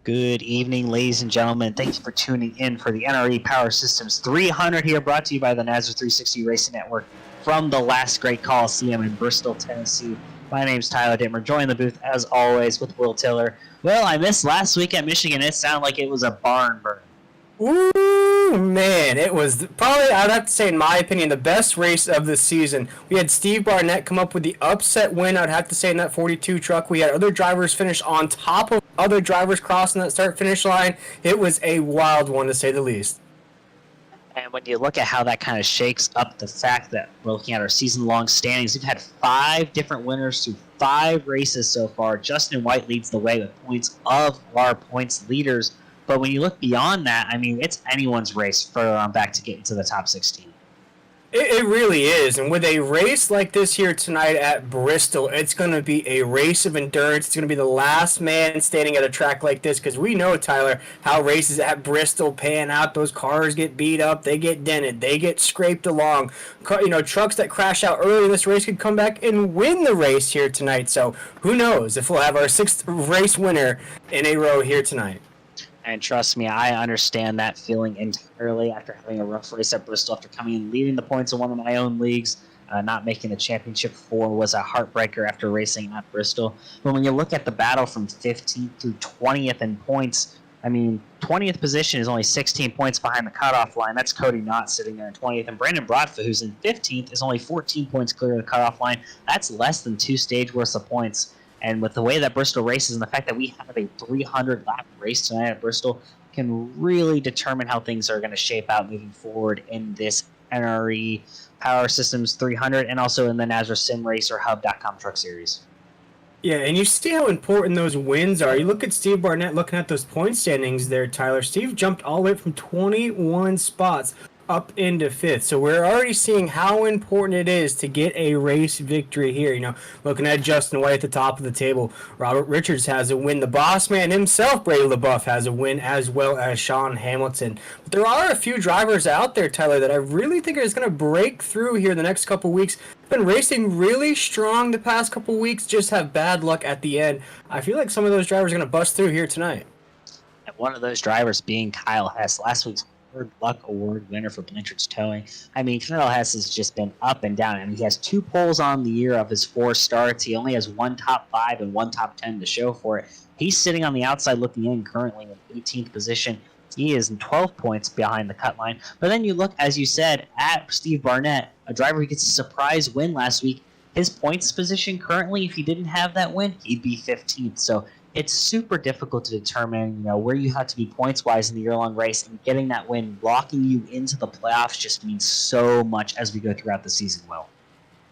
Good evening, ladies and gentlemen. Thank you for tuning in for the NRE Power Systems 300 here, brought to you by the Nazareth 360 Racing Network from the Last Great Coliseum in Bristol, Tennessee. My name's Tyler Dimmer, joining the booth as always with Will Tiller. Well, I missed last week at Michigan. It sounded like it was a barn burn. Ooh, man, it was probably, I'd have to say, in my opinion, the best race of the season. We had Steve Barnett come up with the upset win, I'd have to say, in that 42 truck. We had other drivers finish on top of other drivers crossing that start-finish line. It was a wild one, to say the least. And when you look at how that kind of shakes up the fact that we're looking at our season-long standings, we've had 5 different winners through 5 races so far. Justin White leads the way with points of our points leaders. But when you look beyond that, I mean, it's anyone's race further on back to get into the top 16. It really is, and with a race like this here tonight at Bristol, it's going to be a race of endurance. It's going to be the last man standing at a track like this, because we know, Tyler, how races at Bristol pan out. Those cars get beat up, they get dented, they get scraped along. Trucks that crash out early in this race could come back and win the race here tonight. So who knows if we'll have our 6th race winner in a row here tonight. And trust me, I understand that feeling entirely after having a rough race at Bristol, after coming in leading the points in one of my own leagues. Not making the championship 4 was a heartbreaker after racing at Bristol. But when you look at the battle from 15th through 20th in points, I mean, 20th position is only 16 points behind the cutoff line. That's Cody Knott sitting there in 20th. And Brandon Brodfa, who's in 15th, is only 14 points clear of the cutoff line. That's less than 2 stage worths of points. And with the way that Bristol races and the fact that we have a 300-lap race tonight at Bristol can really determine how things are going to shape out moving forward in this NRE Power Systems 300 and also in the Nazareth Sim Racer Hub.com Truck Series. Yeah, and you see how important those wins are. You look at Steve Barnett looking at those point standings there, Tyler. Steve jumped all the way from 21 spots up into 5th. So we're already seeing how important it is to get a race victory here. Looking at Justin White at the top of the table, Robert Richards has a win. The boss man himself, Brady LaBeouf, has a win, as well as Sean Hamilton. But there are a few drivers out there, Tyler, that I really think is going to break through here the next couple weeks. Been racing really strong the past couple weeks, just have bad luck at the end. I feel like some of those drivers are going to bust through here tonight. And one of those drivers being Kyle Hess, last week's Hard Luck Award winner for Blanchard's Towing. I mean, Kyle Hess has just been up and down. I mean, he has 2 poles on the year of his 4 starts. He only has 1 top 5 and 1 top 10 to show for it. He's sitting on the outside looking in currently in 18th position. He is in 12 points behind the cut line. But then you look, as you said, at Steve Barnett, a driver who gets a surprise win last week. His points position currently, if he didn't have that win, he'd be 15th. So it's super difficult to determine, where you have to be points-wise in the year-long race, and getting that win, locking you into the playoffs, just means so much as we go throughout the season, Will.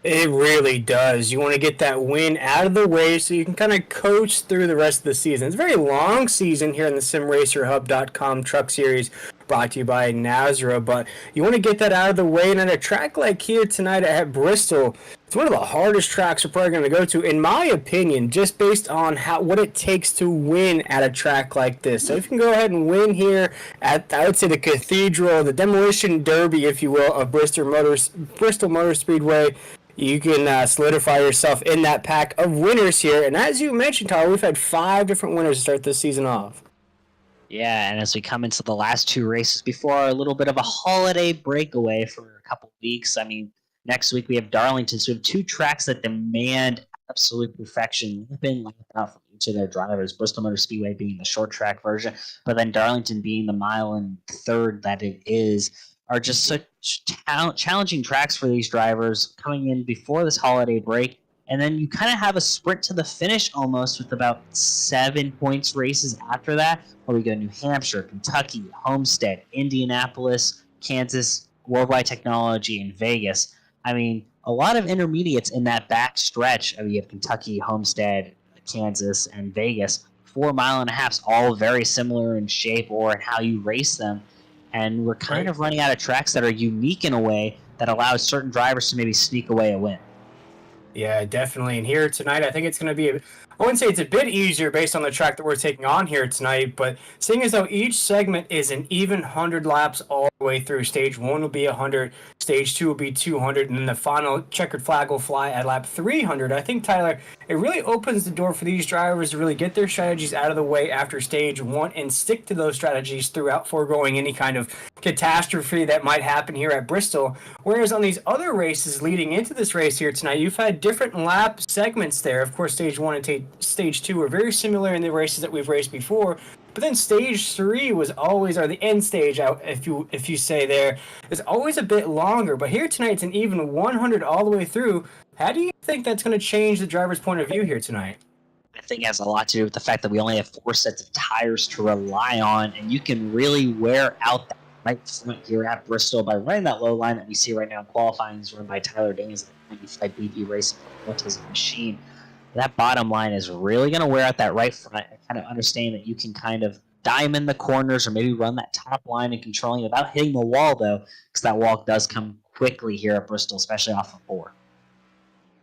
It really does. You want to get that win out of the way so you can kind of coach through the rest of the season. It's a very long season here in the SimRacerHub.com Truck Series, brought to you by Nazareth, but you want to get that out of the way. And at a track like here tonight at Bristol, it's one of the hardest tracks we're probably going to go to, in my opinion, just based on what it takes to win at a track like this. So if you can go ahead and win here at, I would say, the Cathedral, the Demolition Derby, if you will, of Bristol Motor Speedway, you can solidify yourself in that pack of winners here. And as you mentioned, Tyler, we've had 5 different winners to start this season off. Yeah, and as we come into the last 2 races before a little bit of a holiday breakaway for a couple weeks, I mean, next week we have Darlington, so we have 2 tracks that demand absolute perfection. They've been laid out from each of their drivers, Bristol Motor Speedway being the short track version, but then Darlington being the mile and third that it is, are just such challenging tracks for these drivers coming in before this holiday break. And then you kind of have a sprint to the finish almost with about 7 points races after that, where we go New Hampshire, Kentucky, Homestead, Indianapolis, Kansas, Worldwide Technology, and Vegas. I mean, a lot of intermediates in that back stretch. I mean, you have Kentucky, Homestead, Kansas, and Vegas. 4 mile-and-a-halfs, all very similar in shape or in how you race them. And we're kind of running out of tracks that are unique in a way that allows certain drivers to maybe sneak away a win. Yeah, definitely. And here tonight, I think it's going to be wouldn't say it's a bit easier based on the track that we're taking on here tonight, but seeing as though each segment is an even 100 laps all the way through, stage 1 will be 100, stage 2 will be 200, and then the final checkered flag will fly at lap 300. I think, Tyler, it really opens the door for these drivers to really get their strategies out of the way after stage 1 and stick to those strategies throughout, foregoing any kind of catastrophe that might happen here at Bristol. Whereas on these other races leading into this race here tonight, you've had different lap segments there. Of course, stage 1 and stage 2 are very similar in the races that we've raced before, but then stage 3 was always, or the end stage out, if you say there, is always a bit longer. But here tonight, it's an even 100 all the way through. How do you think that's going to change the driver's point of view here tonight? I think it has a lot to do with the fact that we only have 4 sets of tires to rely on, and you can really wear out that right front here at Bristol by running that low line that we see right now in qualifying is run by Tyler Danes at 95 BB Racing Autism Machine. That bottom line is really going to wear out that right front and kind of understand that you can kind of diamond the corners or maybe run that top line and controlling without hitting the wall, though, because that wall does come quickly here at Bristol, especially off of 4.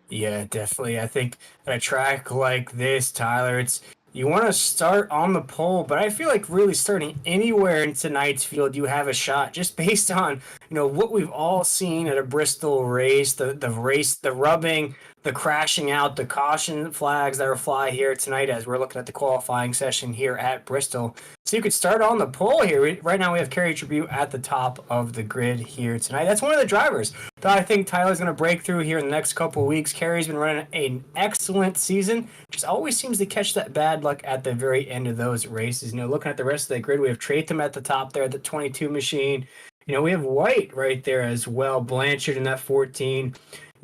Yeah, definitely. I think at a track like this, Tyler, you want to start on the pole, but I feel like really starting anywhere in tonight's field, you have a shot just based on, what we've all seen at a Bristol race, the race, the rubbing, the crashing out, the caution flags that will fly here tonight as we're looking at the qualifying session here at Bristol. So you could start on the pole here. Right now we have Kerry Tribute at the top of the grid here tonight. That's one of the drivers that I think Tyler's going to break through here in the next couple of weeks. Kerry's been running an excellent season. Just always seems to catch that bad luck at the very end of those races. Looking at the rest of the grid, we have Tratham at the top there, the 22 machine. We have White right there as well, Blanchard in that 14.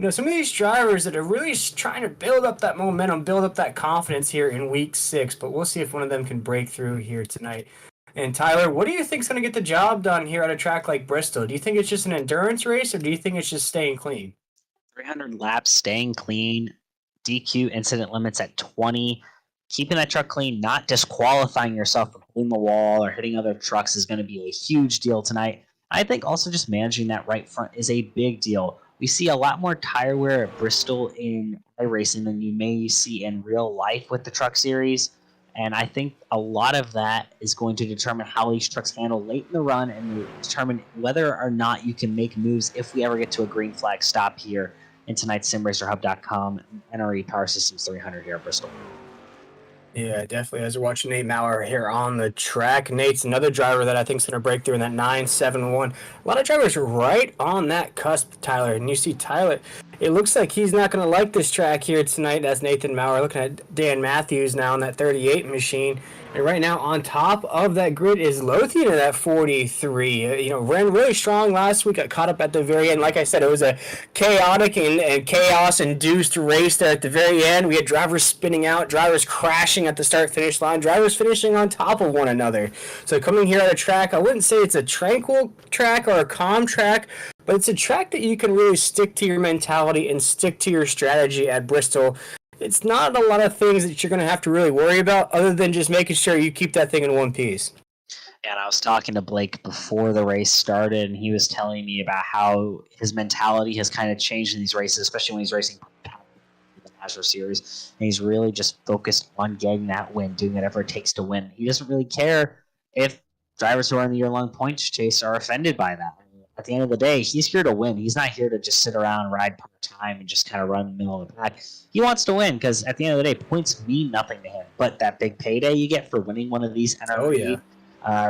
Some of these drivers that are really trying to build up that momentum, build up that confidence here in week 6, but we'll see if one of them can break through here tonight. And Tyler, what do you think is going to get the job done here at a track like Bristol? Do you think it's just an endurance race, or do you think it's just staying clean? 300 laps, staying clean, DQ incident limits at 20, keeping that truck clean, not disqualifying yourself from hitting the wall or hitting other trucks is going to be a huge deal tonight. I think also just managing that right front is a big deal. We see a lot more tire wear at Bristol in iRacing than you may see in real life with the Truck Series. And I think a lot of that is going to determine how these trucks handle late in the run and determine whether or not you can make moves if we ever get to a green flag stop here in tonight's SimRacerHub.com NRE Power Systems 300 here at Bristol. Yeah, definitely. As we're watching Nate Maurer here on the track, Nate's another driver that I think is going to break through in that 971. A lot of drivers right on that cusp, Tyler. And you see Tyler, it looks like he's not going to like this track here tonight. That's Nathan Maurer. Looking at Dan Matthews now in that 38 machine. And right now on top of that grid is Lothian in that 43. Ran really strong last week. Got caught up at the very end. Like I said, it was a chaotic and chaos-induced race there at the very end. We had drivers spinning out, drivers crashing at the start-finish line, drivers finishing on top of one another. So coming here at a track, I wouldn't say it's a tranquil track or a calm track, but it's a track that you can really stick to your mentality and stick to your strategy at Bristol. It's not a lot of things that you're going to have to really worry about other than just making sure you keep that thing in one piece. And I was talking to Blake before the race started, and he was telling me about how his mentality has kind of changed in these races, especially when he's racing the National Series. And he's really just focused on getting that win, doing whatever it takes to win. He doesn't really care if drivers who are in the year-long points chase are offended by that. At the end of the day, he's here to win. He's not here to just sit around and ride part-time and just kind of run in the middle of the pack. He wants to win because at the end of the day, points mean nothing to him. But that big payday you get for winning one of these NRE,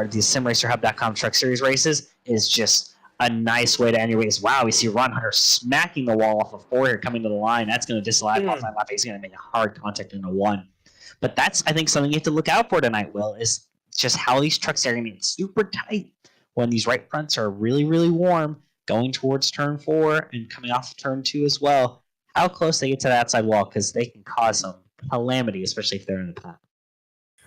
these SimRacerHub.com Truck Series races is just a nice way to end your race. Wow, we see Ron Hunter smacking the wall off of 4 here coming to the line. That's going to disallow off that lap. He's going to make a hard contact into 1. But that's, I think, something you have to look out for tonight, Will, is just how these trucks are going to be super tight when these right fronts are really, really warm, going towards turn 4 and coming off of turn 2 as well, how close they get to the outside wall, because they can cause some calamity, especially if they're in the pack.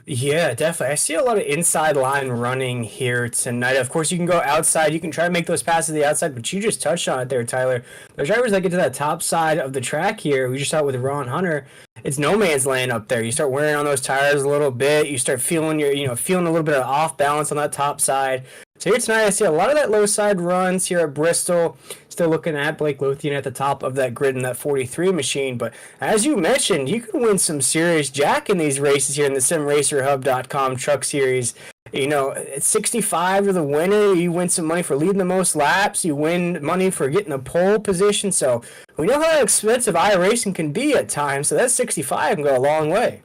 Yeah, definitely. I see a lot of inside line running here tonight. Of course, you can go outside. You can try to make those passes to the outside, but you just touched on it there, Tyler. The drivers that get to that top side of the track here, we just saw it with Ron Hunter, it's no man's land up there. You start wearing on those tires a little bit. You start feeling feeling a little bit of off balance on that top side. So here tonight, I see a lot of that low side runs here at Bristol. Still looking at Blake Lothian at the top of that grid in that 43 machine. But as you mentioned, you can win some serious jack in these races here in the SimRacerHub.com Truck Series. It's 65 to the winner. You win some money for leading the most laps. You win money for getting a pole position. So we know how expensive iRacing can be at times. So that 65 can go a long way.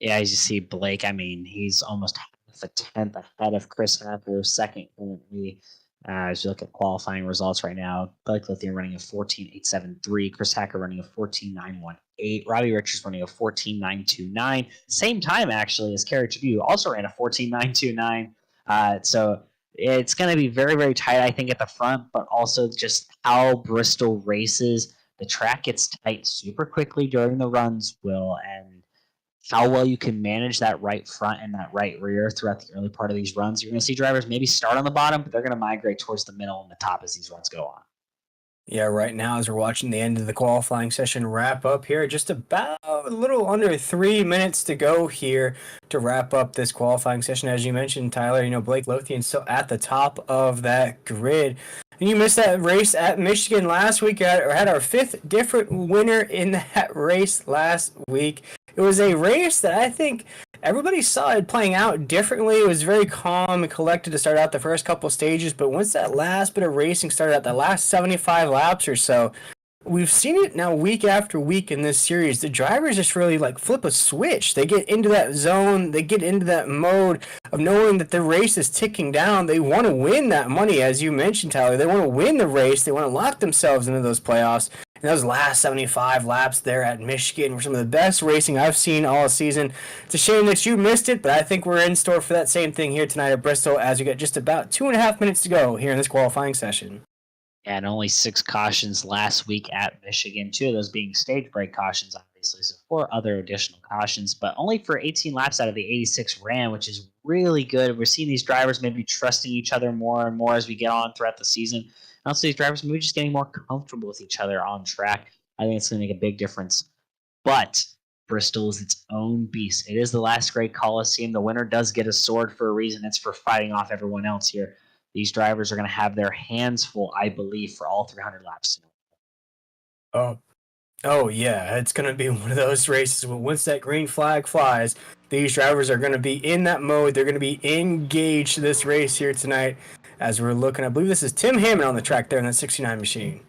Yeah, as you see, Blake, I mean, he's almost half a tenth ahead of Chris Hacker, second currently. As you look at qualifying results right now, Blake Lothian running a 14.873, Chris Hacker running a 14.918, Robbie Richards running a 14.929. Same time, actually, as Kerry Tribute also ran a 14.929. So it's going to be very, very tight, I think, at the front, but also just how Bristol races. The track gets tight super quickly during the runs, Will, and how well you can manage that right front and that right rear throughout the early part of these runs. You're going to see drivers maybe start on the bottom, but they're going to migrate towards the middle and the top as these runs go on. Yeah, right now, as we're watching the end of the qualifying session wrap up here, just about a little under 3 minutes to go here to wrap up this qualifying session. As you mentioned, Tyler, Blake Lothian still at the top of that grid. And you missed that race at Michigan last week, or had our fifth different winner in that race last week. It was a race that I think everybody saw it playing out differently. It was very calm and collected to start out the first couple stages, but once that last bit of racing started out, the last 75 laps or so, we've seen it now week after week in this series. The drivers just really flip a switch. They get into that zone, they get into that mode of knowing that the race is ticking down. They want to win that money, as you mentioned, Tyler. They want to win the race. They want to lock themselves into those playoffs. And those last 75 laps there at Michigan were some of the best racing I've seen all season. It's a shame that you missed it, but I think we're in store for that same thing here tonight at Bristol as we get just about 2.5 minutes to go here in this qualifying session. And only 6 cautions last week at Michigan, 2 of those being stage break cautions, obviously, so 4 other additional cautions, but only for 18 laps out of the 86 ran, which is really good. We're seeing these drivers maybe trusting each other more and more as we get on throughout the season. And also these drivers maybe just getting more comfortable with each other on track. I think it's going to make a big difference. But Bristol is its own beast. It is the last great Coliseum. The winner does get a sword for a reason. It's for fighting off everyone else here. These drivers are going to have their hands full, I believe, for all 300 laps. Oh yeah, it's going to be one of those races where once that green flag flies, these drivers are going to be in that mode. They're going to be engaged this race here tonight as we're looking. I believe this is Tim Hammond on the track there in that 69 machine.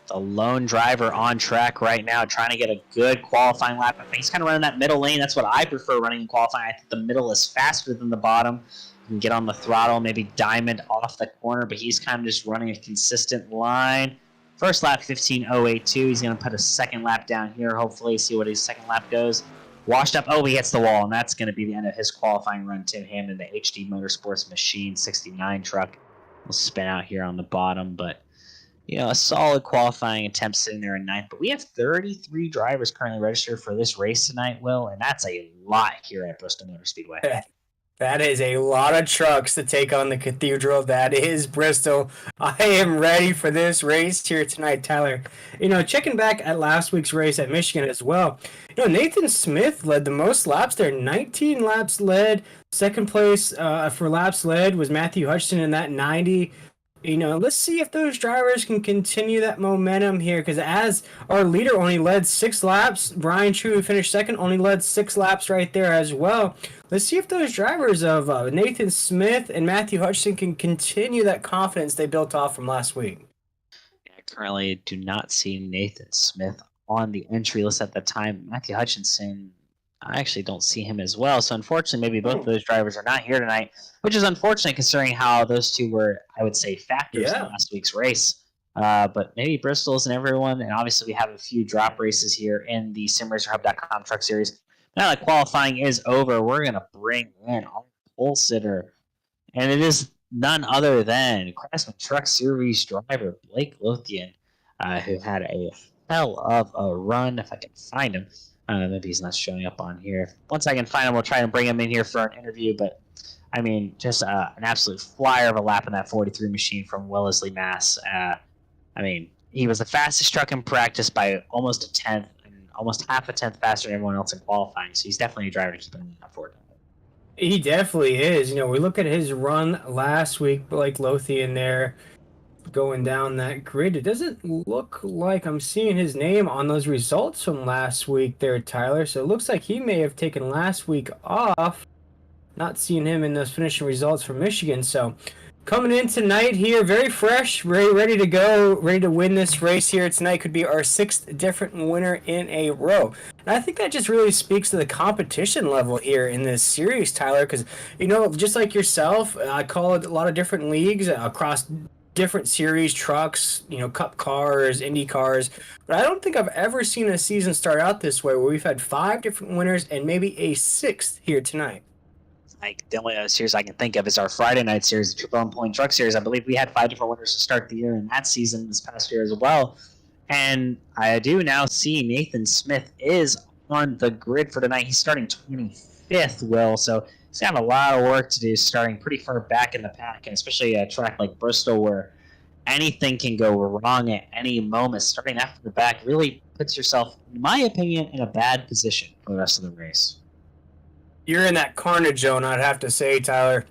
The lone driver on track right now, trying to get a good qualifying lap. I think he's kind of running that middle lane. That's what I prefer running in qualifying. I think the middle is faster than the bottom. You can get on the throttle, maybe diamond off the corner, but he's kind of just running a consistent line. First lap, 15.082. He's going to put a second lap down here, hopefully, see what his second lap goes. Washed up. Oh, he hits the wall, and that's going to be the end of his qualifying run. Tim Hammond, the HD Motorsports Machine 69 truck, will spin out here on the bottom, but a solid qualifying attempt sitting there in ninth. But we have 33 drivers currently registered for this race tonight, Will, and that's a lot here at Bristol Motor Speedway. That is a lot of trucks to take on the cathedral. That is Bristol. I am ready for this race here tonight, Tyler. Checking back at last week's race at Michigan as well. Nathan Smith led the most laps there. 19 laps led. Second place for laps led was Matthew Hutchinson in that 90. Let's see if those drivers can continue that momentum here, because as our leader only led 6 laps, Brian True, who finished second, only led 6 laps right there as well. Let's see if those drivers of Nathan Smith and Matthew Hutchinson can continue that confidence they built off from last week. I currently do not see Nathan Smith on the entry list at the time. Matthew Hutchinson, I actually don't see him as well. So unfortunately, maybe both of those drivers are not here tonight, which is unfortunate considering how those two were, I would say, factors in last week's race. But maybe Bristol's and everyone, and obviously we have a few drop races here in the SimRacerHub.com Truck Series. Now that qualifying is over, we're going to bring in our pole sitter, and it is none other than Craftsman Truck Series driver Blake Lothian, who had a hell of a run, if I can find him. Maybe he's not showing up on here. Once I can find him, we'll try and bring him in here for an interview. But, I mean, just an absolute flyer of a lap in that 43 machine from Wellesley, Mass. I mean, he was the fastest truck in practice by almost a tenth. And almost half a tenth faster than everyone else in qualifying. So he's definitely a driver to keep an eye out for. He definitely is. We look at his run last week, Blake Lothian there going down that grid. It doesn't look like I'm seeing his name on those results from last week there, Tyler. So it looks like he may have taken last week off. Not seeing him in those finishing results for Michigan. So coming in tonight here, very fresh, very ready to go, ready to win this race here tonight. Could be our 6th different winner in a row. And I think that just really speaks to the competition level here in this series, Tyler, because, just like yourself, I call it a lot of different leagues across different series, trucks, cup cars, Indy cars. But I don't think I've ever seen a season start out this way where we've had 5 different winners and maybe a 6th here tonight. Like the only series I can think of is our Friday night series, the Triple M Point Truck Series. I believe we had 5 different winners to start the year in that season this past year as well. And I do now see Nathan Smith is on the grid for tonight. He's starting 25th, Will. So he's got a lot of work to do, starting pretty far back in the pack, and especially a track like Bristol where anything can go wrong at any moment. Starting after the back really puts yourself, in my opinion, in a bad position for the rest of the race. You're in that carnage zone, I'd have to say, Tyler.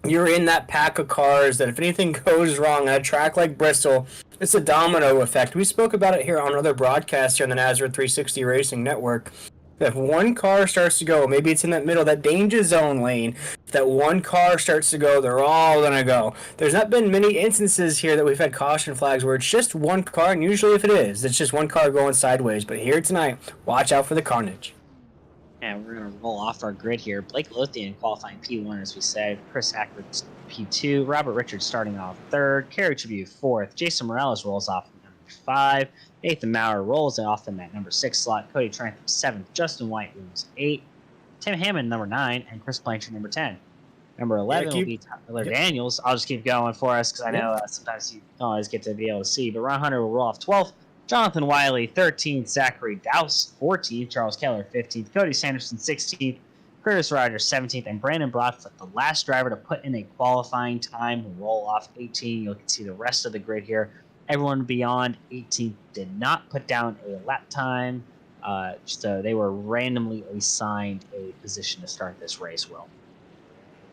You're in that pack of cars that if anything goes wrong at a track like Bristol, it's a domino effect. We spoke about it here on other broadcasts here on the Nazareth 360 Racing Network. If one car starts to go, maybe it's in that middle, that danger zone lane, if that one car starts to go, they're all going to go. There's not been many instances here that we've had caution flags where it's just one car, and usually if it is, it's just one car going sideways. But here tonight, watch out for the carnage. And we're going to roll off our grid here. Blake Lothian qualifying P1, as we said. Chris Hacker P2. Robert Richards starting off 3rd. Kerry Tribute 4th. Jason Morales rolls off at number 5. Nathan Maurer rolls off in that number 6 slot. Cody Trantham 7th. Justin White rolls 8. Tim Hammond number 9. And Chris Blanchard number 10. Number 11 will be Tyler Daniels. I'll just keep going for us because I know sometimes you don't always get to be able to see. But Ron Hunter will roll off 12th. Jonathan Wiley, 13th. Zachary Douse, 14th. Charles Keller, 15th. Cody Sanderson, 16th. Curtis Rogers, 17th. And Brandon Broadfoot, the last driver to put in a qualifying time, will roll off 18. You can see the rest of the grid here. Everyone beyond 18th did not put down a lap time. So they were randomly assigned a position to start this race, Will.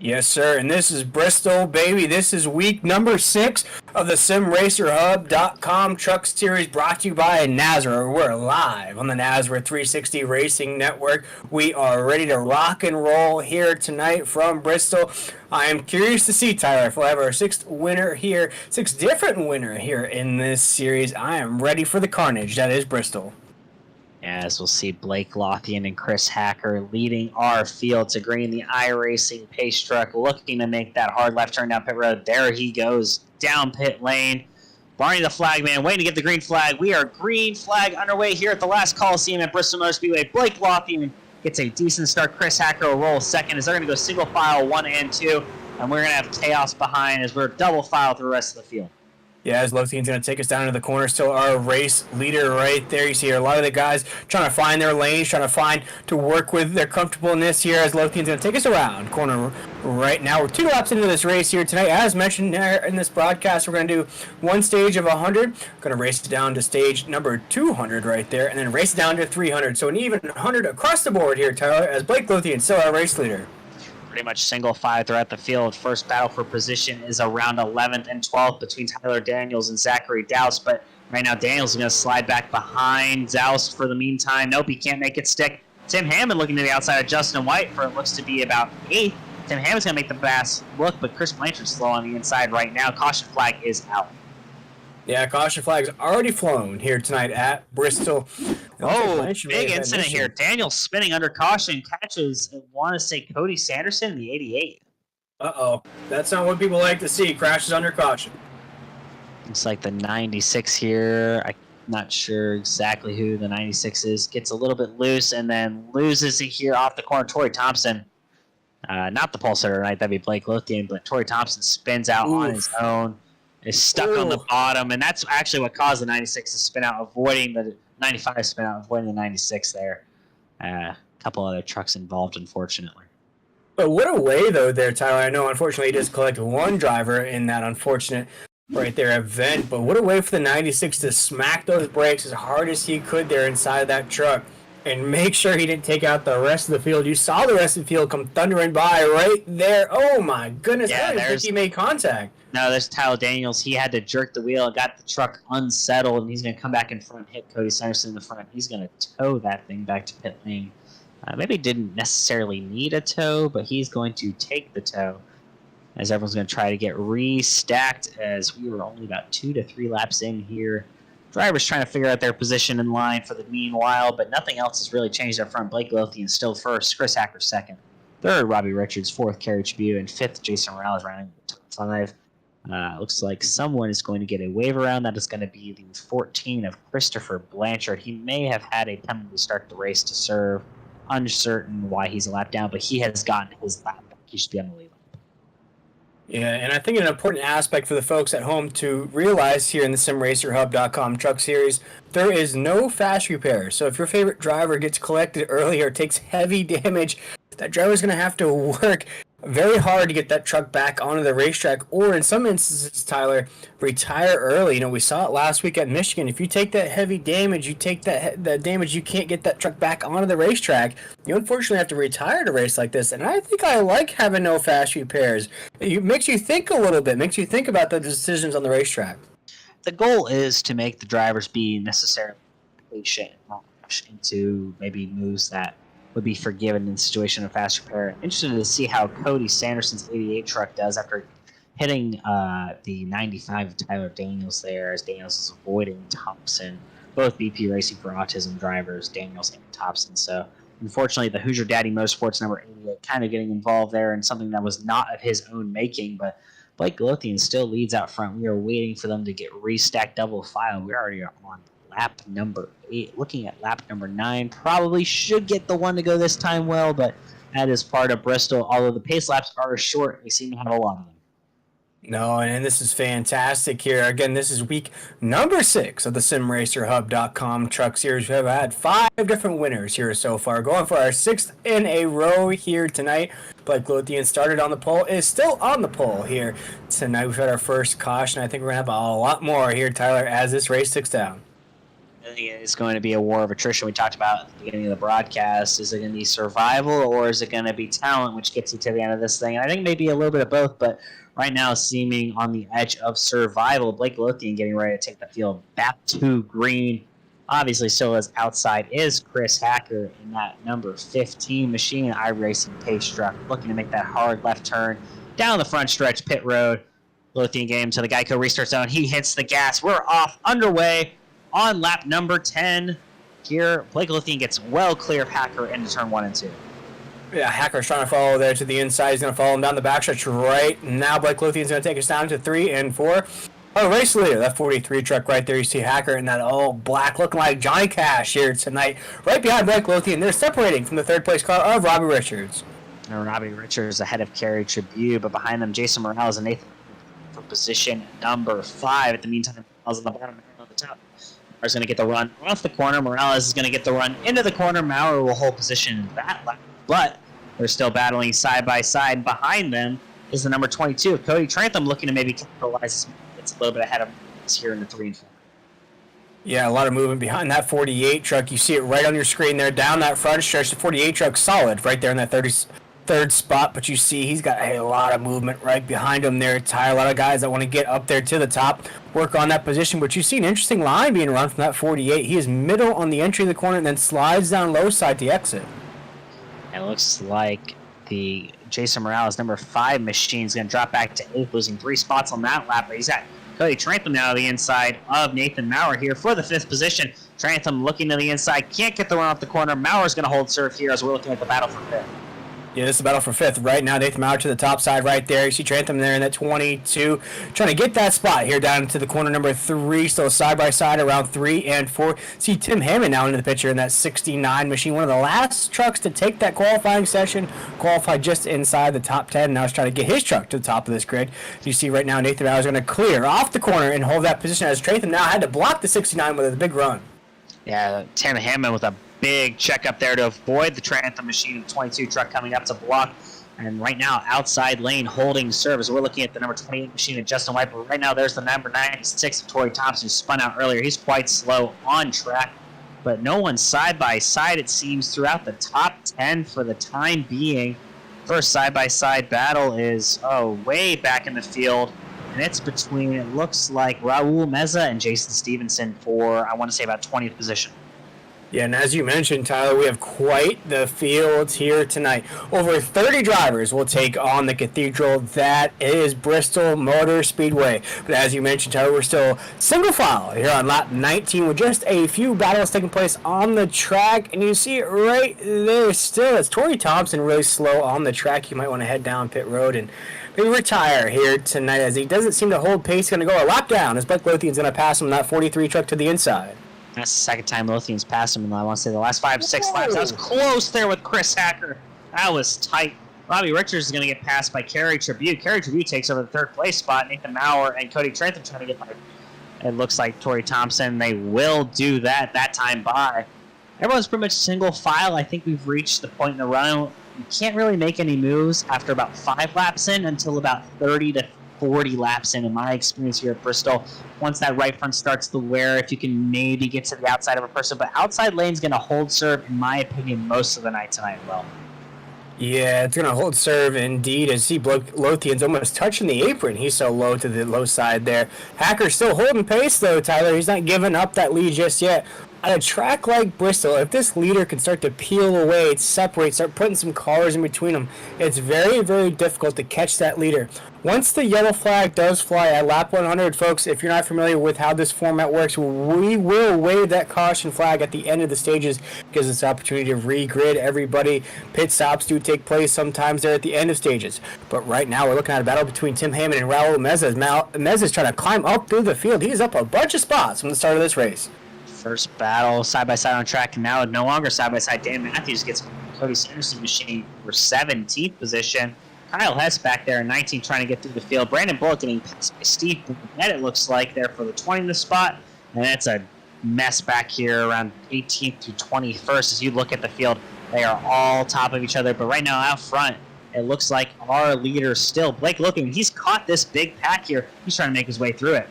Yes, sir. And this is Bristol, baby. This is week number 6 of the SimRacerHub.com Truck Series, brought to you by Nazareth. We're live on the Nazareth 360 Racing Network. We are ready to rock and roll here tonight from Bristol. I am curious to see, Tyler, if we'll have our 6th winner here, 6th different winner here in this series. I am ready for the carnage that is Bristol. As we'll see Blake Lothian and Chris Hacker leading our field to green. The iRacing pace truck looking to make that hard left turn down pit road. There he goes down pit lane. Barney the flagman waiting to get the green flag. We are green flag underway here at the last Coliseum at Bristol Motor Speedway. Blake Lothian gets a decent start. Chris Hacker will roll 2nd as they're going to go single file 1 and 2. And we're going to have chaos behind as we're double file through the rest of the field. Yeah, as Lothian's going to take us down into the corner. Still our race leader right there. You see here a lot of the guys trying to find their lanes, trying to find to work with their comfortableness here as Lothian's going to take us around corner right now. We're 2 laps into this race here tonight. As mentioned there in this broadcast, we're going to do one stage of 100. Going to race it down to stage number 200 right there, and then race it down to 300. So an even 100 across the board here, Tyler, as Blake Lothian still our race leader. Pretty much single file throughout the field. First battle for position is around 11th and 12th between Tyler Daniels and Zachary Douse, but right now Daniels is going to slide back behind Douse for the meantime. Nope, he can't make it stick. Tim Hammond looking to the outside of Justin White for it looks to be about 8th. Tim Hammond's going to make the fast look, but Chris Blanchard's slow on the inside right now. Caution flag is out. Yeah, caution flag's already flown here tonight at Bristol. Oh, big incident here. Daniel spinning under caution, catches, I want to say, Cody Sanderson in the 88. Uh-oh. That's not what people like to see. Crashes under caution. Looks like the 96 here. I'm not sure exactly who the 96 is. Gets a little bit loose and then loses it here off the corner. Torrey Thompson, not the pole sitter tonight, that'd be Blake Lothian, but Torrey Thompson spins out on his own. Is stuck on the bottom, and that's actually what caused the 96 to spin out, avoiding the 95 spin out, avoiding the 96 there. A couple other trucks involved, unfortunately. But what a way, though, there, Tyler. I know, unfortunately, he just collected one driver in that unfortunate right there at vent. But what a way for the 96 to smack those brakes as hard as he could there inside of that truck and make sure he didn't take out the rest of the field. You saw the rest of the field come thundering by right there. Oh my goodness, I don't think he made contact. No, there's Tyler Daniels. He had to jerk the wheel and got the truck unsettled, and he's going to come back in front, hit Cody Sanderson in the front. He's going to tow that thing back to pit lane. Maybe didn't necessarily need a tow, but he's going to take the tow as everyone's going to try to get restacked as we were only about 2 to 3 laps in here. Drivers trying to figure out their position in line for the meanwhile, but nothing else has really changed up front. Blake Lothian still first, Chris Hacker second, third Robbie Richards, fourth Kerry Tribune, and fifth Jason Morales rounding the top 5. Looks like someone is going to get a wave around. That is going to be the 14 of Christopher Blanchard. He may have had a penalty to start the race to serve. Uncertain why he's a lap down, but he has gotten his lap back. He should be on the lead lap. Yeah, and I think an important aspect for the folks at home to realize here in the SimRacerHub.com Truck Series, there is no fast repair. So if your favorite driver gets collected early or takes heavy damage, that driver's going to have to work very hard to get that truck back onto the racetrack, or in some instances, Tyler, retire early. You know, we saw it last week at Michigan. If you take that heavy damage, you take that damage, you can't get that truck back onto the racetrack. You unfortunately have to retire to race like this. And I think I like having no fast repairs. It makes you think a little bit, makes you think about the decisions on the racetrack. The goal is to make the drivers be necessarily patient and not rush into maybe moves that would be forgiven in the situation of fast repair. Interested to see how Cody Sanderson's 88 truck does after hitting the 95 of Tyler Daniels there, as Daniels is avoiding Thompson. Both BP Racing for Autism drivers, Daniels and Thompson. So unfortunately, the Hoosier Daddy Motorsports number 88 kind of getting involved there in something that was not of his own making, but Blake Lothian still leads out front. We are waiting for them to get restacked double file. We're already on lap number 8. Looking at lap number 9, probably should get the one to go this time well, but that is part of Bristol. Although the pace laps are short, we seem to have a lot of them. No, and this is fantastic here. Again, this is week number 6 of the SimRacerHub.com Truck Series. We have had 5 different winners here so far, going for our 6th in a row here tonight. Blake Lothian started on the pole, is still on the pole here tonight. We've had our first caution. I think we're going to have a lot more here, Tyler, as this race ticks down. I think it's going to be a war of attrition. We talked about at the beginning of the broadcast. Is it going to be survival, or is it going to be talent, which gets you to the end of this thing? And I think maybe a little bit of both, but right now seeming on the edge of survival. Blake Lothian getting ready to take the field back to green. Obviously, still as outside is Chris Hacker in that number 15 machine iRacing pace truck, looking to make that hard left turn down the front stretch pit road. Lothian game to the Geico restart zone. He hits the gas. We're off, underway on lap number 10. Here, Blake Lothian gets well clear of Hacker into turn 1 and 2. Yeah, Hacker's trying to follow there to the inside. He's going to follow him down the backstretch right now. Blake Lothian's going to take us down to 3 and 4. Oh, race leader, that 43 truck right there. You see Hacker in that all black, looking like Johnny Cash here tonight. Right behind Blake Lothian. They're separating from the third place car of Robbie Richards. And Robbie Richards ahead of Kerry Tribune, but behind them, Jason Morales and Nathan for position number 5. At the meantime, Morales on the bottom and on the top. Maurer is going to get the run off the corner. Morales is going to get the run into the corner. Maurer will hold position in that lap, but they're still battling side by side. Behind them is the number 22 of Cody Trantham, looking to maybe capitalize. It's a little bit ahead of us here in the 3 and 4. Yeah, a lot of movement behind that 48 truck. You see it right on your screen there, down that front stretch. The 48 truck solid right there in that 33rd spot, but you see he's got a lot of movement right behind him there, Ty. A lot of guys that want to get up there to the top, work on that position, but you see an interesting line being run from that 48. He is middle on the entry of the corner and then slides down low side to exit. It looks like the Jason Morales number 5 machine is going to drop back to 8th, losing 3 spots on that lap, but he's got Cody Trantham now to the inside of Nathan Maurer here for the 5th position. Trantham looking to the inside, can't get the run off the corner. Maurer's going to hold serve here as we're looking at the battle for 5th. Yeah, this is the battle for 5th right now. Nathan Maurer to the top side right there. You see Trantham there in that 22. Trying to get that spot here down to the corner number 3. Still side by side around 3 and 4. See Tim Hammond now into the picture in that 69 machine. One of the last trucks to take that qualifying session. Qualified just inside the top 10. Now he's trying to get his truck to the top of this grid. You see right now Nathan Maurer is going to clear off the corner and hold that position as Trantham now had to block the 69 with a big run. Yeah, Tim Hammond with a big check up there to avoid the Trantham machine 22 truck coming up to block And right now, outside lane holding serve as we're looking at the number 28 machine of Justin White. But right now, there's the number 96 of Torrey Thompson, who spun out earlier. He's quite slow on track, but no one side by side, it seems, throughout the top 10 for the time being. First side by side battle is way back in the field, and it's between, it looks like, Raul Meza and Jason Stevenson for, I want to say, about 20th position. Yeah, and as you mentioned, Tyler, we have quite the fields here tonight. Over 30 drivers will take on the Cathedral. That is Bristol Motor Speedway. But as you mentioned, Tyler, we're still single file here on lap 19 with just a few battles taking place on the track. And you see it right there still. It's Torrey Thompson really slow on the track. You might want to head down pit road and maybe retire here tonight, as he doesn't seem to hold pace. He's going to go a lap down as Blake Lothian's going to pass him in that 43 truck to the inside. That's the second time Lothian's passed him in, I want to say, the last 5-6 laps. That was close there with Chris Hacker. That was tight. Bobby Richards is going to get passed by Kerry Tribute. Kerry Tribute takes over the third place spot. Nathan Maurer and Cody Trentham trying to get by, it looks like, Torrey Thompson. They will do that time by. Everyone's pretty much single file. I think we've reached the point in the run. You can't really make any moves after about 5 laps in until about 30 to 40 laps in my experience here at Bristol. Once that right front starts to wear, if you can maybe get to the outside of a person, but outside lane's going to hold serve, in my opinion, most of the night tonight. Well, yeah, it's going to hold serve indeed, as see Lothian's almost touching the apron. He's so low to the low side there. Hacker's still holding pace, though, Tyler. He's not giving up that lead just yet. On a track like Bristol, if this leader can start to peel away, separate, start putting some cars in between them, it's very, very difficult to catch that leader. Once the yellow flag does fly at lap 100, folks, if you're not familiar with how this format works, we will wave that caution flag at the end of the stages, because it's an opportunity to re-grid everybody. Pit stops do take place sometimes there at the end of stages. But right now, we're looking at a battle between Tim Hammond and Raul Meza. Meza's trying to climb up through the field. He's up a bunch of spots from the start of this race. First battle, side-by-side on track, and now no longer side-by-side. Dan Matthews gets Cody Sanderson machine for 17th position. Kyle Hess back there in 19th trying to get through the field. Brandon Bullock getting passed by Steve Burnett, it looks like, there for the 20th spot. And it's a mess back here around 18th to 21st. As you look at the field, they are all top of each other. But right now out front, it looks like our leader still, Blake Lothian, he's caught this big pack here. He's trying to make his way through it.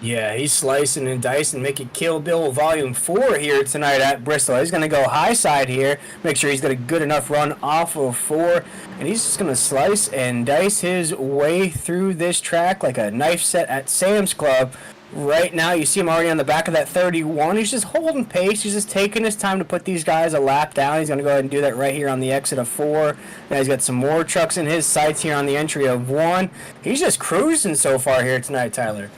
Yeah, he's slicing and dicing, making Kill Bill Volume 4 here tonight at Bristol. He's going to go high side here, make sure he's got a good enough run off of 4, and he's just going to slice and dice his way through this track like a knife set at Sam's Club. Right now, you see him already on the back of that 31. He's just holding pace. He's just taking his time to put these guys a lap down. He's going to go ahead and do that right here on the exit of 4. Now he's got some more trucks in his sights here on the entry of 1. He's just cruising so far here tonight, Tyler.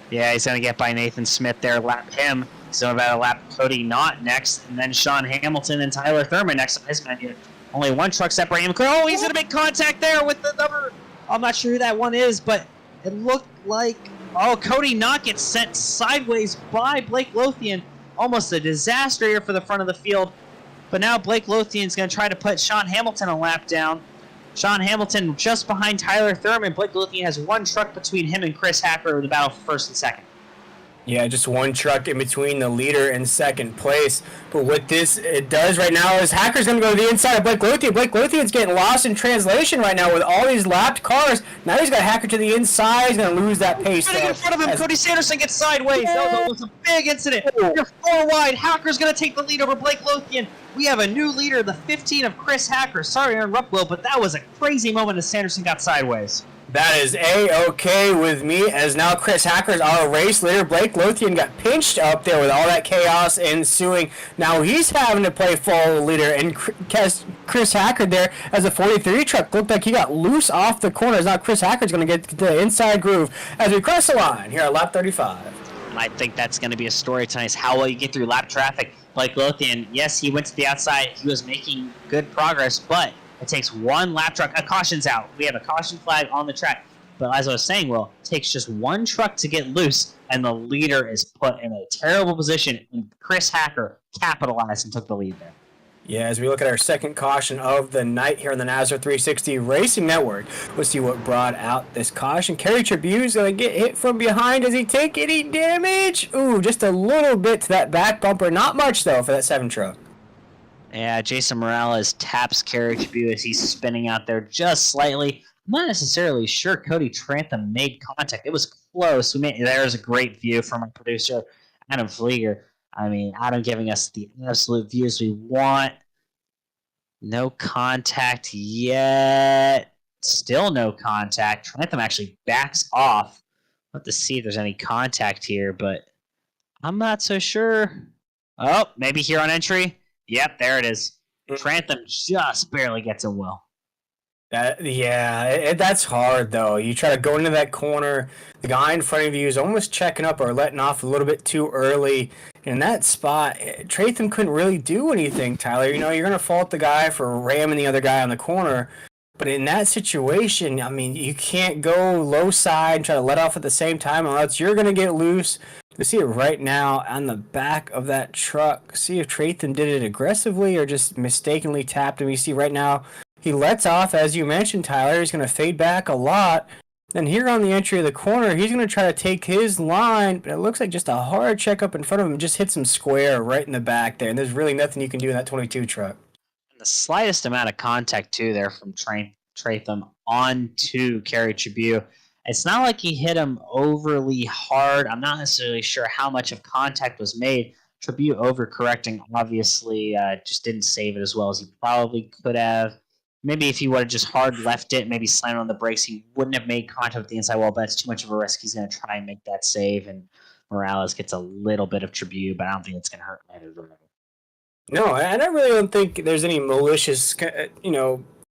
Yeah, he's going to get by Nathan Smith there, lap him. So about a lap Cody Knott next, and then Sean Hamilton and Tyler Thurman next on his menu. Only one truck separating him. Oh, he's in a big contact there with the number. I'm not sure who that one is, but it looked like, Cody Knott gets sent sideways by Blake Lothian. Almost a disaster here for the front of the field. But now Blake Lothian's going to try to put Sean Hamilton a lap down. Sean Hamilton just behind Tyler Thurman. Blake Lothian has one truck between him and Chris Hacker in the battle for first and second. Yeah, just one truck in between the leader and second place. But what it does right now is Hacker's going to go to the inside of Blake Lothian. Blake Lothian's getting lost in translation right now with all these lapped cars. Now he's got Hacker to the inside. He's going to lose that pace. Right in front of him, Cody Sanderson gets sideways. That was a big incident. You're 4 wide. Hacker's going to take the lead over Blake Lothian. We have a new leader, the 15 of Chris Hacker. Sorry to interrupt, Will, but that was a crazy moment as Sanderson got sideways. That is A-okay with me, as now Chris Hacker's our race leader. Blake Lothian got pinched up there with all that chaos ensuing. Now he's having to play follow leader, and Chris Hacker there as a 43 truck looked like he got loose off the corners. Now Chris Hacker's going to get to the inside groove as we cross the line here at lap 35. I think that's going to be a story tonight, is how will you get through lap traffic. Blake Lothian, yes, he went to the outside. He was making good progress, but it takes one lap truck. A caution's out. We have a caution flag on the track. But as I was saying, Will, it takes just one truck to get loose, and the leader is put in a terrible position. And Chris Hacker capitalized and took the lead there. Yeah, as we look at our second caution of the night here on the NASCAR 360 Racing Network, we'll see what brought out this caution. Kerry Tribune's going to get hit from behind. Does he take any damage? Ooh, just a little bit to that back bumper. Not much, though, for that 7 truck. Yeah, Jason Morales taps Carrie Tribute as he's spinning out there just slightly. I'm not necessarily sure Cody Trantham made contact. It was close. There's a great view from our producer, Adam Flieger. I mean, Adam giving us the absolute views we want. No contact yet. Still no contact. Trantham actually backs off. We'll have to see if there's any contact here, but I'm not so sure. Oh, maybe here on entry. Yep, there it is. Trantham just barely gets a well. That's hard though. You try to go into that corner, the guy in front of you is almost checking up or letting off a little bit too early. In that spot, Tratham couldn't really do anything, Tyler. You know, you're going to fault the guy for ramming the other guy on the corner. But in that situation, I mean, you can't go low side and try to let off at the same time, or else you're going to get loose. You see it right now on the back of that truck. See if Tratham did it aggressively or just mistakenly tapped him. You see right now, he lets off, as you mentioned, Tyler. He's going to fade back a lot. Then here on the entry of the corner, he's going to try to take his line, but it looks like just a hard check up in front of him just hits him square right in the back there, and there's really nothing you can do in that 22 truck. The slightest amount of contact, too, there from Tratham onto Carrie Tribute. It's not like he hit him overly hard. I'm not necessarily sure how much of contact was made. Tribute overcorrecting, obviously, just didn't save it as well as he probably could have. Maybe if he would have just hard left it, maybe slammed on the brakes, he wouldn't have made contact with the inside wall, but that's too much of a risk. He's going to try and make that save, and Morales gets a little bit of Tribute, but I don't think it's going to hurt either. No, and I really don't think there's any malicious,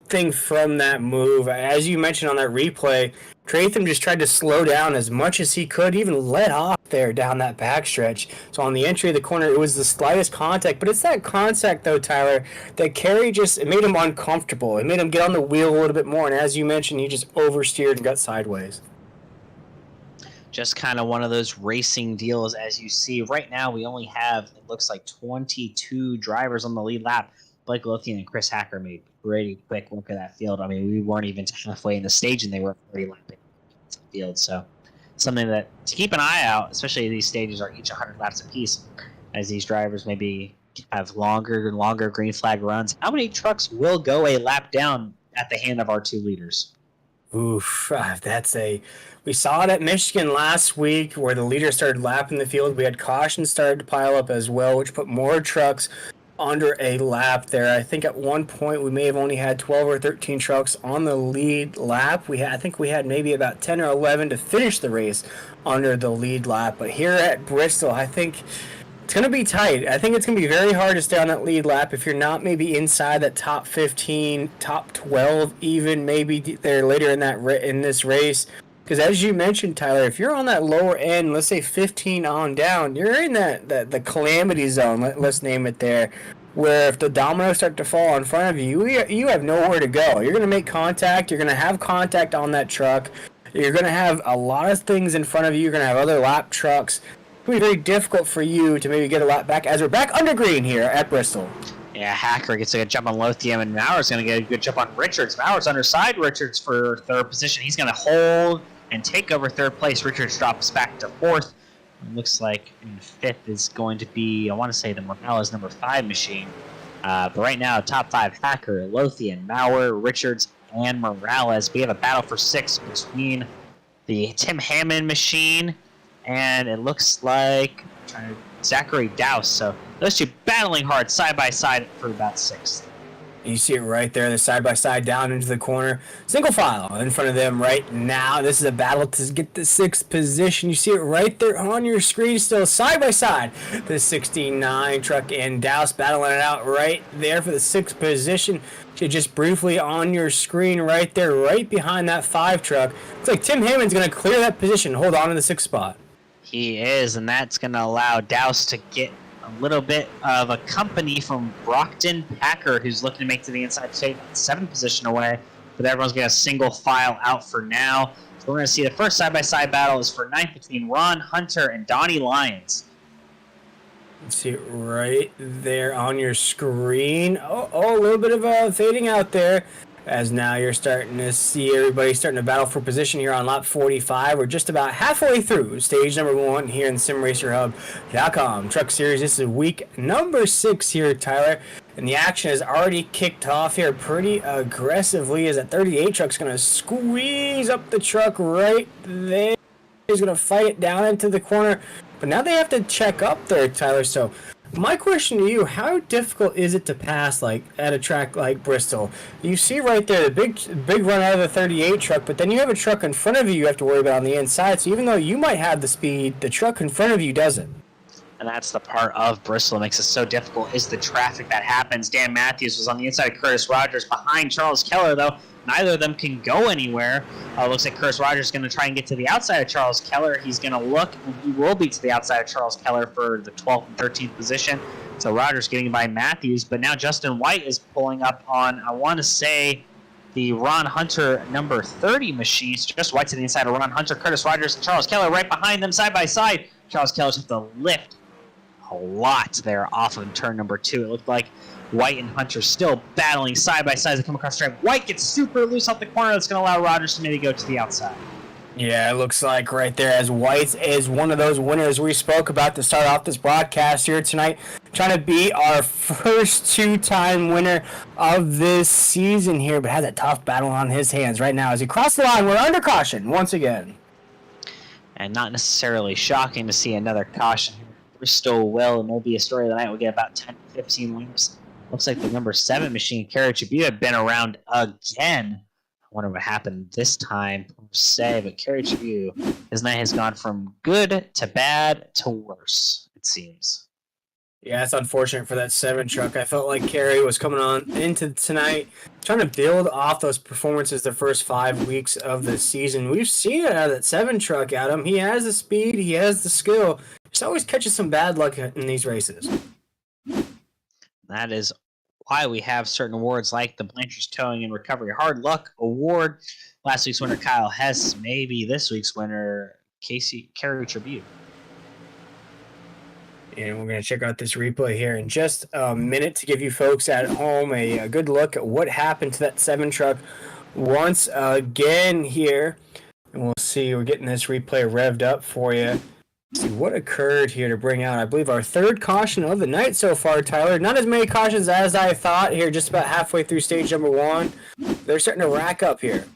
thing from that move. As you mentioned on that replay, Tratham just tried to slow down as much as he could, even let off there down that backstretch. So on the entry of the corner, it was the slightest contact, but it's that contact, though, Tyler, that Carey it made him uncomfortable. It made him get on the wheel a little bit more, and as you mentioned, he just oversteered and got sideways. Just kind of one of those racing deals. As you see right now, we only have, it looks like 22 drivers on the lead lap. Blake Lothian and Chris Hacker made pretty quick work of that field. I mean, we weren't even halfway in the stage and they were already lapping the field. So something that to keep an eye out, especially these stages are each 100 laps apiece, as these drivers maybe have longer and longer green flag runs. How many trucks will go a lap down at the hand of our two leaders? Oof, we saw it at Michigan last week where the leader started lapping the field. We had cautions started to pile up as well, which put more trucks under a lap there. I think at one point we may have only had 12 or 13 trucks on the lead lap. I think we had maybe about 10 or 11 to finish the race under the lead lap. But here at Bristol, I think it's going to be tight. I think it's going to be very hard to stay on that lead lap if you're not maybe inside that top 15, top 12 even, maybe there later in this race. Because as you mentioned, Tyler, if you're on that lower end, let's say 15 on down, you're in the calamity zone, let's name it there, where if the dominoes start to fall in front of you, you have nowhere to go. You're going to make contact. You're going to have contact on that truck. You're going to have a lot of things in front of you. You're going to have other lap trucks. It's going to be very difficult for you to maybe get a lap back as we're back under green here at Bristol. Yeah, Hacker gets a good jump on Lothian, and Mauer's going to get a good jump on Richards. Mauer's underside Richards for third position. He's going to hold and take over third place. Richards drops back to fourth. It looks like in fifth is going to be, I want to say, the Morales number 5 machine. But right now, top 5, Hacker, Lothian, Mauer, Richards, and Morales. We have a battle for 6 between the Tim Hammond machine and it looks like Zachary Douse. So those two battling hard side by side for about 6th. You see it right there, the side-by-side down into the corner. Single file in front of them right now. This is a battle to get the 6th position. You see it right there on your screen still, side-by-side. The 69 truck and Douse battling it out right there for the 6th position. Just briefly on your screen right there, right behind that 5 truck. Looks like Tim Hammond's going to clear that position, hold on to the 6th spot. He is, and that's going to allow Douse to get a little bit of a company from Brockton Packer, who's looking to make to the inside state, 7th position away, but everyone's going to single file out for now. So we're going to see the first side-by-side battle is for 9th between Ron Hunter and Donnie Lyons. You see it right there on your screen. Oh, a little bit of fading out there. As now you're starting to see everybody starting to battle for position here on lap 45. We're just about halfway through stage number 1 here in SimRacerHub.com Truck Series. This is week number 6 here, Tyler. And the action has already kicked off here pretty aggressively as that 38 truck's going to squeeze up the truck right there. He's going to fight it down into the corner. But now they have to check up there, Tyler. So my question to you, how difficult is it to pass like at a track like Bristol? You see right there the big run out of the 38 truck, but then you have a truck in front of you have to worry about on the inside. So even though you might have the speed, the truck in front of you doesn't. And that's the part of Bristol that makes it so difficult is the traffic that happens. Dan Matthews was on the inside of Curtis Rogers behind Charles Keller, though. Neither of them can go anywhere. Looks like Curtis Rogers is going to try and get to the outside of Charles Keller. He's going to look, and he will be to the outside of Charles Keller for the 12th and 13th position. So Rogers getting by Matthews. But now Justin White is pulling up on, I want to say, the Ron Hunter number 30 machine. So just White to the inside of Ron Hunter, Curtis Rogers, and Charles Keller right behind them side by side. Charles Keller's have to lift a lot there off of turn number 2. It looked like White and Hunter still battling side by side as they come across the track. White gets super loose off the corner. That's going to allow Rogers to maybe go to the outside. Yeah, it looks like right there as White is one of those winners we spoke about to start off this broadcast here tonight. Trying to be our first 2-time winner of this season here, but has a tough battle on his hands right now as he crosses the line. We're under caution once again. And not necessarily shocking to see another caution here. Bristol will, and will be a story of the night. We'll get about 10 to 15 laps. Looks like the number 7 machine, Kerry Tribute, had been around again. I wonder what happened this time, per se, but Kerry Tribute, his night has gone from good to bad to worse, it seems. Yeah, it's unfortunate for that 7 truck. I felt like Kerry was coming on into tonight, trying to build off those performances the first 5 weeks of the season. We've seen it out of that 7 truck, Adam. He has the speed, he has the skill. Just always catches some bad luck in these races. That is why we have certain awards like the Blanchard's Towing and Recovery Hard Luck Award. Last week's winner, Kyle Hess. Maybe this week's winner, Kerry Tribute. And we're going to check out this replay here in just a minute to give you folks at home a good look at what happened to that 7 truck once again here. And we'll see. We're getting this replay revved up for you. See what occurred here to bring out, I believe, our 3rd caution of the night so far, Tyler. Not as many cautions as I thought here, just about halfway through stage number 1. They're starting to rack up here.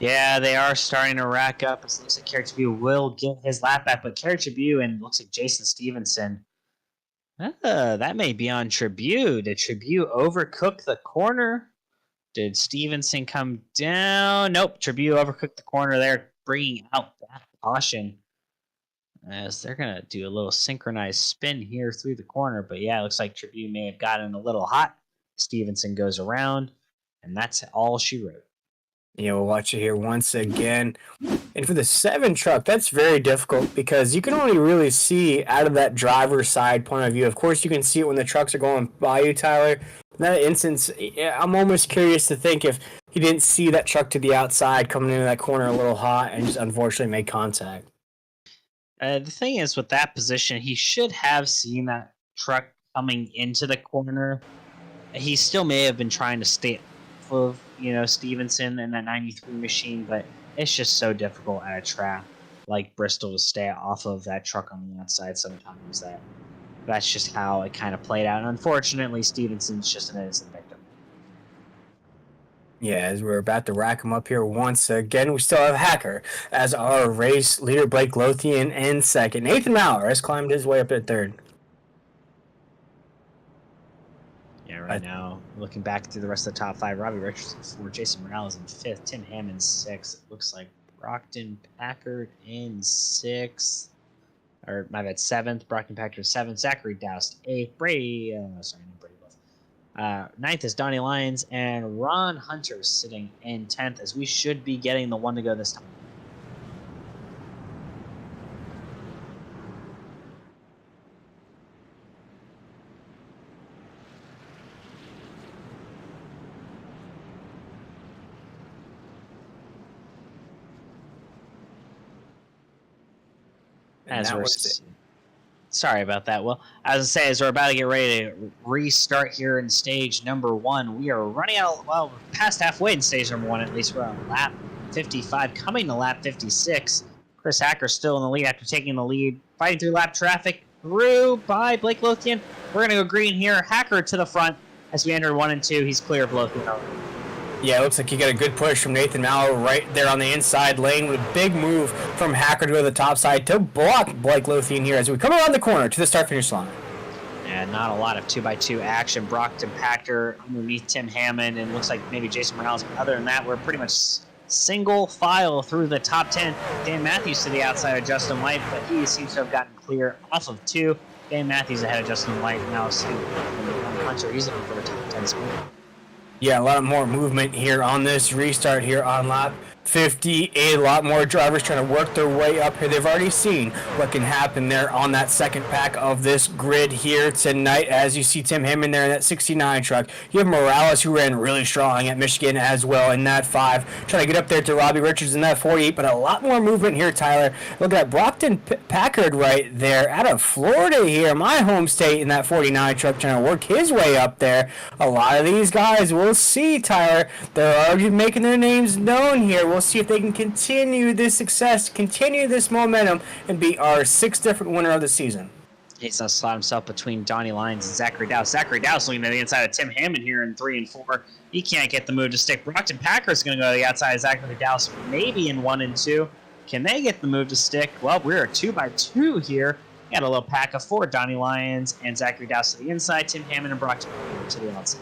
Yeah, they are starting to rack up. It looks like Kerry Tribute will get his lap back, but Kerry Tribute and looks like Jason Stevenson. That may be on Tribute. Did Tribute overcook the corner? Did Stevenson come down? Nope, Tribute overcooked the corner there, bringing out that caution as they're going to do a little synchronized spin here through the corner. But yeah, it looks like Tribute may have gotten a little hot. Stevenson goes around, and that's all she wrote. Yeah, we'll watch it here once again. And for the 7 truck, that's very difficult because you can only really see out of that driver's side point of view. Of course, you can see it when the trucks are going by you, Tyler. In that instance, I'm almost curious to think if he didn't see that truck to the outside coming into that corner a little hot and just unfortunately made contact. The thing is, with that position, he should have seen that truck coming into the corner. He still may have been trying to stay off of, Stevenson and that 93 machine, but it's just so difficult at a track like Bristol to stay off of that truck on the outside sometimes. That's just how it kind of played out. And unfortunately, Stevenson's just an innocent victim. Yeah, as we're about to rack him up here once again, we still have Hacker as our race leader, Blake Lothian, in 2nd. Nathan Maurer has climbed his way up at 3rd. Yeah, right now, looking back through the rest of the top 5, Robbie Richardson 4th, Jason Morales in 5th, Tim Hammond 6th. It looks like Brockton Packard in 6th. Or, my bad, 7th. Brockton Packard 7th. Zachary Doust 8th. Brady, not Brady Wolf. 9th is Donnie Lyons. And Ron Hunter sitting in 10th, as we should be getting the one to go this time. Sorry about that. Well, as I say, as we're about to get ready to restart here in stage number 1, we are running out. Well, we're past halfway in stage number 1. At least we're on lap 55, coming to lap 56. Chris Hacker still in the lead after taking the lead, fighting through lap traffic, through by Blake Lothian. We're going to go green here. Hacker to the front as we enter 1 and 2. He's clear of Lothian. Yeah, it looks like you got a good push from Nathan Mallow right there on the inside lane with a big move from Hacker to go to the top side to block Blake Lothian here as we come around the corner to the start-finish line. And not a lot of 2x2 action. Brockton Packer underneath Tim Hammond, and looks like maybe Jason Morales. But other than that, we're pretty much single file through the top 10. Dan Matthews to the outside of Justin White, but he seems to have gotten clear off of 2. Dan Matthews ahead of Justin White. Now Hunter, he's looking for a top 10 spot. Yeah, a lot more movement here on this restart here on lap 58. A lot more drivers trying to work their way up here. They've already seen what can happen there on that second pack of this grid here tonight. As you see Tim Hammond there in that 69 truck. You have Morales, who ran really strong at Michigan as well in that 5. Trying to get up there to Robbie Richards in that 48, but a lot more movement here, Tyler. Look at Brockton Packard right there out of Florida here, my home state, in that 49 truck, trying to work his way up there. A lot of these guys, we'll see, Tyler. They're already making their names known here. We'll see if they can continue this success, continue this momentum, and be our 6th different winner of the season. He's going to slot himself between Donnie Lyons and Zachary Dowse. Zachary Dowse looking to the inside of Tim Hammond here in 3 and 4. He can't get the move to stick. Brockton Packer is going to go to the outside of Zachary Dowse, maybe in 1 and 2. Can they get the move to stick? Well, we're a 2x2 here. Got a little pack of 4. Donnie Lyons and Zachary Dowse to the inside. Tim Hammond and Brockton Packer to the outside.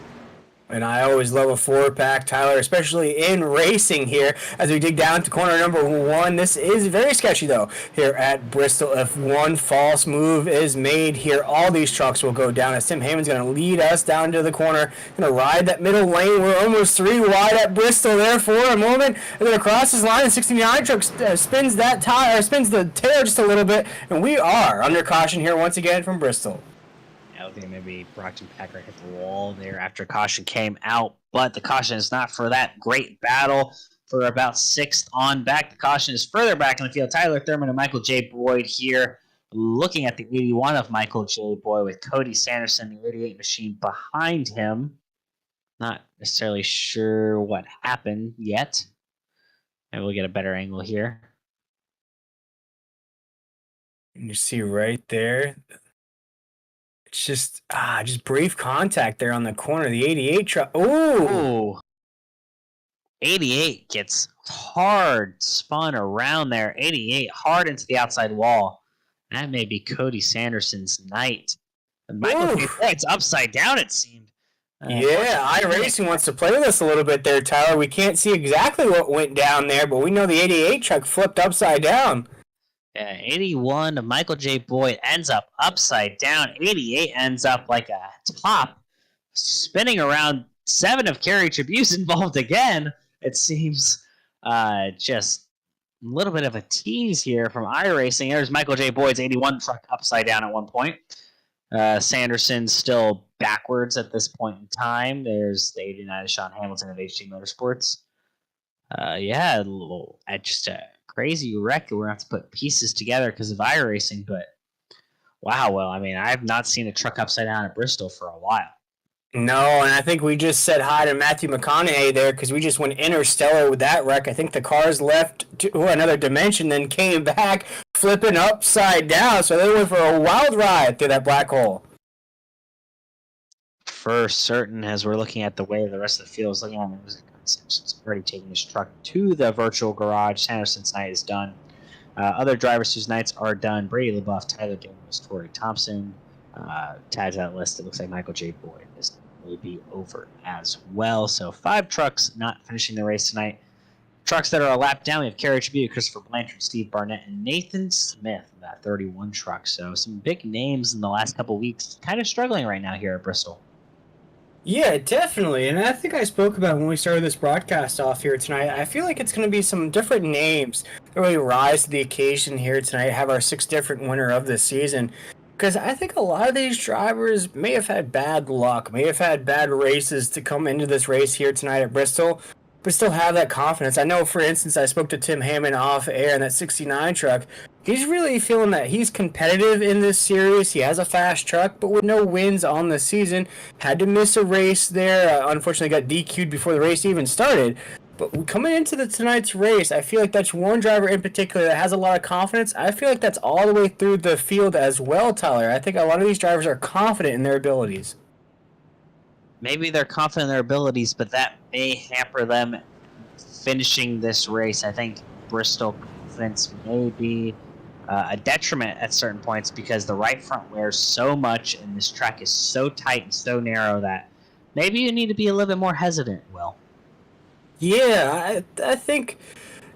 And I always love a 4-pack, Tyler, especially in racing here as we dig down to corner number 1. This is very sketchy, though, here at Bristol. If one false move is made here, all these trucks will go down as Tim Hammond's going to lead us down to the corner. Going to ride that middle lane. We're almost 3 wide at Bristol there for a moment. And then across his line, the 69 truck spins that tire, spins the tail just a little bit. And we are under caution here once again from Bristol. I think maybe Brockton Packer hit the wall there after caution came out, but the caution is not for that great battle for about 6th on back. The caution is further back in the field. Tyler Thurman and Michael J. Boyd here looking at the 81 of Michael J. Boyd with Cody Sanderson, the 88 machine, behind him. Not necessarily sure what happened yet. Maybe we'll get a better angle here. You see right there. It's just brief contact there on the corner of the 88 truck. Oh, 88 gets hard spun around there. 88 hard into the outside wall. That may be Cody Sanderson's night. And Michael it's upside down, it seemed. iRacing wants to play with us a little bit there, Tyler. We can't see exactly what went down there, but we know the 88 truck flipped upside down. 81 of Michael J. Boyd ends up upside down. 88 ends up like a top, spinning around. 7 of Kerry Tribute's involved again. It seems just a little bit of a tease here from iRacing. There's Michael J. Boyd's 81 truck upside down at one point. Sanderson still backwards at this point in time. There's the 89 of Sean Hamilton of HG Motorsports. Just a crazy wreck. We're going to have to put pieces together because of iRacing, but wow, well, I mean, I've not seen a truck upside down at Bristol for a while. No, and I think we just said hi to Matthew McConaughey there because we just went interstellar with that wreck. I think the cars left to another dimension, then came back flipping upside down, so they went for a wild ride through that black hole. For certain, as we're looking at the way the rest of the field is looking at, Sanderson's already taking his truck to the virtual garage. Sanderson's night is done. Other drivers whose nights are done: Brady LaBeouf, Tyler Daniels, Torrey Thompson. Tags that list. It looks like Michael J. Boyd will be over as well. So 5 trucks not finishing the race tonight. Trucks that are a lap down, we have Kerry Tribute, Christopher Blanchard, Steve Barnett, and Nathan Smith, that 31 truck. So some big names in the last couple weeks, kind of struggling right now here at Bristol. Yeah, definitely. And I think I spoke about when we started this broadcast off here tonight. I feel like it's going to be some different names that really rise to the occasion here tonight, have our 6th different winner of the season. Because I think a lot of these drivers may have had bad luck, may have had bad races to come into this race here tonight at Bristol, but still have that confidence. I know, for instance, I spoke to Tim Hammond off air in that 69 truck. He's really feeling that he's competitive in this series. He has a fast truck, but with no wins on the season. Had to miss a race there. Unfortunately, got DQ'd before the race even started. But coming into tonight's race, I feel like that's one driver in particular that has a lot of confidence. I feel like that's all the way through the field as well, Tyler. I think a lot of these drivers are confident in their abilities. Maybe they're confident in their abilities, but that may hamper them finishing this race. I think Bristol confidence may be a detriment at certain points because the right front wears so much and this track is so tight and so narrow that maybe you need to be a little bit more hesitant, Will. Yeah, I think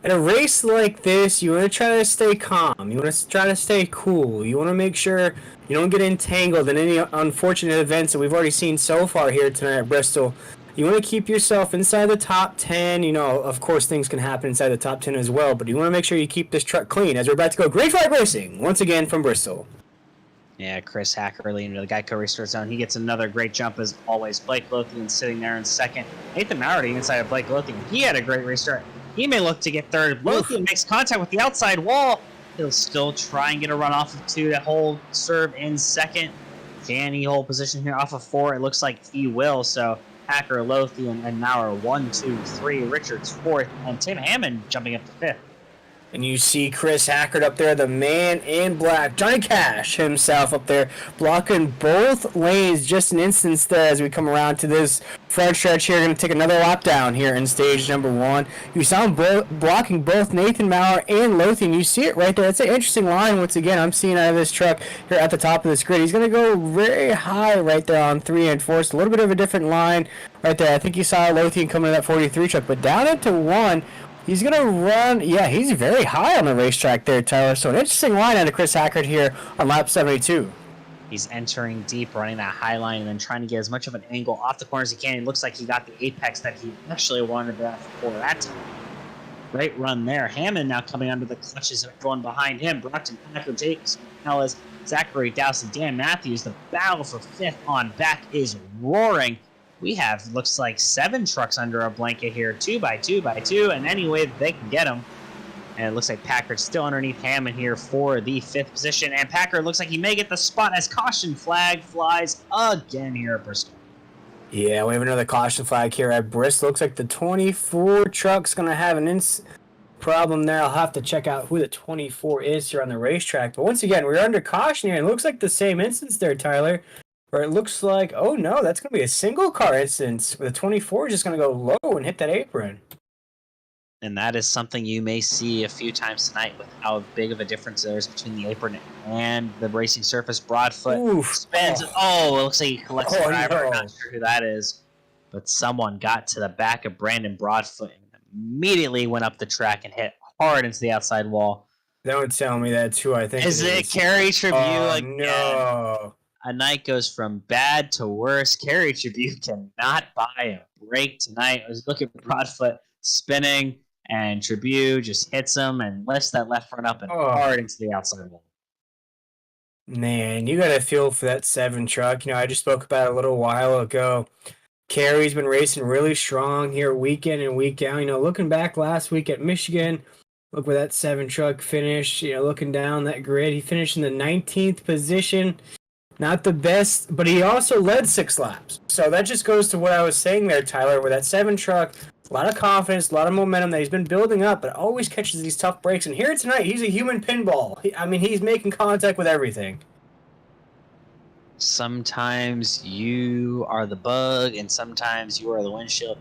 in a race like this, you want to try to stay calm. You want to try to stay cool. You want to make sure you don't get entangled in any unfortunate events that we've already seen so far here tonight at Bristol. You want to keep yourself inside the top 10. You know, of course, things can happen inside the top 10 as well, but you want to make sure you keep this truck clean as we're about to go Great Flag Racing once again from Bristol. Yeah, Chris Hacker early into the Geico restart zone. He gets another great jump as always. Blake Lothian sitting there in second. Nathan Maury inside of Blake Lothian. He had a great restart. He may look to get third. Lothian makes contact with the outside wall. He'll still try and get a run off of 2 to hold serve in second. Can he hold position here off of 4? It looks like he will. So Hacker, Lothian, and Maurer 1, 2, 3. Richards 4th, and Tim Hammond jumping up to 5th. And you see Chris Hackard up there, the man in black. Johnny Cash himself up there, blocking both lanes just an instance there as we come around to this front stretch here. Going to take another lap down here in stage number 1. You saw him blocking both Nathan Maurer and Lothian. You see it right there. It's an interesting line once again I'm seeing out of this truck here at the top of this grid. He's going to go very high right there on 3 and 4. It's a little bit of a different line right there. I think you saw Lothian coming to that 43 truck, but down into 1. He's going to run, yeah, he's very high on the racetrack there, Tyler. So an interesting line out of Chris Hackard here on lap 72. He's entering deep, running that high line, and then trying to get as much of an angle off the corner as he can. It looks like he got the apex that he actually wanted for that time. Great run there. Hammond now coming under the clutches of everyone behind him. Brockton, Packer, Jakes, Ellis, Zachary Dowson, Dan Matthews. The battle for 5th on back is roaring. We have, looks like 7 trucks under a blanket here, 2 by 2 by 2, and any way they can get them. And it looks like Packard's still underneath Hammond here for the 5th position. And Packard looks like he may get the spot as caution flag flies again here at Bristol. Yeah, we have another caution flag here at Bristol. Looks like the 24 truck's going to have an problem there. I'll have to check out who the 24 is here on the racetrack. But once again, we're under caution here. And it looks like the same instance there, Tyler. Or it looks like, oh no, that's going to be a single car instance. The 24 is just going to go low and hit that apron. And that is something you may see a few times tonight with how big of a difference there is between the apron and the racing surface. Broadfoot spins. Oh, it looks like he collects the driver. I'm not sure who that is. But someone got to the back of Brandon Broadfoot and immediately went up the track and hit hard into the outside wall. Don't tell me that's who I think is it is. Kerry Tribune again? No. A night goes from bad to worse. Kerry Tribune cannot buy a break tonight. I was looking at Broadfoot spinning, and Tribune just hits him and lifts that left front up and hard into the outside wall. Man, you got to feel for that 7 truck. You know, I just spoke about it a little while ago. Kerry's been racing really strong here week in and week out. You know, looking back last week at Michigan, look where that 7 truck finished. You know, looking down that grid, he finished in the 19th position. Not the best, but he also led 6 laps. So that just goes to what I was saying there, Tyler, where that 7 truck, a lot of confidence, a lot of momentum that he's been building up, but always catches these tough breaks. And here tonight, he's a human pinball. He's making contact with everything. Sometimes you are the bug, and sometimes you are the windshield.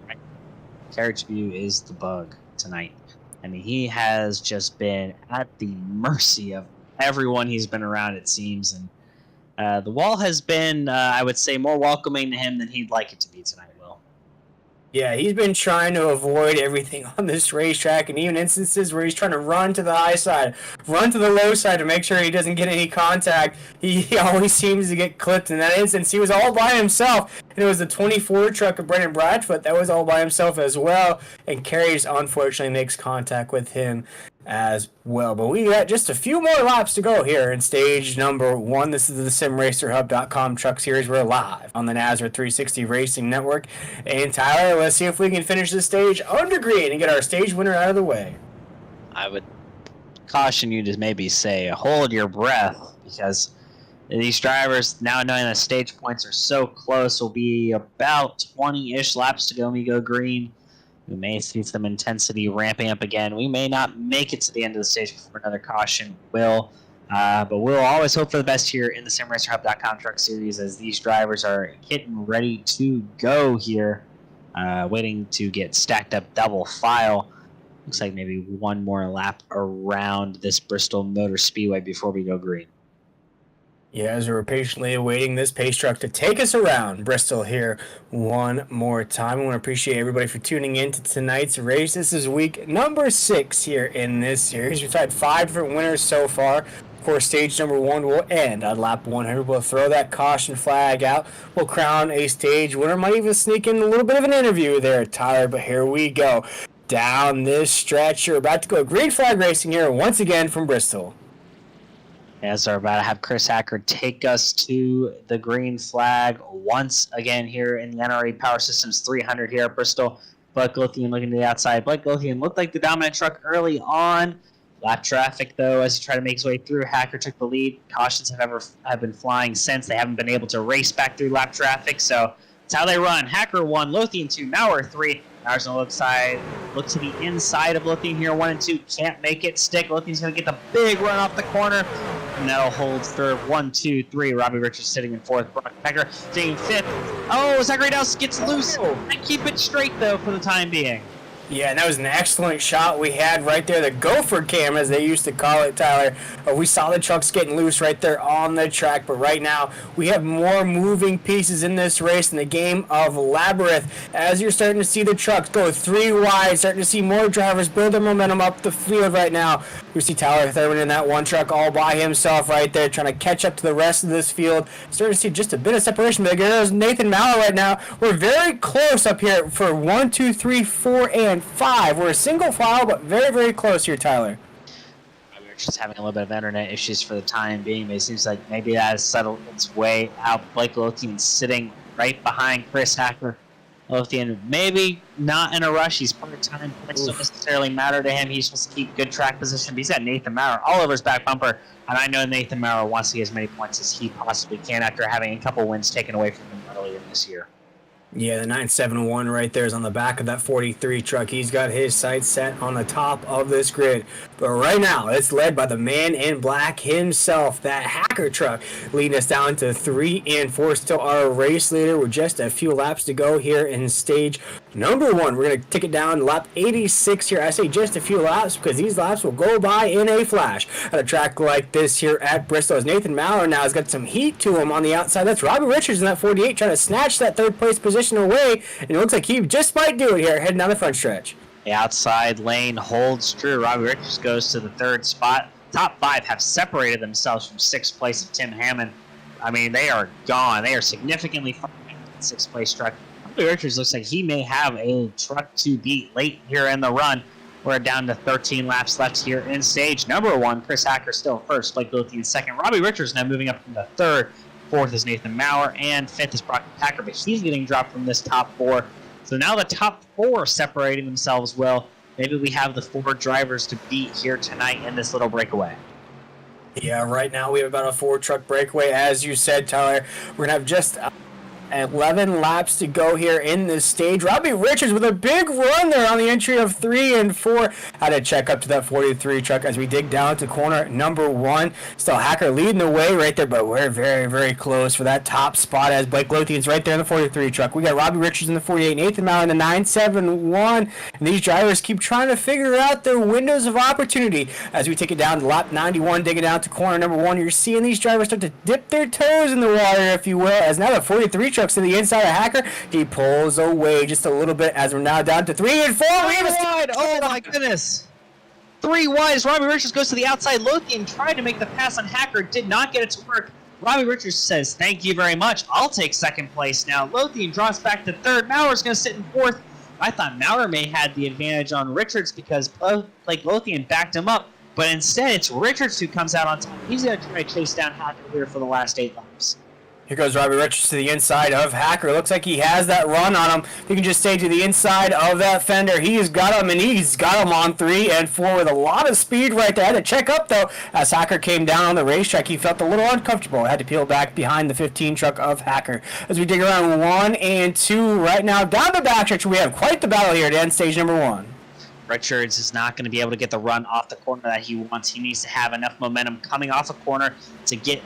Carriage View is the bug tonight. I mean, he has just been at the mercy of everyone he's been around, it seems, and the wall has been, I would say, more welcoming to him than he'd like it to be tonight, Will. Yeah, he's been trying to avoid everything on this racetrack, and even instances where he's trying to run to the high side, run to the low side to make sure he doesn't get any contact. He always seems to get clipped in that instance. He was all by himself, and it was the 24 truck of Brendan Bradfoot that was all by himself as well, and Carey unfortunately makes contact with him as well. But we got just a few more laps to go here in stage number 1. This is the SimRacerHub.com Truck Series. We're live on the Nazareth 360 Racing Network. And Tyler, let's see if we can finish this stage under green and get our stage winner out of the way. I would caution you to maybe say hold your breath, because these drivers, now knowing that stage points are so close, will be about 20-ish laps to go when we go green. We may see some intensity ramping up again. We may not make it to the end of the stage before another caution will. But we'll always hope for the best here in the SimRacerHub.com Truck Series as these drivers are getting ready to go here, waiting to get stacked up double file. Looks like maybe one more lap around this Bristol Motor Speedway before we go green. Yeah, as we're patiently awaiting this pace truck to take us around Bristol here one more time. I want to appreciate everybody for tuning in to tonight's race. This is week number 6 here in this series. We've had 5 different winners so far. Of course, stage number 1 will end on lap 100. We'll throw that caution flag out. We'll crown a stage winner. Might even sneak in a little bit of an interview there, Tyler, but here we go. Down this stretch, you're about to go green flag racing here once again from Bristol. As we're about to have Chris Hacker take us to the green flag once again here in the NRE Power Systems 300 here at Bristol. Blake Lothian looking to the outside. Blake Lothian looked like the dominant truck early on. Lap traffic, though, as he tried to make his way through. Hacker took the lead. Cautions have been flying since. They haven't been able to race back through lap traffic, so that's how they run. Hacker 1, Lothian 2, Maurer 3. Maurer's on the look to the inside of Lothian here, 1 and 2. Can't make it stick. Lothian's going to get the big run off the corner. And that'll hold third. 1, 2, 3. Robbie Richards sitting in 4th. Brock Becker sitting 5th. Oh, Zachary Dowse gets loose. And keep it straight, though, for the time being. Yeah, and that was an excellent shot we had right there, the gopher cam, as they used to call it, Tyler. We saw the trucks getting loose right there on the track, but right now we have more moving pieces in this race in the game of Labyrinth. As you're starting to see the trucks go 3 wide, starting to see more drivers build their momentum up the field right now. We see Tyler Thurman in that one truck all by himself right there, trying to catch up to the rest of this field. Starting to see just a bit of separation. But there's Nathan Maurer right now. We're very close up here for 1, 2, 3, 4, and 5. We're a single file, but very, very close here, Tyler. We're just having a little bit of internet issues for the time being, but it seems like maybe that has settled its way out. Blake Lothian sitting right behind Chris Hacker. Lothian maybe not in a rush. He's part-time. Points don't necessarily matter to him. He's supposed to keep good track position. But he's got Nathan Maurer all over his back bumper. And I know Nathan Maurer wants to get as many points as he possibly can after having a couple wins taken away from him earlier this year. Yeah, the 971 right there is on the back of that 43 truck. He's got his sights set on the top of this grid. But right now, it's led by the man in black himself, that Hacker truck, leading us down to 3 and 4. Still our race leader with just a few laps to go here in stage number 1. We're going to take it down to lap 86 here. I say just a few laps because these laps will go by in a flash at a track like this here at Bristol. As Nathan Maurer now has got some heat to him on the outside. That's Robbie Richards in that 48 trying to snatch that 3rd place position away, and it looks like he just might do it here heading down the front stretch. The outside lane holds true. Robbie Richards goes to the 3rd spot. Top 5 have separated themselves from 6th place of Tim Hammond. I mean, they are gone. They are significantly far behind the 6th place truck. Robbie Richards looks like he may have a truck to beat late here in the run. We're down to 13 laps left here in stage number 1. Chris Hacker still first, Blake Lothian second. Robbie Richards now moving up from the 3rd. 4th is Nathan Maurer, and 5th is Brock Packer, but he's getting dropped from this top 4. So now the top 4 separating themselves well. Maybe we have the 4 drivers to beat here tonight in this little breakaway. Yeah, right now we have about a 4-truck breakaway, as you said, Tyler. We're going to have just 11 laps to go here in this stage. Robbie Richards with a big run there on the entry of 3 and 4. Had to check up to that 43 truck as we dig down to corner number 1. Still Hacker leading the way right there, but we're very, very close for that top spot as Blake Lothian's right there in the 43 truck. We got Robbie Richards in the 48, Nathan Maurer in the 971, and these drivers keep trying to figure out their windows of opportunity as we take it down to lap 91, digging down to corner number 1. You're seeing these drivers start to dip their toes in the water, if you will, as now the 43 trucks to the inside of Hacker. He pulls away just a little bit as we're now down to 3 and 4. Wide. Oh my goodness. 3 wide as Robbie Richards goes to the outside. Lothian tried to make the pass on Hacker, did not get it to work. Robbie Richards says, "Thank you very much. I'll take 2nd place now." Lothian drops back to 3rd. Maurer's going to sit in 4th. I thought Maurer may have the advantage on Richards because Lothian backed him up, but instead it's Richards who comes out on top. He's going to try to chase down Hacker here for the last 8 laps. Here goes Robbie Richards to the inside of Hacker. Looks like he has that run on him. He can just stay to the inside of that fender. He's got him, and he's got him on 3 and 4 with a lot of speed right there. Had to check up, though, as Hacker came down on the racetrack. He felt a little uncomfortable. Had to peel back behind the 15 truck of Hacker. As we dig around 1 and 2 right now, down the backstretch, we have quite the battle here to end stage number 1. Richards is not going to be able to get the run off the corner that he wants. He needs to have enough momentum coming off a corner to get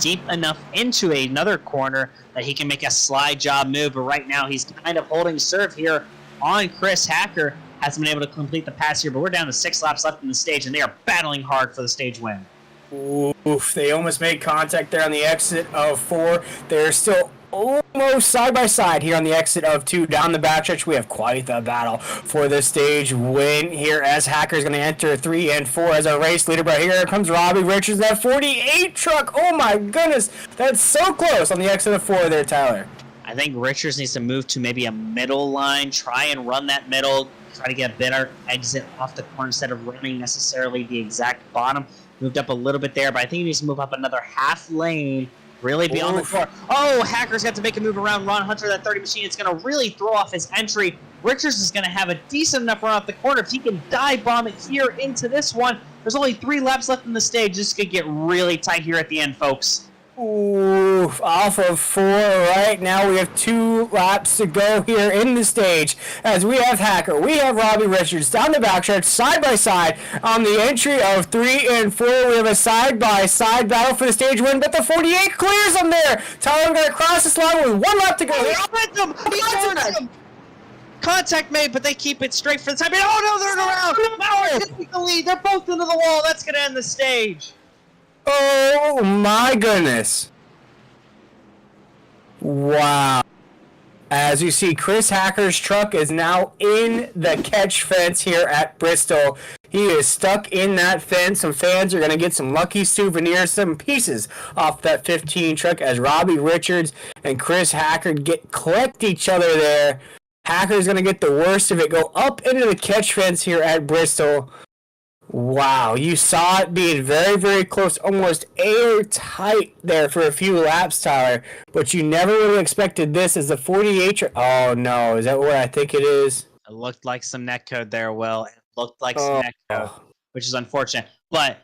deep enough into another corner that he can make a slide job move. But right now he's kind of holding serve here on Chris Hacker. Hasn't been able to complete the pass here, but we're down to 6 laps left in the stage, and they are battling hard for the stage win. Oof, they almost made contact there on the exit of 4. They're still almost side by side here on the exit of 2. Down the backstretch, we have quite the battle for the stage win here as Hacker's going to enter 3 and 4 as a race leader. But here comes Robbie Richards, that 48 truck. Oh my goodness, that's so close on the exit of 4 there, Tyler. I think Richards needs to move to maybe a middle line, try and run that middle, try to get a better exit off the corner instead of running necessarily the exact bottom. Moved up a little bit there, but I think he needs to move up another half lane. Really be on the floor. Oh, Hacker's got to make a move around Ron Hunter, that 30 machine. It's going to really throw off his entry. Richards is going to have a decent enough run off the corner. If he can dive bomb it here into this one, there's only 3 laps left in the stage. This could get really tight here at the end, folks. Oof, off of 4 right now. We have 2 laps to go here in the stage as we have Hacker, we have Robbie Richards down the backstretch side by side on the entry of 3 and 4. We have a side by side battle for the stage win, but the 48 clears them there. Tyler going to cross this line with 1 lap to go. Contact made, but they keep it straight for the time. Oh no, they're around. Mauer taking the lead. They're both into the wall. That's going to end the stage. Oh my goodness. Wow. As you see, Chris Hacker's truck is now in the catch fence here at Bristol. He is stuck in that fence. Some fans are going to get some lucky souvenirs, some pieces off that 15 truck as Robbie Richards and Chris Hacker collect each other there. Hacker's going to get the worst of it, go up into the catch fence here at Bristol. Wow, you saw it being very, very close, almost airtight there for a few laps, Tyler. But you never really expected this as the 48. Oh, no. Is that what I think it is? It looked like some netcode there, Will. It looked like some netcode, which is unfortunate. But,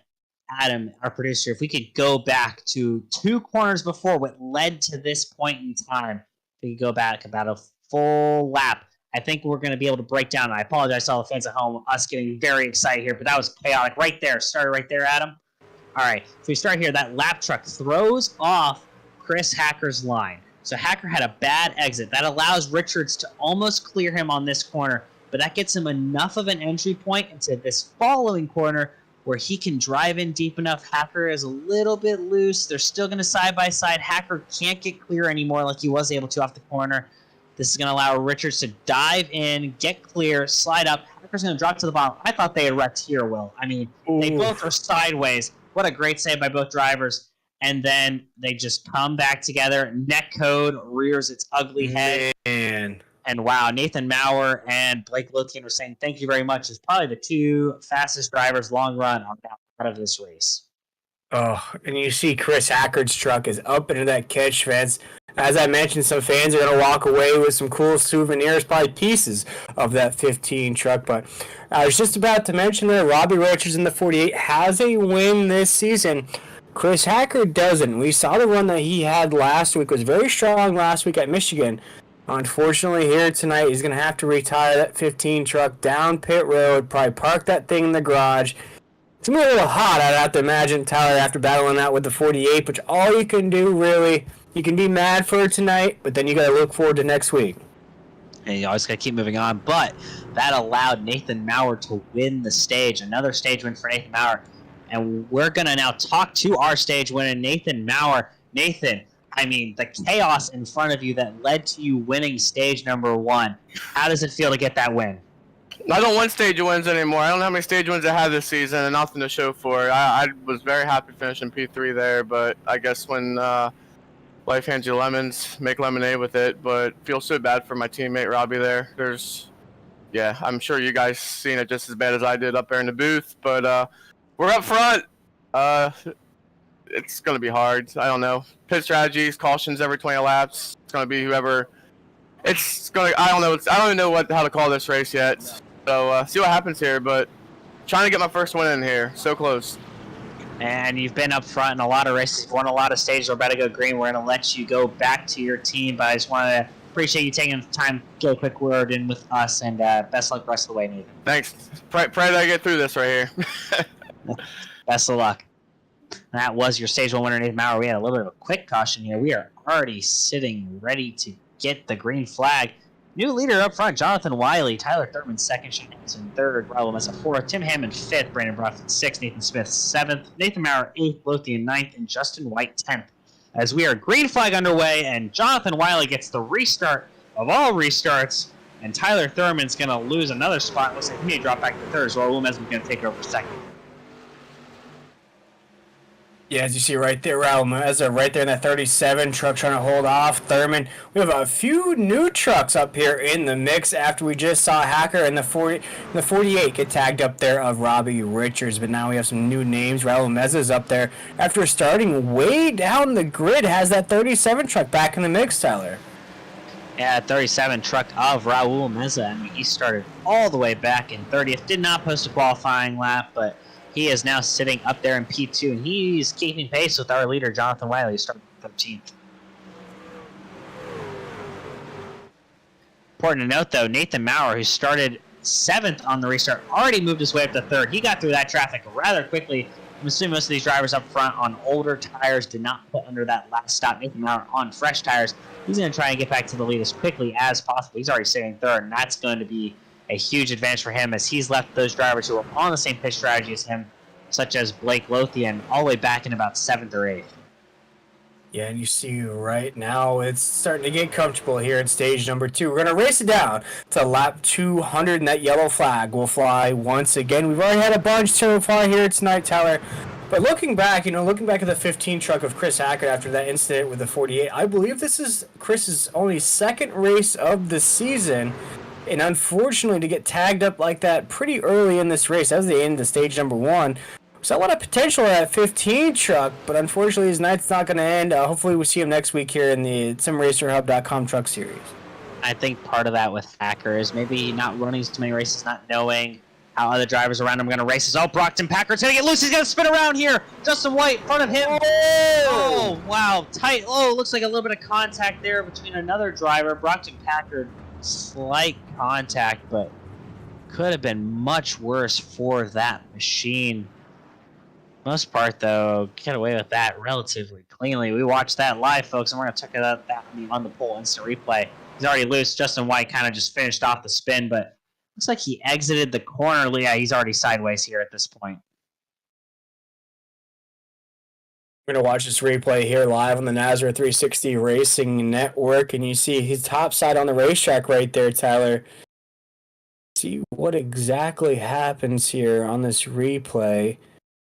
Adam, our producer, if we could go back to 2 corners before what led to this point in time, if we could go back about a full lap, I think we're going to be able to break down. And I apologize to all the fans at home, us getting very excited here, but that was chaotic right there. Started right there, Adam. All right, so we start here. That lap truck throws off Chris Hacker's line. So Hacker had a bad exit. That allows Richards to almost clear him on this corner, but that gets him enough of an entry point into this following corner where he can drive in deep enough. Hacker is a little bit loose. They're still going to side by side. Hacker can't get clear anymore like he was able to off the corner. This is going to allow Richards to dive in, get clear, slide up. Hacker's going to drop to the bottom. I thought they had wrecked here, Will. I mean, they both are sideways. What a great save by both drivers. And then they just come back together. Netcode rears its ugly head. Man. And wow, Nathan Mauer and Blake Lothian were saying thank you very much. It's probably the 2 fastest drivers long run out of this race. Oh, and you see Chris Hacker's truck is up into that catch fence. As I mentioned, some fans are going to walk away with some cool souvenirs, probably pieces of that 15 truck. But I was just about to mention that Robbie Richards in the 48 has a win this season. Chris Hacker doesn't. We saw the run that he had last week. It was very strong last week at Michigan. Unfortunately, here tonight, he's going to have to retire that 15 truck down pit road, probably park that thing in the garage. It's going to be a little hot, I'd have to imagine, Tyler, after battling out with the 48, which all you can do, really, you can be mad for tonight, but then you got to look forward to next week. And you always got to keep moving on. But that allowed Nathan Mauer to win the stage. Another stage win for Nathan Mauer. And we're going to now talk to our stage winner, Nathan Mauer. Nathan, I mean, the chaos in front of you that led to you winning stage number 1. How does it feel to get that win? I don't want stage wins anymore. I don't know how many stage wins I had this season and nothing to show for it. I was very happy finishing P3 there, but I guess when life hands you lemons, make lemonade with it. But feel so bad for my teammate Robbie there. Yeah, I'm sure you guys seen it just as bad as I did up there in the booth. But we're up front. it's going to be hard. I don't know. Pit strategies, cautions every 20 laps. It's going to be whoever. It's going to. I don't know. I don't even know how to call this race yet. So see what happens here. But trying to get my first win in here. So close. And you've been up front in a lot of races, won a lot of stages. We're about to go green. We're going to let you go back to your team, but I just want to appreciate you taking the time to get a quick word in with us, and best luck the rest of the way, Nathan. Thanks. Pray that I get through this right here. Best of luck. That was your Stage 1 winner, Nathan Maurer. We had a little bit of a quick caution here. We are already sitting ready to get the green flag. New leader up front, Jonathan Wiley. Tyler Thurman second, Shane Hanson third, Raul Mesa fourth, Tim Hammond fifth, Brandon Brough sixth, Nathan Smith seventh, Nathan Maurer eighth, Lothian ninth, and Justin White 10th. As we are green flag underway, and Jonathan Wiley gets the restart of all restarts, and Tyler Thurman's going to lose another spot. Looks like he may drop back to third, so Raul Mesa is going to take over second. Yeah, as you see right there, Raul Meza right there in that 37 truck trying to hold off Thurman. We have a few new trucks up here in the mix after we just saw Hacker in the 48 get tagged up there of Robbie Richards. But now we have some new names. Raul Meza's up there after starting way down the grid. Has that 37 truck back in the mix, Tyler. Yeah, 37 truck of Raul Meza. I mean, he started all the way back in 30th. Did not post a qualifying lap, but he is now sitting up there in P2, and he's keeping pace with our leader, Jonathan Wiley, starting 13th. Important to note, though, Nathan Maurer, who started 7th on the restart, already moved his way up to 3rd. He got through that traffic rather quickly. I'm assuming most of these drivers up front on older tires did not put under that last stop. Nathan Maurer on fresh tires. He's going to try and get back to the lead as quickly as possible. He's already sitting 3rd, and that's going to be a huge advantage for him as he's left those drivers who are on the same pitch strategy as him, such as Blake Lothian, all the way back in about 7th or 8th. Yeah, and you see right now it's starting to get comfortable here in stage number 2. We're going to race it down to lap 200, and that yellow flag will fly once again. We've already had a bunch so far here tonight, Tyler. But looking back at the 15 truck of Chris Hackett after that incident with the 48, I believe this is Chris's only second race of the season. And unfortunately, to get tagged up like that pretty early in this race, that was the end of stage number 1. So a lot of potential at that 15 truck, but unfortunately his night's not going to end. Hopefully we'll see him next week here in the SimRacerHub.com Truck Series. I think part of that with Hacker is maybe not running too many races, not knowing how other drivers around him are going to race. Oh, Brockton Packard's going to get loose. He's going to spin around here. Justin White in front of him. Oh, wow. Tight. Oh, looks like a little bit of contact there between another driver. Brockton Packard, slight contact, but could have been much worse for that machine. Most part, though, get away with that relatively cleanly. We watched that live, folks, and we're going to check it out on the poll instant replay. He's already loose. Justin White kind of just finished off the spin, but looks like he exited the corner. Yeah, he's already sideways here at this point. We're going to watch this replay here live on the NASRA 360 Racing Network, and you see his top side on the racetrack right there, Tyler. See what exactly happens here on this replay.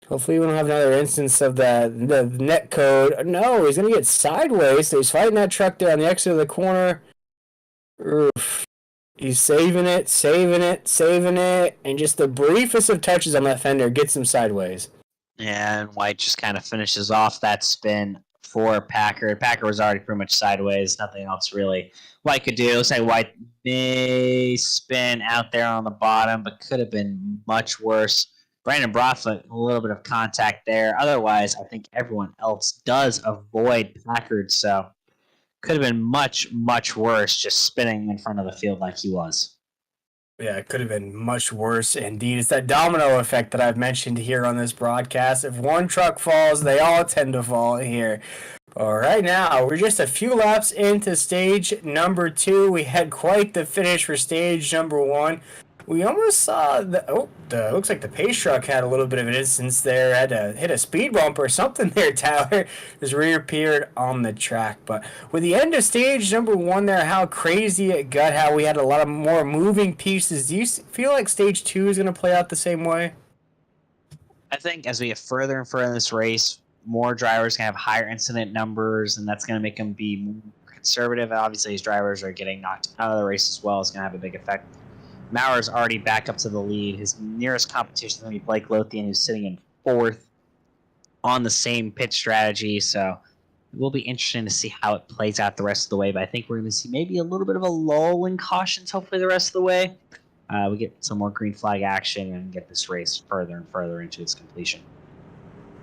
Hopefully we don't have another instance of the net code. No, he's going to get sideways, so he's fighting that truck there on the exit of the corner. Oof. He's saving it, and just the briefest of touches on that fender gets him sideways. Yeah, and White just kind of finishes off that spin for Packard. Packard was already pretty much sideways. Nothing else really White could do. It looks like White may spin out there on the bottom, but could have been much worse. Brandon Brough, a little bit of contact there. Otherwise, I think everyone else does avoid Packard, so could have been much, much worse just spinning in front of the field like he was. Yeah, it could have been much worse indeed. It's that domino effect that I've mentioned here on this broadcast. If one truck falls, they all tend to fall here. All right, now we're just a few laps into stage number 2. We had quite the finish for stage number 1. We almost saw looks like the pace truck had a little bit of an instance there. Had to hit a speed bump or something there, Tyler. Just reappeared on the track. But with the end of stage number 1 there, how crazy it got, how we had a lot of more moving pieces. Do you feel like stage 2 is going to play out the same way? I think as we get further and further in this race, more drivers can have higher incident numbers, and that's going to make them be more conservative. And obviously, these drivers are getting knocked out of the race as well. It's going to have a big effect. Maurer's already back up to the lead. His nearest competition is going to be Blake Lothian, who's sitting in 4th on the same pit strategy. So it will be interesting to see how it plays out the rest of the way. But I think we're going to see maybe a little bit of a lull in cautions, hopefully, the rest of the way. We get some more green flag action and get this race further and further into its completion.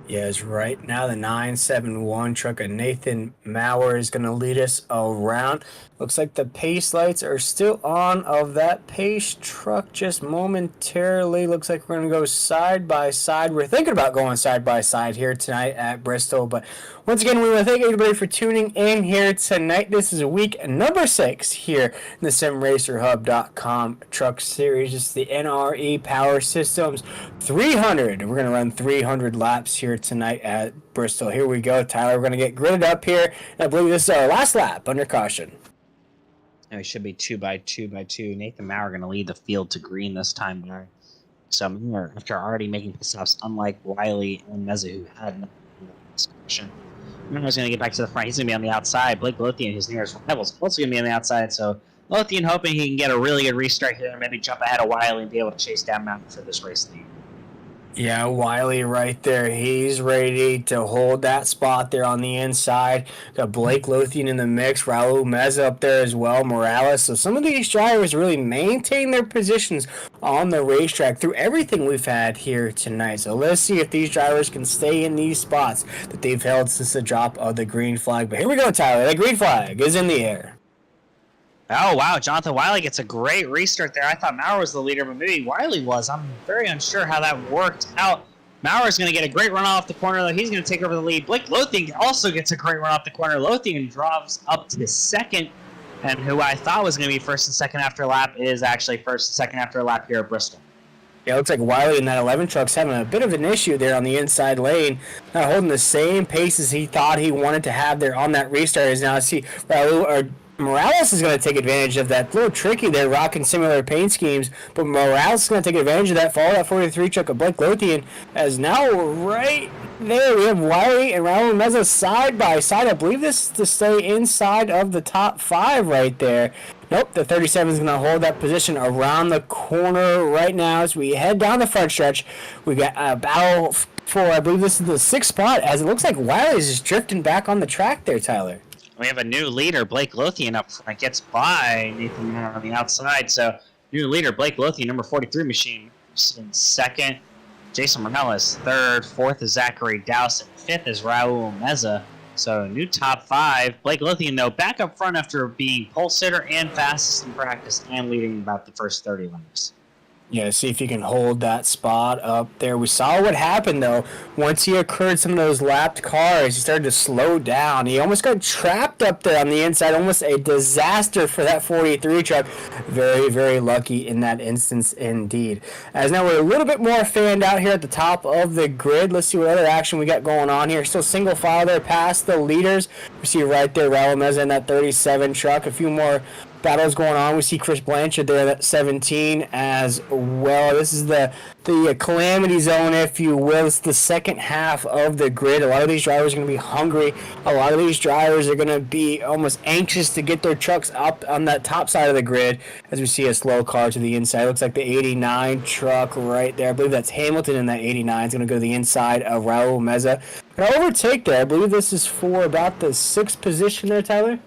Yes, right now the 971 truck of Nathan Maurer is going to lead us around. Looks like the pace lights are still on of that pace truck just momentarily. Looks like we're going to go side by side. We're thinking about going side by side here tonight at Bristol. But once again, we want to thank everybody for tuning in here tonight. This is week number 6 here in the SimRacerHub.com Truck Series. This is the NRE Power Systems 300. We're going to run 300 laps here tonight at Bristol. Here we go, Tyler. We're going to get gridded up here. And I believe this is our last lap under caution. It should be 2x2x2. Nathan Maurer going to lead the field to green this time. So after already making pit stops, unlike Wiley and Meza, who had no discussion. Maurer's going to get back to the front. He's going to be on the outside. Blake Lothian, his nearest rival, is also going to be on the outside. So Lothian hoping he can get a really good restart here and maybe jump ahead of Wiley and be able to chase down Mountain for this race lead. Yeah, Wiley right there. He's ready to hold that spot there on the inside. Got Blake Lothian in the mix. Raul Meza up there as well. Morales. So some of these drivers really maintain their positions on the racetrack through everything we've had here tonight. So let's see if these drivers can stay in these spots that they've held since the drop of the green flag. But here we go, Tyler. The green flag is in the air. Oh, wow. Jonathan Wiley gets a great restart there. I thought Maurer was the leader, but maybe Wiley was. I'm very unsure how that worked out. Maurer's going to get a great run off the corner, though. He's going to take over the lead. Blake Lothian also gets a great run off the corner. Lothian drops up to second, and who I thought was going to be first and second after a lap is actually first and second after a lap here at Bristol. Yeah, it looks like Wiley in that 11 truck's having a bit of an issue there on the inside lane. Not holding the same pace as he thought he wanted to have there on that restart. As now I see Morales is going to take advantage of that. A little tricky there, rocking similar paint schemes, but Morales is going to take advantage of that. Follow that 43 truck of Blake Lothian. As now right there we have Wiley and Raul Meza side by side. I believe this is to stay inside of the top 5 right there. Nope, the 37 is going to hold that position around the corner right now as we head down the front stretch. We got a battle for, I believe this is the 6th spot, as it looks like Wiley is just drifting back on the track there, Tyler. We have a new leader, Blake Lothian, up front. Gets by Nathan Maurer on the outside. So, new leader, Blake Lothian, number 43 machine, in second. Jason Morales, third. Fourth is Zachary Dowson. Fifth is Raul Meza. So, new top 5. Blake Lothian, though, back up front after being pole sitter and fastest in practice and leading about the first 30 laps. Yeah, see if he can hold that spot up there. We saw what happened, though. Once he occurred some of those lapped cars, he started to slow down. He almost got trapped up there on the inside. Almost a disaster for that 43 truck. Very, very lucky in that instance indeed. As now we're a little bit more fanned out here at the top of the grid. Let's see what other action we got going on here. Still single file there past the leaders. We see right there Raul Meza in that 37 truck. A few more battles going on. We see Chris Blanchard there at 17 as well. This is the calamity zone, if you will. It's the second half of the grid. A lot of these drivers are going to be hungry. A lot of these drivers are going to be almost anxious to get their trucks up on that top side of the grid as we see a slow car to the inside. Looks like the 89 truck right there. I believe that's Hamilton in that 89. It's going to go to the inside of Raul Meza. An overtake there. I believe this is for about the 6th position there, Tyler.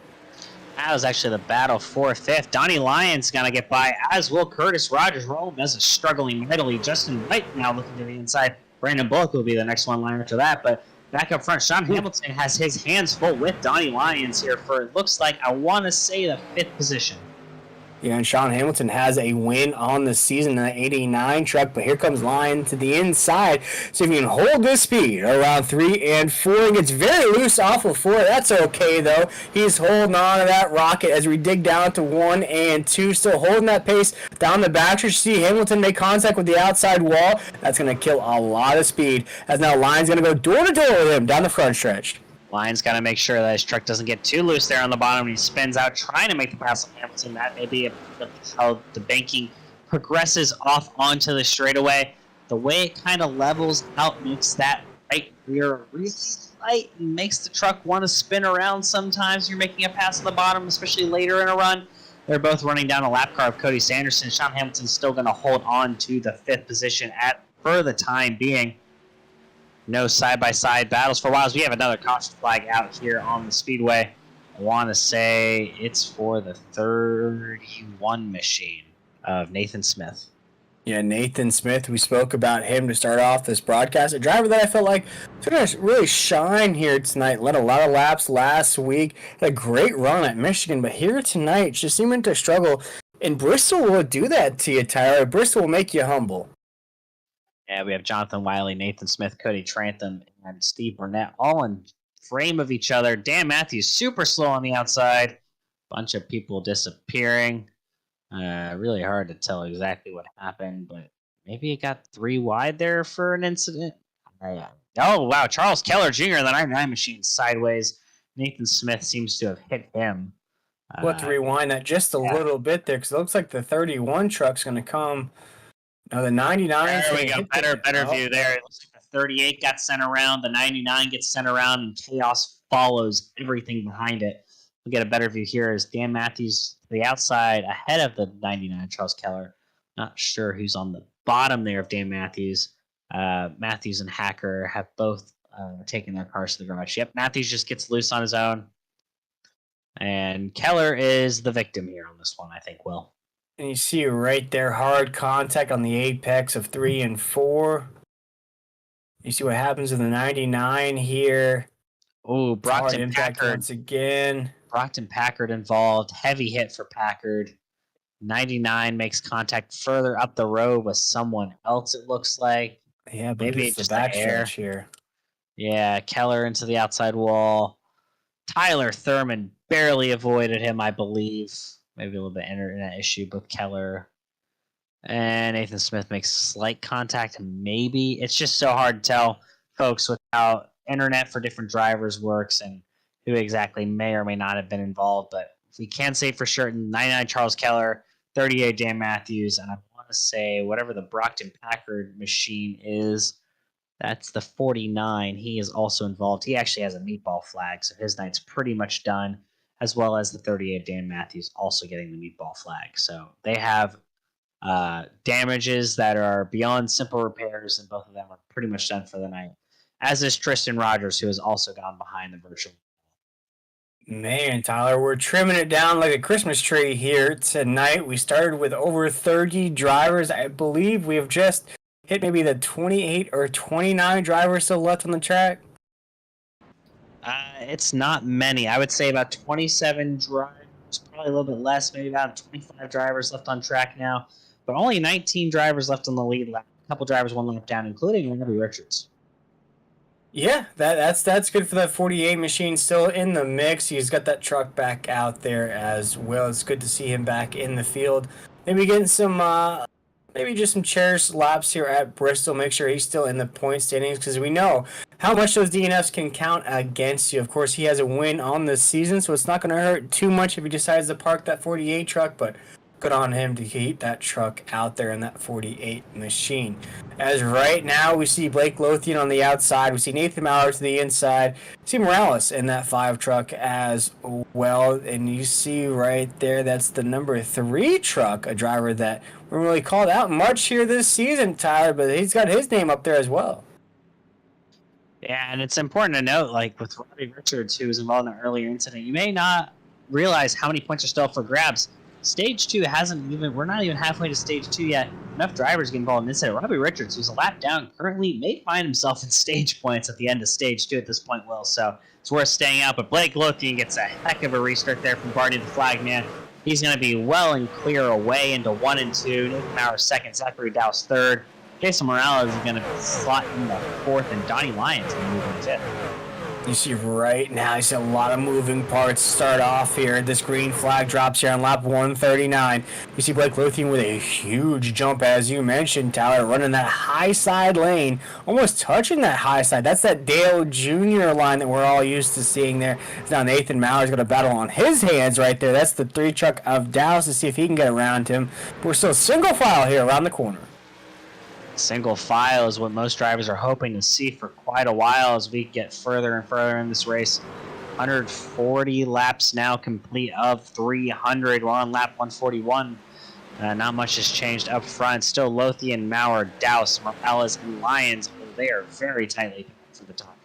That was actually the battle for 5th. Donnie Lyons going to get by, as will Curtis Rogers. Raul Meza struggling mightily. Justin White now looking to the inside. Brandon Bullock will be the next one line after that. But back up front, Sean Hamilton has his hands full with Donnie Lyons here for, it looks like, I want to say, the 5th position. Yeah, and Sean Hamilton has a win on the season in the 89 truck, but here comes Lyon to the inside. So if you can hold this speed around 3 and 4, it gets very loose off of 4. That's okay, though. He's holding on to that rocket as we dig down to 1 and 2. Still holding that pace down the backstretch. See Hamilton make contact with the outside wall. That's going to kill a lot of speed. As now Lyon's going to go door to door with him down the front stretch. Lyon's got to make sure that his truck doesn't get too loose there on the bottom when he spins out, trying to make the pass on Hamilton. That may be how the banking progresses off onto the straightaway. The way it kind of levels out makes that right rear really light and makes the truck want to spin around sometimes. You're making a pass on the bottom, especially later in a run. They're both running down a lap car of Cody Sanderson. Sean Hamilton's still going to hold on to the 5th position for the time being. no side-by-side battles for a while. We have another caution flag out here on the Speedway. I want to say it's for the 31 machine of Nathan Smith. Yeah, Nathan Smith, we spoke about him to start off this broadcast. A driver that I felt like was going to really shine here tonight. Led a lot of laps last week. Had a great run at Michigan, but here tonight just seeming to struggle. And Bristol will do that to you, Tyler. Bristol will make you humble. Yeah, we have Jonathan Wiley, Nathan Smith, Cody Trantham, and Steve Burnett all in frame of each other. Dan Matthews super slow on the outside. Bunch of people disappearing. Really hard to tell exactly what happened, but maybe it got 3 wide there for an incident. Oh, wow. Charles Keller Jr. in the 99 machine sideways. Nathan Smith seems to have hit him. We'll have to rewind that just a little bit there because it looks like the 31 truck's going to come. No, the 99. There we go. Better view there. It looks like the 38 got sent around. The 99 gets sent around, and chaos follows everything behind it. We'll get a better view here as Dan Matthews to the outside ahead of the 99, Charles Keller. Not sure who's on the bottom there of Dan Matthews. Matthews and Hacker have both taken their cars to the garage. Yep, Matthews just gets loose on his own. And Keller is the victim here on this one, I think, Will. And you see right there, hard contact on the apex of 3 and 4. You see what happens with the 99 here. Oh, Brockton Packard once again. Brockton Packard involved. Heavy hit for Packard. 99 makes contact further up the road with someone else, it looks like. Yeah, maybe it's just the backstretch here. Yeah, Keller into the outside wall. Tyler Thurman barely avoided him, I believe. Maybe a little bit internet issue with Keller. And Nathan Smith makes slight contact. Maybe. It's just so hard to tell, folks, with how internet for different drivers works and who exactly may or may not have been involved. But we can say for sure, 99 Charles Keller, 38 Dan Matthews, and I want to say whatever the Brockton Packard machine is, that's the 49. He is also involved. He actually has a meatball flag, so his night's pretty much done, as well as the 38 Dan Matthews also getting the meatball flag. So they have damages that are beyond simple repairs, and both of them are pretty much done for the night, as is Tristan Rogers, who has also gone behind the virtual. Man, Tyler, we're trimming it down like a Christmas tree here tonight. We started with over 30 drivers. I believe we have just hit maybe the 28 or 29 drivers still left on the track. It's not many. I would say about 27 drivers, probably a little bit less, maybe about 25 drivers left on track now. But only 19 drivers left on the lead lap. A couple drivers one lap down, including NRE Richards. Yeah, that's good for that 48 machine still in the mix. He's got that truck back out there as well. It's good to see him back in the field. Maybe getting some, maybe just some cherished laps here at Bristol. Make sure he's still in the point standings because we know how much those DNFs can count against you. Of course, he has a win on this season, so it's not going to hurt too much if he decides to park that 48 truck, but good on him to keep that truck out there in that 48 machine. As right now, we see Blake Lothian on the outside. We see Nathan Maurer to the inside. We see Morales in that 5 truck as well. And you see right there, that's the number 3 truck, a driver that we really called out much here this season, Tyler, but he's got his name up there as well. Yeah, and it's important to note, like with Robbie Richards, who was involved in an earlier incident, you may not realize how many points are still up for grabs. Stage 2 we're not even halfway to Stage 2 yet. Enough drivers get involved in this incident. Robbie Richards, who's a lap down, currently may find himself in stage points at the end of Stage 2 at this point, Will. So it's worth staying out. But Blake Lothian gets a heck of a restart there from Barney the Flagman. He's going to be well and clear away into 1 and 2. Nathan Maurer second, Zachary Dowse third. Jason Morales is going to slot in the 4th, and Donnie Lyons going to move in 5th. You see right now, you see a lot of moving parts start off here. This green flag drops here on lap 139. You see Blake Lothian with a huge jump, as you mentioned, Tyler, running that high side lane, almost touching that high side. That's that Dale Jr. line that we're all used to seeing there. Now Nathan Maurer's got a battle on his hands right there. That's the 3 truck of Dowse to see if he can get around him. But we're still single file here around the corner. Single file is what most drivers are hoping to see for quite a while as we get further and further in this race. 140 laps now complete of 300. We're on lap 141. Not much has changed up front. Still Lothian, Maurer, Dowse, Morales, and Lyons. They are very tightly to the top.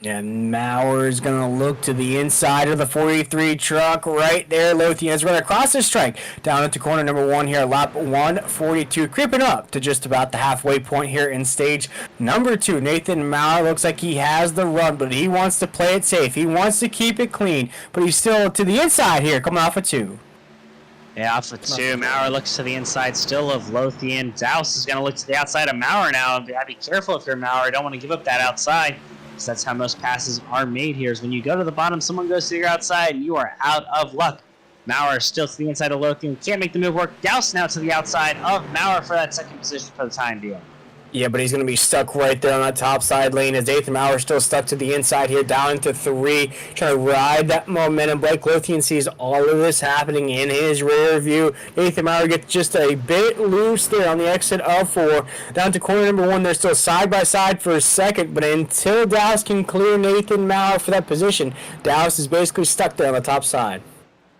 And Mauer's going to look to the inside of the 43 truck right there. Lothian's run across the strike down into corner number 1 here, lap 142, creeping up to just about the halfway point here in stage number 2. Nathan Mauer looks like he has the run, but he wants to play it safe. He wants to keep it clean, but he's still to the inside here, coming off a 2. Yeah, off the 2. Mauer looks to the inside still of Lothian. Douse is going to look to the outside of Mauer now. Be careful if you're Mauer. Don't want to give up that outside. So that's how most passes are made here, is when you go to the bottom, someone goes to your outside, and you are out of luck. Mauer still to the inside of Lothian. Can't make the move work. Douse now to the outside of Mauer for that second position for the time being. Yeah, but he's going to be stuck right there on that top side lane as Nathan Mauer still stuck to the inside here, down into 3, trying to ride that momentum. Blake Lothian sees all of this happening in his rear view. Nathan Mauer gets just a bit loose there on the exit of 4. Down to corner number 1, they're still side by side for a second, but until Douse can clear Nathan Mauer for that position, Douse is basically stuck there on the top side.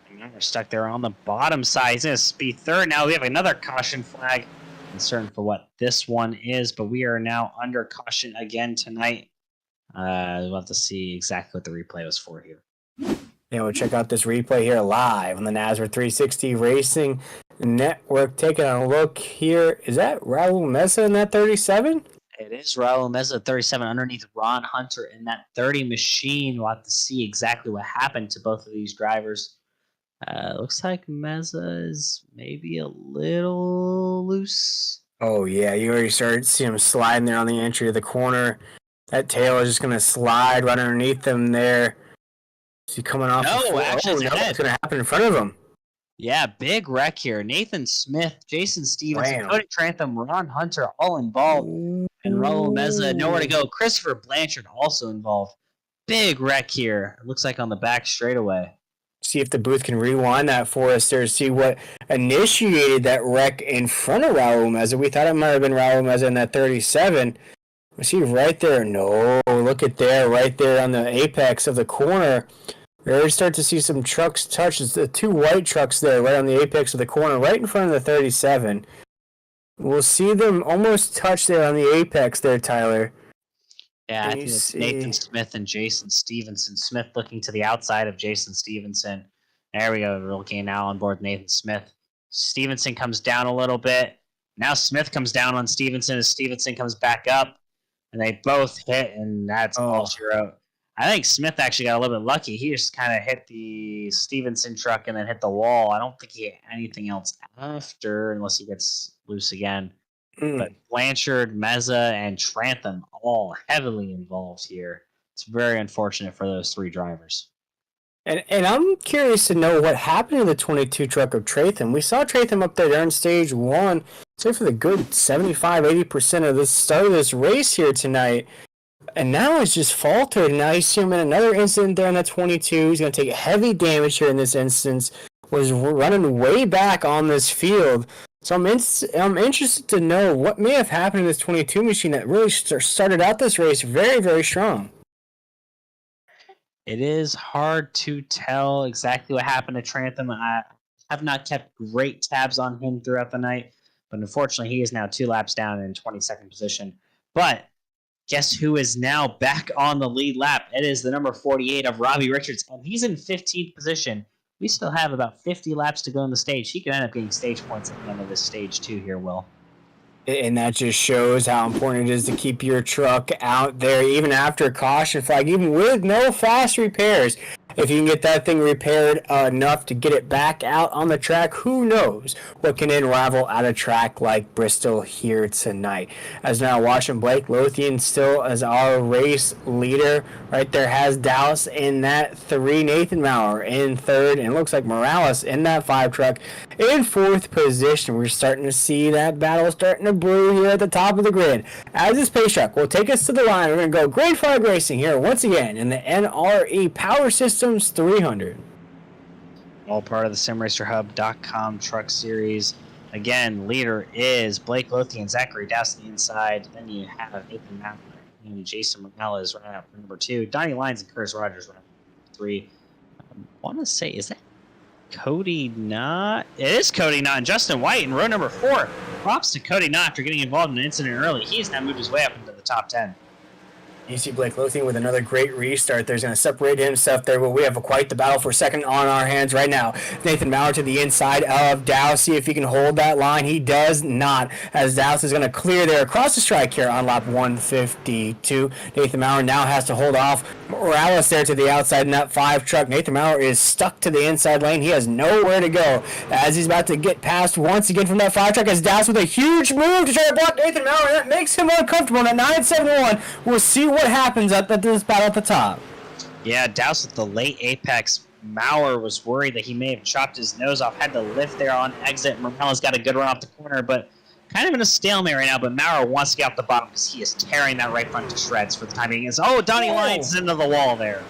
We're stuck there on the bottom side. He's going to speed third. Now we have another caution flag. Uncertain for what this one is, but we are now under caution again tonight. We'll have to see exactly what the replay was for here. Yeah, we'll check out this replay here live on the NASR 360 Racing Network. Taking a look here. Is that Raul Meza in that 37? It is Raul Meza 37 underneath Ron Hunter in that 30 machine. We'll have to see exactly what happened to both of these drivers. Looks like Meza is maybe a little loose. Oh, yeah. You already started to see him sliding there on the entry of the corner. That tail is just going to slide right underneath him there. Is he coming off? No, actually, what's going to happen in front of him? Yeah, big wreck here. Nathan Smith, Jason Stevens, Cody Trantham, Ron Hunter all involved. And Raul Meza, nowhere to go. Christopher Blanchard also involved. Big wreck here. It looks like on the back straightaway. See if the booth can rewind that for us there to see what initiated that wreck in front of Raul Meza. We thought it might have been Raul Meza in that 37. We see right there. No, look at there, right there on the apex of the corner. We already start to see some trucks touch. It's the 2 white trucks there right on the apex of the corner, right in front of the 37. We'll see them almost touch there on the apex there, Tyler. Yeah, I think it's Nathan Smith and Jason Stevenson. Smith looking to the outside of Jason Stevenson. There we go. We're looking now on board Nathan Smith. Stevenson comes down a little bit. Now Smith comes down on Stevenson as Stevenson comes back up. And they both hit, and that's all she wrote. I think Smith actually got a little bit lucky. He just kind of hit the Stevenson truck and then hit the wall. I don't think he hit anything else after, unless he gets loose again. But Blanchard, Meza, and Trantham all heavily involved here. It's very unfortunate for those 3 drivers. And I'm curious to know what happened to the 22 truck of Trantham. We saw Trantham up there during stage 1, say for the good 75-80% of the start of this race here tonight. And now it's just faltered. And now you see him in another incident there in that 22. He's going to take heavy damage here in this instance. Was running way back on this field. So I'm interested to know what may have happened in this 22 machine that really started out this race very, very strong. It is hard to tell exactly what happened to Trantham. I have not kept great tabs on him throughout the night, but unfortunately he is now 2 laps down in 22nd position. But guess who is now back on the lead lap? It is the number 48 of Robbie Richards, and he's in 15th position. We still have about 50 laps to go in the stage. He could end up getting stage points at the end of this stage 2 here, Will. And that just shows how important it is to keep your truck out there, even after a caution flag, even with no fast repairs. If you can get that thing repaired enough to get it back out on the track, who knows what can unravel at a track like Bristol here tonight. As now watching Blake Lothian still as our race leader. Right there has Dallas in that 3, Nathan Mauer in 3rd, and it looks like Morales in that 5 truck in 4th position. We're starting to see that battle starting to brew here at the top of the grid. As this pace truck will take us to the line, we're going to go grade 5 racing here once again in the NRE Power Systems 300. All part of the SimRacerHub.com Truck Series. Again, leader is Blake Lothian, Zachary Douse on the inside. Then you have Nathan Mauer and Jason Morales running out for number 2. Donnie Lyons and Curtis Rogers running out for 3. I want to say, is that Cody Knott? It is Cody Knott and Justin White in row number 4. Props to Cody Knott after getting involved in an incident early. He's now moved his way up into the top 10. You see Blake Lothian with another great restart. There's going to separate himself there, but we have quite the battle for second on our hands right now. Nathan Maurer to the inside of Dow. See if he can hold that line. He does not, as Douse is going to clear there across the strike here on lap 152. Nathan Maurer now has to hold off Morales there to the outside in that 5 truck. Nathan Maurer is stuck to the inside lane. He has nowhere to go as he's about to get past once again from that 5 truck as Douse with a huge move to try to block Nathan Maurer. That makes him uncomfortable. And at 971, we'll see what happens at this battle at the top. Yeah, Douse with the late apex. Maurer was worried that he may have chopped his nose off, had to lift there on exit. Morales got a good run off the corner, but kind of in a stalemate right now. But Maurer wants to get off the bottom because he is tearing that right front to shreds for the time being. Donnie Lyons is into the wall there.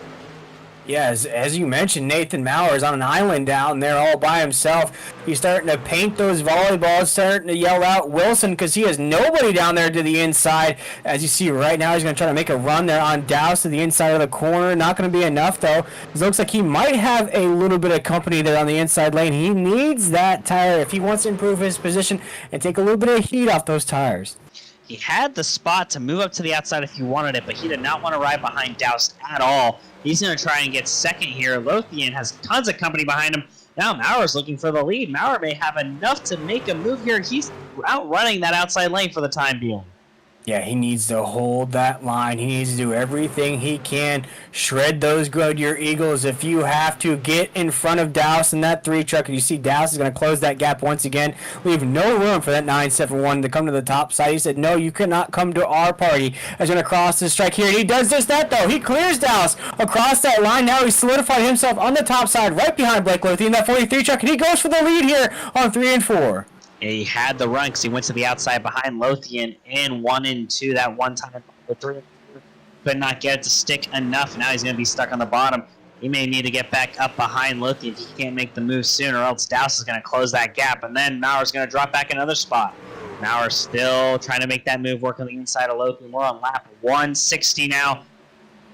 Yeah, as you mentioned, Nathan Maurer is on an island down there all by himself. He's starting to paint those volleyballs, starting to yell out Wilson because he has nobody down there to the inside. As you see right now, he's going to try to make a run there on Douse to the inside of the corner. Not going to be enough, though. It looks like he might have a little bit of company there on the inside lane. He needs that tire if he wants to improve his position and take a little bit of heat off those tires. He had the spot to move up to the outside if he wanted it, but he did not want to ride behind Douse at all. He's going to try and get second here. Lothian has tons of company behind him. Now Maurer's looking for the lead. Maurer may have enough to make a move here. He's outrunning that outside lane for the time being. Yeah, he needs to hold that line. He needs to do everything he can. Shred those Goodyear Eagles if you have to. Get in front of Douse in that 3 truck. And you see Douse is going to close that gap once again. Leave no room for that 971 to come to the top side. He said, no, you cannot come to our party. He's going to cross the strike here. And he does just that, though. He clears Douse across that line. Now he's solidified himself on the top side right behind Blake Lothian, that 43 truck. And he goes for the lead here on 3 and 4. He had the run because he went to the outside behind Lothian in 1 and 2 that one time. 3 could not get it to stick enough. Now he's going to be stuck on the bottom. He may need to get back up behind Lothian if he can't make the move soon, or else Douse is going to close that gap, and then Maurer's going to drop back another spot. Maurer still trying to make that move work on the inside of Lothian. We're on lap 160 now.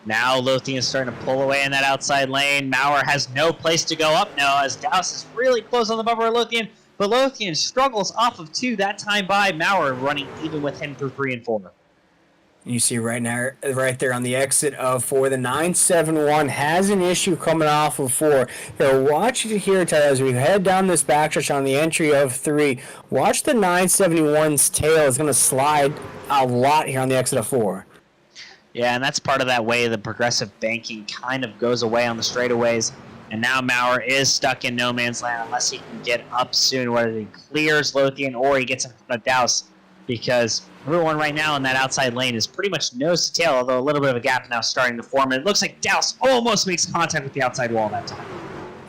Now Lothian is starting to pull away in that outside lane. Maurer has no place to go up now as Douse is really close on the bumper of Lothian. But Lothian struggles off of 2 that time by Maurer running even with him through 3 and 4. You see right now, right there on the exit of 4, the 971 has an issue coming off of 4. Here, watch it here, Tyler, as we head down this backstretch on the entry of 3. Watch the 971's tail is going to slide a lot here on the exit of 4. Yeah, and that's part of that way the progressive banking kind of goes away on the straightaways. And now Maurer is stuck in no man's land unless he can get up soon, whether he clears Lothian or he gets in front of Douse. Because everyone right now in that outside lane is pretty much nose to tail, although a little bit of a gap now starting to form. And it looks like Douse almost makes contact with the outside wall that time.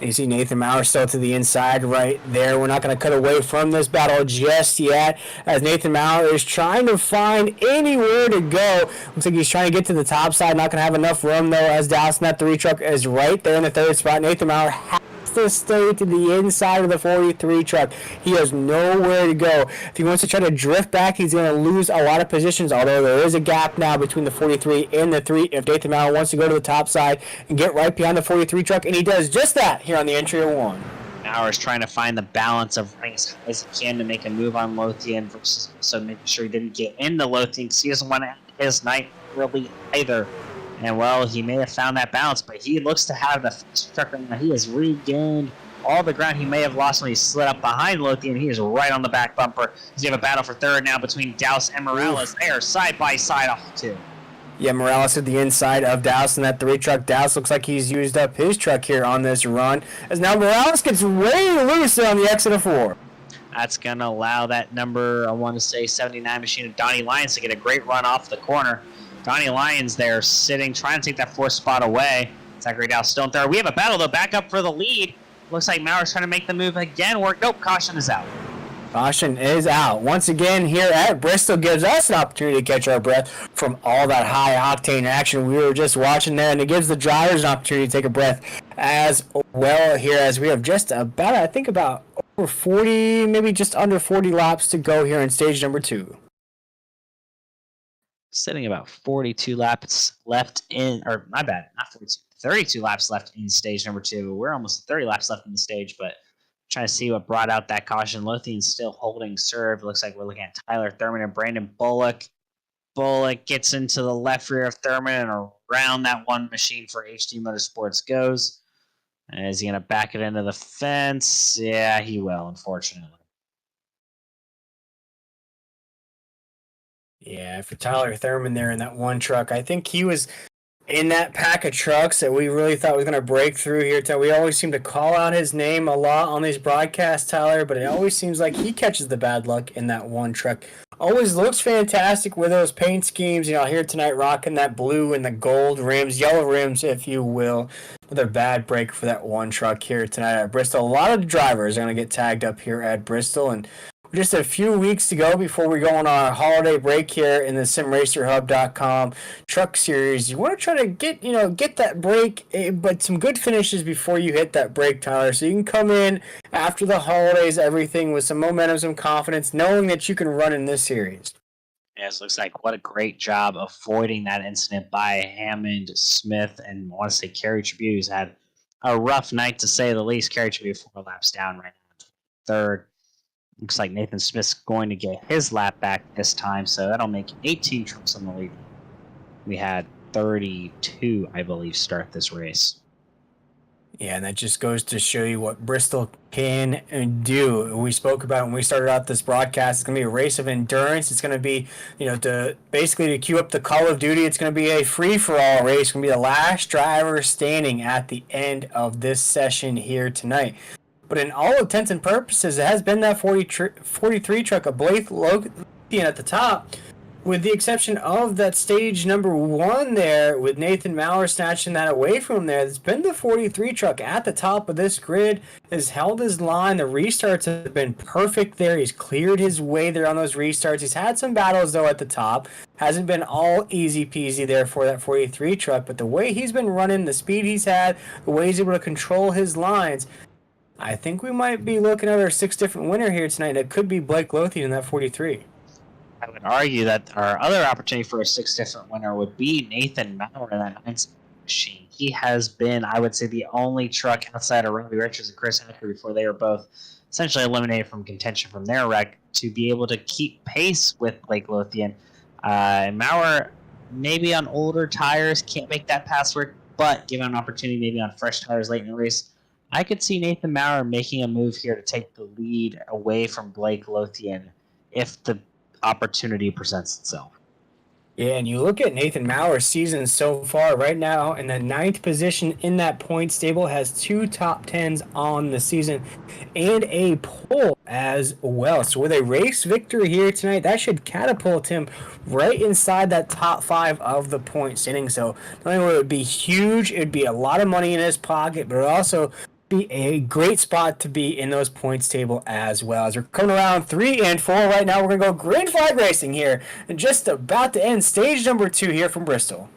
You see Nathan Maurer still to the inside right there. We're not going to cut away from this battle just yet as Nathan Maurer is trying to find anywhere to go. Looks like he's trying to get to the top side. Not going to have enough room, though, as Dallas in that 3 truck is right there in the 3rd spot. Nathan Maurer has to stay to the inside of the 43 truck. He has nowhere to go. If he wants to try to drift back, he's going to lose a lot of positions, although there is a gap now between the 43 and the 3. If Nathan Maurer wants to go to the top side and get right behind the 43 truck, and he does just that here on the entry of 1. Maurer's trying to find the balance of running as high as he can to make a move on Lothian versus also making sure he didn't get into Lothian because he doesn't want to end his night really either. And, well, he may have found that balance, but he looks to have the fast truck right now. He has regained all the ground he may have lost when he slid up behind Lothian. He is right on the back bumper. He's going to have a battle for 3rd now between Douse and Morales. They are side by side off 2. Yeah, Morales at the inside of Douse in that 3 truck. Douse looks like he's used up his truck here on this run. As now Morales gets way loose on the exit of 4. That's going to allow that number, I want to say, 79 machine of Donnie Lyons to get a great run off the corner. Donnie Lyons there sitting, trying to take that 4th spot away. Zachary Douse still in 3rd. We have a battle, though, back up for the lead. Looks like Maurer's trying to make the move again. Nope, caution is out. Caution is out. Once again, here at Bristol gives us an opportunity to catch our breath from all that high-octane action we were just watching there, and it gives the drivers an opportunity to take a breath as well here as we have just about, I think, about over 40, maybe just under 40 laps to go here in stage number 2. Sitting about 42 laps left in, or my bad, not 42, 32 laps left in stage number 2. We're almost 30 laps left in the stage, but trying to see what brought out that caution. Lothian's still holding serve. Looks like we're looking at Tyler Thurman and Brandon Bullock. Bullock gets into the left rear of Thurman and around that one machine for HD Motorsports goes. And is he going to back it into the fence? Yeah, he will, unfortunately. Yeah, for Tyler Thurman there in that one truck, I think he was in that pack of trucks that we really thought was going to break through here. We always seem to call out his name a lot on these broadcasts, Tyler, but it always seems like he catches the bad luck in that one truck. Always looks fantastic with those paint schemes. Here tonight rocking that blue and the gold rims, yellow rims, if you will. Another bad break for that one truck here tonight at Bristol. A lot of drivers are going to get tagged up here at Bristol, and just a few weeks to go before we go on our holiday break here in the SimRacerHub.com Truck Series. You want to try to get that break, but some good finishes before you hit that break, Tyler. So you can come in after the holidays, everything with some momentum, some confidence, knowing that you can run in this series. Yes, looks like what a great job avoiding that incident by Hammond, Smith, and I want to say Kerry Tribute, who's had a rough night to say the least. Kerry Tribute 4 laps down right now, third. Looks like Nathan Smith's going to get his lap back this time, so that'll make 18 trucks on the lead. We had 32, I believe, start this race. Yeah, and that just goes to show you what Bristol can do. We spoke about when we started out this broadcast, it's going to be a race of endurance. It's going to be, to cue up the Call of Duty, it's going to be a free-for-all race. It's going to be the last driver standing at the end of this session here tonight. But in all intents and purposes, it has been that 43 truck of Blake Lothian at the top, with the exception of that stage number 1 there, with Nathan Maurer snatching that away from him there. It's been the 43 truck at the top of this grid, has held his line. The restarts have been perfect there. He's cleared his way there on those restarts. He's had some battles, though, at the top. Hasn't been all easy peasy there for that 43 truck, but the way he's been running, the speed he's had, the way he's able to control his lines, I think we might be looking at our 6 different winner here tonight. It could be Blake Lothian in that 43. I would argue that our other opportunity for a 6 different winner would be Nathan Maurer in that 9 machine. He has been, I would say, the only truck outside of Robbie Richards and Chris Hacker before they were both essentially eliminated from contention from their wreck to be able to keep pace with Blake Lothian. Maurer, maybe on older tires, can't make that pass work, but given an opportunity maybe on fresh tires late in the race, I could see Nathan Maurer making a move here to take the lead away from Blake Lothian if the opportunity presents itself. Yeah, and you look at Nathan Maurer's season so far right now in the 9th position in that point stable, has 2 top 10s on the season and a pole as well. So with a race victory here tonight, that should catapult him right inside that top 5 of the point standing. So not only would it be huge, it would be a lot of money in his pocket, but it also be a great spot to be in those points table as well. As we're coming around 3 and 4 right now, we're going to go green flag racing here and just about to end stage number 2 here from Bristol.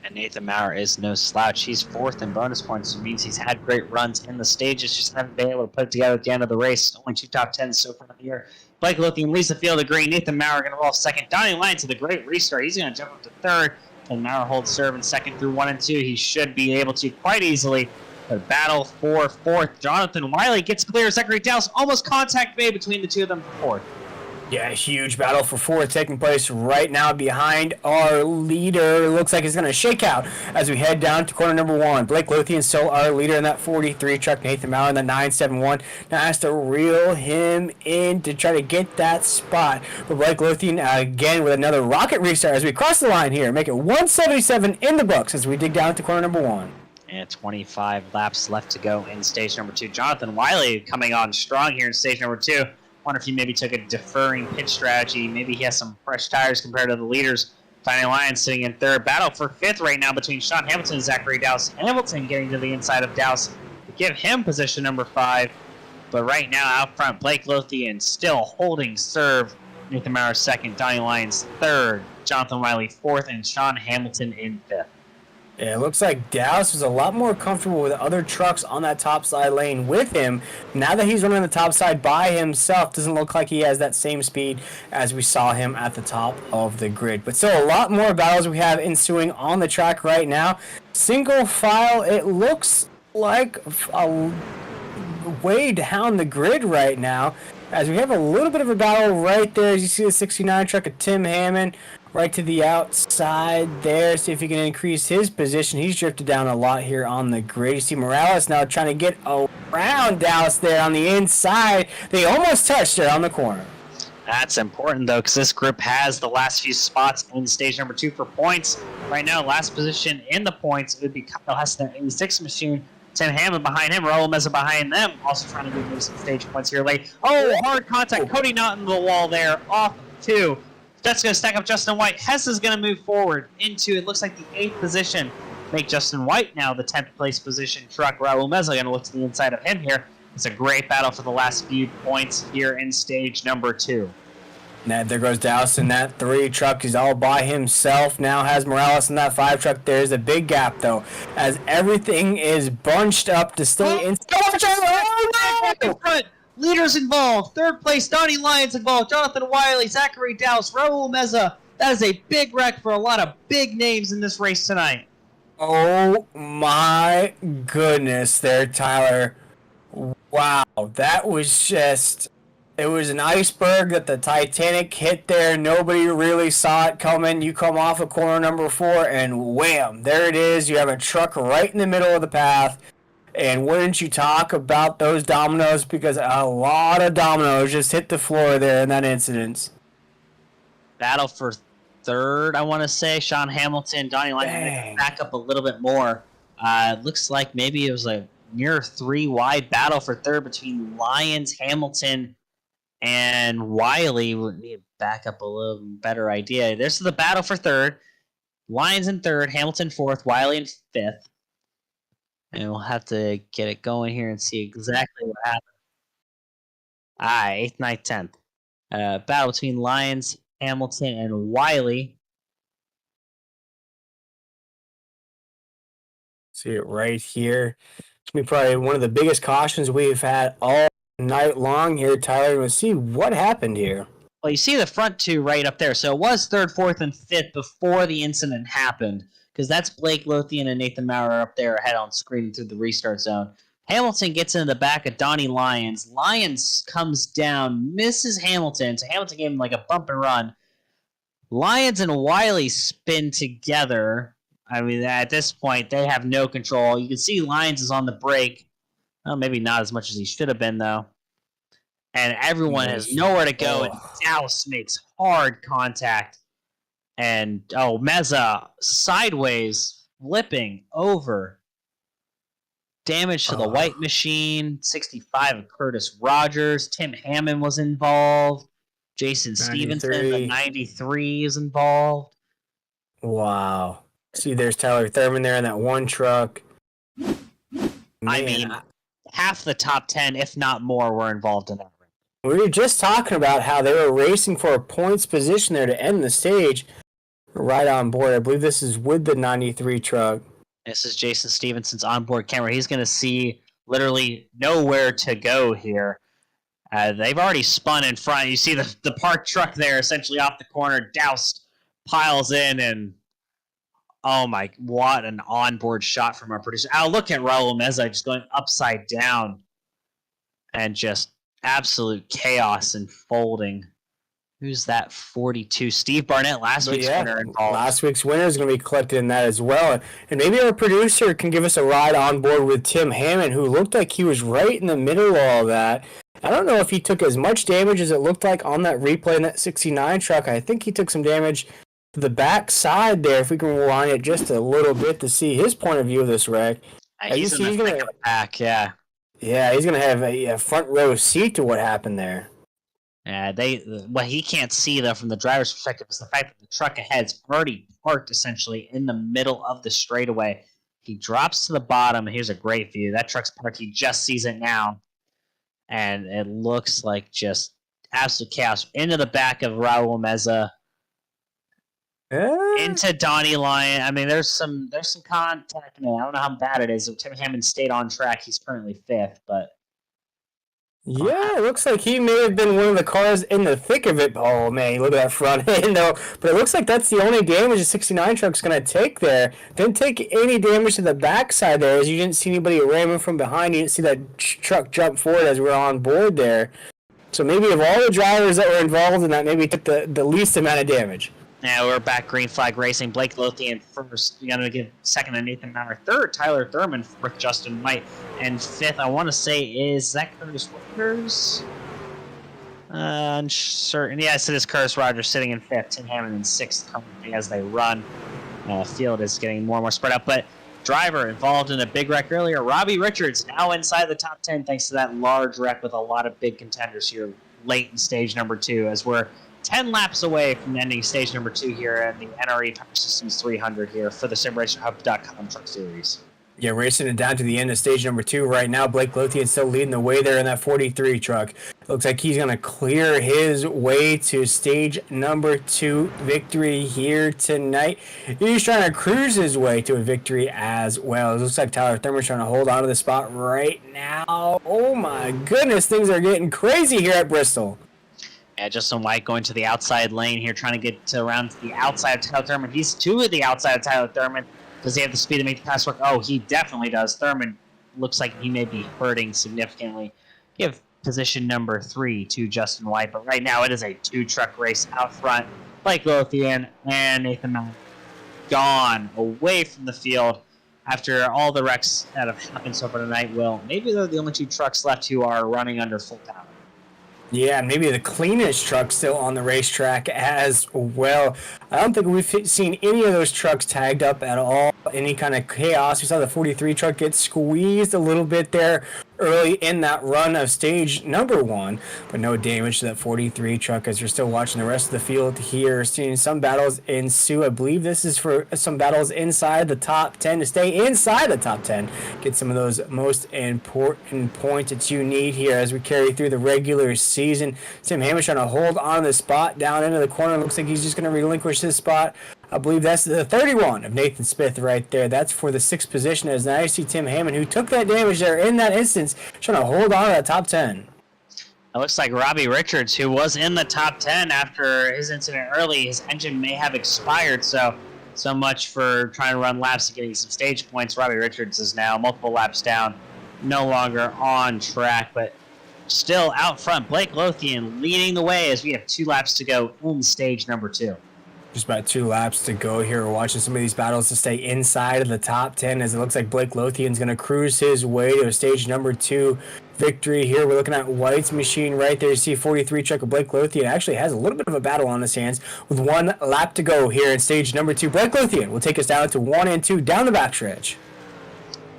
And Nathan Maurer is no slouch. He's 4th in bonus points, which means he's had great runs in the stages, just haven't been able to put it together at the end of the race. Only 2 top 10s so far in the year. Blake Lothian leads the field of green. Nathan Maurer going to roll 2nd. Donnie Lyons to the great restart. He's going to jump up to 3rd. And Maurer holds serve in 2nd through 1 and 2. He should be able to quite easily. The battle for 4th. Jonathan Wiley gets clear. Zachary Dowse almost contact made between the two of them for 4th. Yeah, a huge battle for 4th taking place right now behind our leader. Looks like it's going to shake out as we head down to corner number 1. Blake Lothian still our leader in that 43 truck. Nathan Maurer in the 971. Now has to reel him in to try to get that spot. But Blake Lothian again with another rocket restart as we cross the line here. Make it 177 in the books as we dig down to corner number 1. And 25 laps left to go in stage number 2. Jonathan Wiley coming on strong here in stage number 2. Wonder if he maybe took a deferring pit strategy. Maybe he has some fresh tires compared to the leaders. Donnie Lyons sitting in 3rd. Battle for 5th right now between Sean Hamilton and Zachary Dowse. Hamilton getting to the inside of Dowse to give him position number 5. But right now out front, Blake Lothian still holding serve. Nathan Maurer 2nd, Donnie Lyons 3rd, Jonathan Wiley 4th, and Sean Hamilton in 5th. Yeah, it looks like Dowse was a lot more comfortable with other trucks on that top side lane with him. Now that he's running the top side by himself, doesn't look like he has that same speed as we saw him at the top of the grid. But still, a lot more battles we have ensuing on the track right now. Single file, it looks like a way down the grid right now, as we have a little bit of a battle right there. As you see the 69 truck of Tim Hammond right to the outside there. See if he can increase his position. He's drifted down a lot here on the grid. You see Morales now trying to get around Dallas there on the inside. They almost touched it on the corner. That's important, though, because this group has the last few spots in stage number 2 for points. Right now, last position in the points would be Kyle Hessner in the 6 machine. Tim Hammond behind him, Raul Meza behind them, also trying to move some stage points here late. Oh, hard contact. Cody Knott in the wall there, off 2. That's going to stack up Justin White. Hess is going to move forward into, it looks like, the 8th position. Make Justin White now the 10th place position truck. Raul Meza going to look to the inside of him here. It's a great battle for the last few points here in stage number 2. Now there goes Dallas in that 3 truck. He's all by himself. Now has Morales in that 5 truck. There's a big gap, though, as everything is bunched up to stay in. Front. Leaders involved. 3rd place, Donnie Lyons involved. Jonathan Wiley, Zachary Dowse, Raul Meza. That is a big wreck for a lot of big names in this race tonight. Oh, my goodness there, Tyler. Wow, that was just... It was an iceberg that the Titanic hit there. Nobody really saw it coming. You come off of corner number 4, and wham, there it is. You have a truck right in the middle of the path. And wouldn't you talk about those dominoes? Because a lot of dominoes just hit the floor there in that incident. Battle for 3rd, I want to say. Sean Hamilton, Donnie Lyons back up a little bit more. Looks like maybe it was a near 3-wide battle for 3rd between Lyons, Hamilton, and Wiley. Would need to back up a little better idea. This is the battle for 3rd. Lyons in 3rd, Hamilton 4th, Wiley in 5th. And we'll have to get it going here and see exactly what happened. 8th, 9th, 10th. Battle between Lyons, Hamilton, and Wiley. See it right here. It's going to be probably one of the biggest cautions we've had all night long here, Tyler. We'll see what happened here. Well, you see the front 2 right up there. So it was 3rd, 4th, and 5th before the incident happened. Because that's Blake Lothian and Nathan Maurer up there ahead on screen through the restart zone. Hamilton gets in the back of Donnie Lyons. Lyons comes down, misses Hamilton. So Hamilton gave him like a bump and run. Lyons and Wiley spin together. I mean, at this point, they have no control. You can see Lyons is on the brake. Well, maybe not as much as he should have been, though. And everyone has nowhere to go. And Dowse makes hard contact. And, Meza sideways, flipping over. Damage to the white machine. 65 of Curtis Rogers. Tim Hammond was involved. Jason 93. Stevenson, the 93, is involved. Wow. See, there's Tyler Thurman there in that 1 truck. Man. I mean, half the top 10, if not more, were involved in that. We were just talking about how they were racing for a points position there to end the stage. Right on board. I believe this is with the 93 truck. This is Jason Stevenson's onboard camera. He's going to see literally nowhere to go here. They've already spun in front. You see the parked truck there essentially off the corner. Dowse piles in, and oh my, what an onboard shot from our producer. Look at Raul Meza just going upside down and just absolute chaos and folding. Who's that 42? Steve Barnett, last week's winner involved. Last week's winner is going to be collected in that as well. And maybe our producer can give us a ride on board with Tim Hammond, who looked like he was right in the middle of all that. I don't know if he took as much damage as it looked like on that replay in that 69 truck. I think he took some damage to the back side there, if we can rewind it just a little bit to see his point of view of this wreck. He's in the thick of the pack, yeah. Yeah, he's going to have a front row seat to what happened there. Yeah, what he can't see, though, from the driver's perspective is the fact that the truck ahead's already parked, essentially, in the middle of the straightaway. He drops to the bottom, and here's a great view. That truck's parked. He just sees it now. And it looks like just absolute chaos. Into the back of Raul Meza. Into Donnie Lyon. I mean, there's some contact. I don't know how bad it is. Tim Hammond stayed on track. He's currently 5th, but... Yeah, it looks like he may have been one of the cars in the thick of it. Oh, man, look at that front end, though. But it looks like that's the only damage the 69 truck's going to take there. Didn't take any damage to the backside there, as you didn't see anybody ramming from behind. You didn't see that truck jump forward as we were on board there. So maybe of all the drivers that were involved in that, maybe it took the least amount of damage. Now we're back green flag racing. Blake Lothian first. You're going to give second to Nathan Maurer. Third, Tyler Thurman. Fourth, Justin White. And fifth, I want to say, is that Curtis Rogers? Uncertain. Yes, it is Curtis Rogers sitting in fifth. Tim Hammond in sixth currently as they run. Field is getting more and more spread out. But driver involved in a big wreck earlier. Robbie Richards now inside the top 10 thanks to that large wreck with a lot of big contenders here late in stage number 2 as we're 10 laps away from ending stage number 2 here at the NRE Power Systems 300 here for the SimRacerHub.com Truck Series. Yeah, racing it down to the end of stage number 2 right now. Blake Lothian still leading the way there in that 43 truck. Looks like he's going to clear his way to stage number 2 victory here tonight. He's trying to cruise his way to a victory as well. It looks like Tyler Thurman's trying to hold on to the spot right now. Oh my goodness, things are getting crazy here at Bristol. Yeah, Justin White going to the outside lane here, trying to get to around to the outside of Tyler Thurman. He's to the outside of Tyler Thurman. Does he have the speed to make the pass work? Oh, he definitely does. Thurman looks like he may be hurting significantly. Give position number 3 to Justin White, but right now it is a 2-truck race out front. Blake Lothian and Nathan Maurer gone away from the field after all the wrecks that have happened so far tonight. Will maybe they're the only 2 trucks left who are running under full power. Yeah, maybe the cleanest truck still on the racetrack as well. I don't think we've seen any of those trucks tagged up at all. Any kind of chaos. We saw the 43 truck get squeezed a little bit there early in that run of stage number 1, but no damage to that 43 truck as you're still watching the rest of the field here, seeing some battles ensue. I believe this is for some battles inside the top 10 to stay inside the top 10. Get some of those most important points that you need here as we carry through the regular season. Tim Hammond trying to hold on to the spot down into the corner. Looks like he's just going to relinquish his spot. I believe that's the 31 of Nathan Smith right there. That's for the 6th position as now you see Tim Hammond, who took that damage there in that instance, trying to hold on to that top 10. It looks like Robbie Richards, who was in the top 10 after his incident early, his engine may have expired, so much for trying to run laps and getting some stage points. Robbie Richards is now multiple laps down, no longer on track, but still out front. Blake Lothian leading the way as we have 2 laps to go in stage number 2. Just about 2 laps to go here. We're watching some of these battles to stay inside of the top 10 as it looks like Blake Lothian's going to cruise his way to a stage number 2 victory here. We're looking at White's machine right there. You see 43 truck of Blake Lothian actually has a little bit of a battle on his hands with 1 lap to go here in stage number 2. Blake Lothian will take us down to 1 and 2 down the backstretch.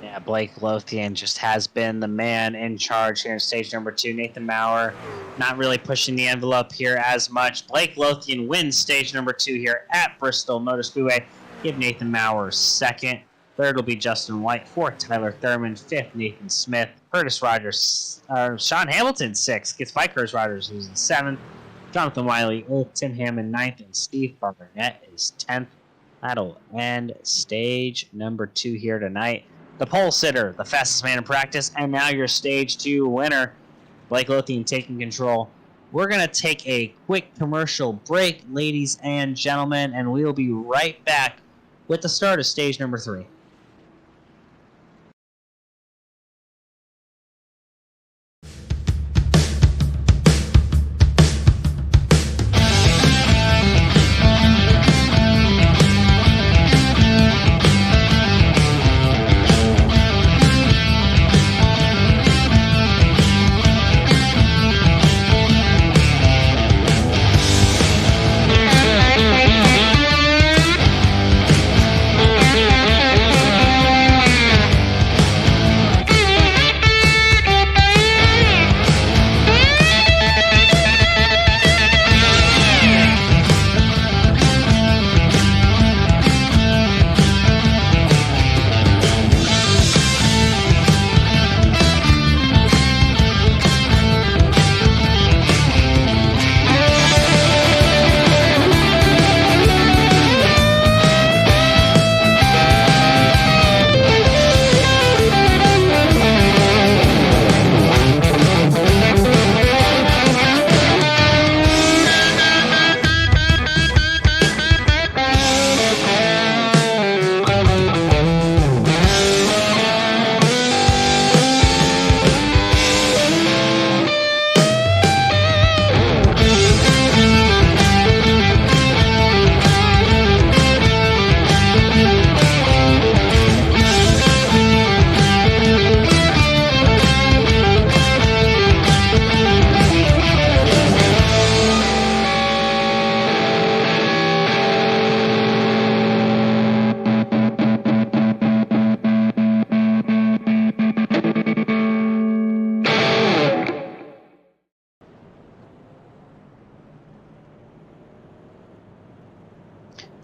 Yeah, Blake Lothian just has been the man in charge here in stage number 2. Nathan Maurer not really pushing the envelope here as much. Blake Lothian wins stage number 2 here at Bristol Motor Speedway. Give Nathan Maurer 2nd. 3rd will be Justin White. 4th, Tyler Thurman. 5th, Nathan Smith. Curtis Rogers. Sean Hamilton 6th. Gets by Curtis Rogers, who's in 7th. Jonathan Wiley 8th. Tim Hammond 9th. And Steve Barnett is 10th. That'll end stage number 2 here tonight. The pole sitter, the fastest man in practice, and now your stage 2 winner, Blake Lothian taking control. We're going to take a quick commercial break, ladies and gentlemen, and we will be right back with the start of stage number 3.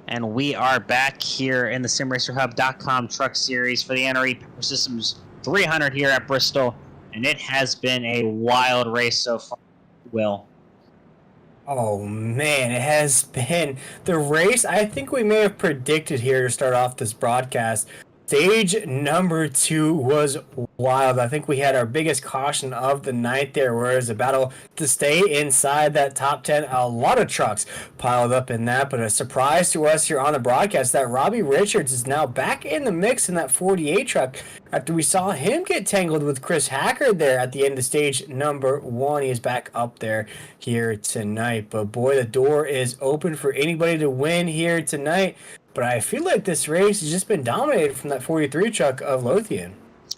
And we are back here in the SimRacerHub.com Truck Series for the NRE Power Systems 300 here at Bristol. And it has been a wild race so far, Will. Oh man, it has been the race I think we may have predicted here to start off this broadcast. Stage number 2 was wild. I think we had our biggest caution of the night there, where it was a battle to stay inside that top 10. A lot of trucks piled up in that, but a surprise to us here on the broadcast that Robbie Richards is now back in the mix in that 48 truck after we saw him get tangled with Chris Hacker there at the end of stage number 1. He is back up there here tonight. But boy, the door is open for anybody to win here tonight. But I feel like this race has just been dominated from that 43 truck of Lothian.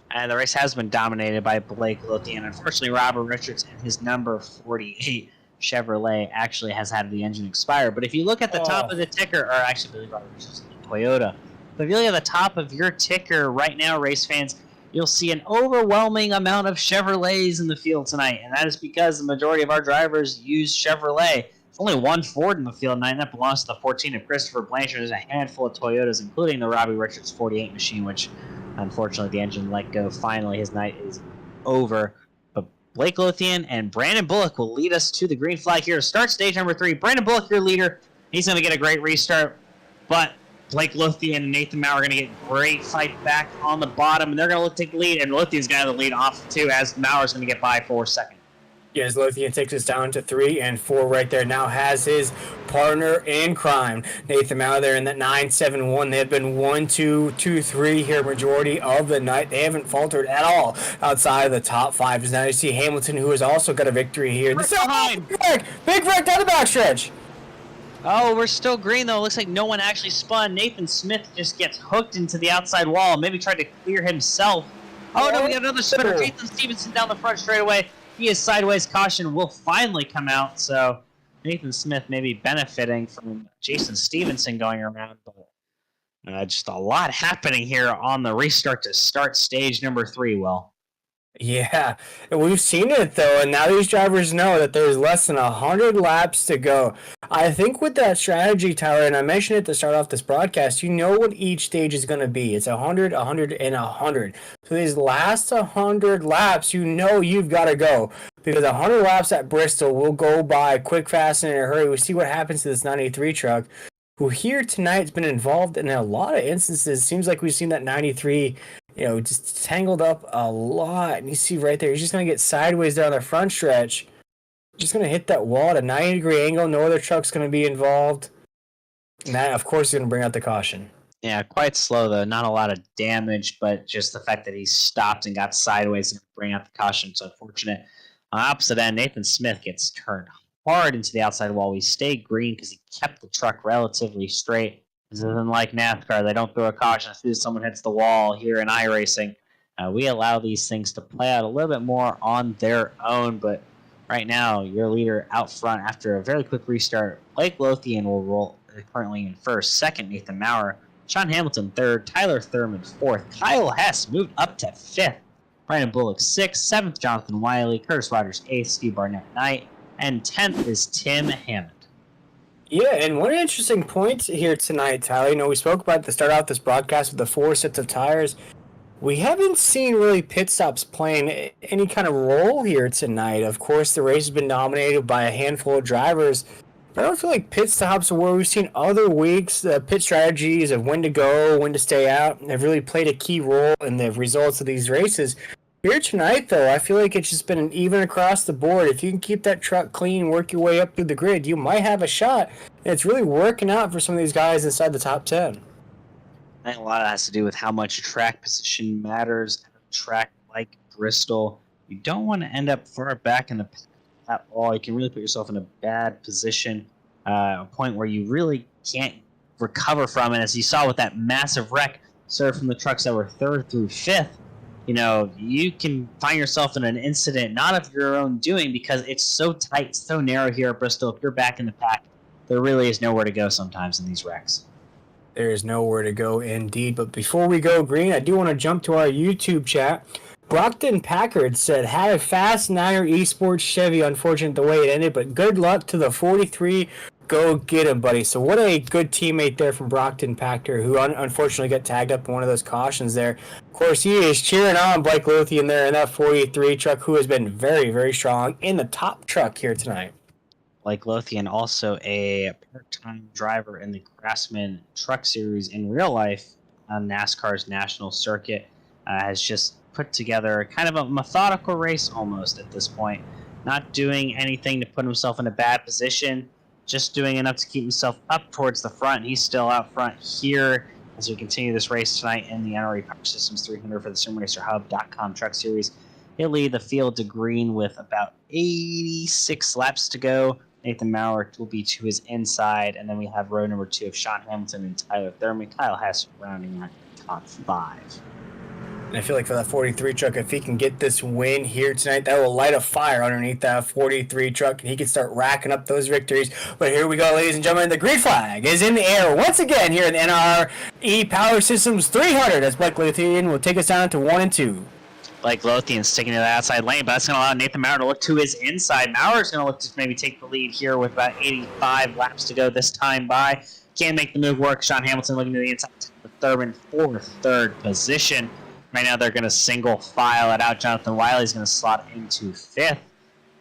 And the race has been dominated by Blake Lothian. Unfortunately, Robert Richards and his number 48 Chevrolet actually has had the engine expire. But if you look at the top of the ticker, or actually, I believe Robert Richards is Toyota. But if you look at the top of your ticker right now, race fans, you'll see an overwhelming amount of Chevrolets in the field tonight. And that is because the majority of our drivers use Chevrolet. There's only one Ford in the field tonight, and that belongs to the 14 of Christopher Blanchard. There's a handful of Toyotas, including the Robbie Richards 48 machine, which unfortunately the engine let go. Finally, his night is over. But Blake Lothian and Brandon Bullock will lead us to the green flag here to start stage number 3. Brandon Bullock, your leader. He's going to get a great restart, but Blake Lothian and Nathan Maurer are going to get great fight back on the bottom, and they're going to take the lead, and Lothian's going to have the lead off too, as Maurer's going to get by for a second. Yes, Lothian takes us down to 3 and 4 right there. Now has his partner in crime, Nathan Maurer, there in that 9-7-1. They have been 1-2-2-3 here majority of the night. They haven't faltered at all outside of the top 5. Now you see Hamilton, who has also got a victory here. Big wreck down the backstretch. Oh, we're still green, though. It looks like no one actually spun. Nathan Smith just gets hooked into the outside wall, maybe tried to clear himself. Oh, no, we got another spinner. Jason Stevenson down the front straight away. He is sideways. Caution will finally come out, so Nathan Smith may be benefiting from Jason Stevenson going around, but just a lot happening here on the restart to start stage number 3, Will. Yeah, we've seen it though, and now these drivers know that there's less than 100 laps to go. I think with that strategy, Tyler, and I mentioned it to start off this broadcast, you know what each stage is going to be. It's 100, 100, and 100. So these last 100 laps, you know you've got to go. Because 100 laps at Bristol will go by quick, fast, and in a hurry. We see what happens to this 93 truck, who here tonight has been involved in a lot of instances. Seems like we've seen that 93 just tangled up a lot. And you see right there, he's just going to get sideways down the front stretch. Just going to hit that wall at a 90-degree angle. No other truck's going to be involved. And that, of course, is going to bring out the caution. Yeah, quite slow, though. Not a lot of damage, but just the fact that he stopped and got sideways and bring out the caution. It's unfortunate. On the opposite end, Nathan Smith gets turned hard into the outside wall. We stay green because he kept the truck relatively straight. This isn't like NASCAR. They don't throw a caution as soon as someone hits the wall. Here in iRacing, we allow these things to play out a little bit more on their own. But right now, your leader out front after a very quick restart. Blake Lothian will roll currently in first. Second, Nathan Maurer. Sean Hamilton third. Tyler Thurman fourth. Kyle Hess moved up to fifth. Brandon Bullock sixth. Seventh, Jonathan Wiley. Curtis Rogers eighth. Steve Barnett ninth. And 10th is Tim Hammond. Yeah, and one interesting point here tonight, Tyler, we spoke about to start out this broadcast with the 4 sets of tires. We haven't seen really pit stops playing any kind of role here tonight. Of course, the race has been dominated by a handful of drivers. But I don't feel like pit stops are where we've seen other weeks. The pit strategies of when to go, when to stay out, have really played a key role in the results of these races. Here tonight, though, I feel like it's just been an even across the board. If you can keep that truck clean, work your way up through the grid, you might have a shot. And it's really working out for some of these guys inside the top 10. I think a lot of that has to do with how much track position matters. At a track like Bristol, you don't want to end up far back in the pack at all. You can really put yourself in a bad position, a point where you really can't recover from it. As you saw with that massive wreck, served from the trucks that were third through fifth. You can find yourself in an incident not of your own doing because it's so tight, so narrow here at Bristol. If you're back in the pack, there really is nowhere to go sometimes in these wrecks. There is nowhere to go indeed. But before we go green, I do want to jump to our YouTube chat. Brockton Packard said, had a fast 9er Esports Chevy, unfortunate the way it ended, but good luck to the 43 go get him, buddy. So what a good teammate there from Brockton Pachter, who unfortunately got tagged up in one of those cautions there. Of course, he is cheering on Blake Lothian there in that 43 truck, who has been very, very strong in the top truck here tonight. Blake Lothian, also a part-time driver in the Craftsman Truck Series in real life on NASCAR's national circuit, has just put together kind of a methodical race almost at this point. Not doing anything to put himself in a bad position, just doing enough to keep himself up towards the front. He's still out front here as we continue this race tonight in the NRE Power Systems 300 for the SimRacerHub.com Truck Series. He'll lead the field to green with about 86 laps to go. Nathan Maurer will be to his inside, and then we have row number 2 of Sean Hamilton and Tyler Thurman. Kyle Hess rounding out top 5. And I feel like for that 43 truck, if he can get this win here tonight, that will light a fire underneath that 43 truck, and he can start racking up those victories. But here we go, ladies and gentlemen. The green flag is in the air once again here in the NRE Power Systems 300 as Blake Lothian will take us down to 1 and 2. Blake Lothian sticking to the outside lane, but that's going to allow Nathan Maurer to look to his inside. Maurer's going to look to maybe take the lead here with about 85 laps to go this time by. Can't make the move work. Sean Hamilton looking to the inside. The Thurman for third position. Right now they're going to single file it out. Jonathan Wiley's going to slot into 5th.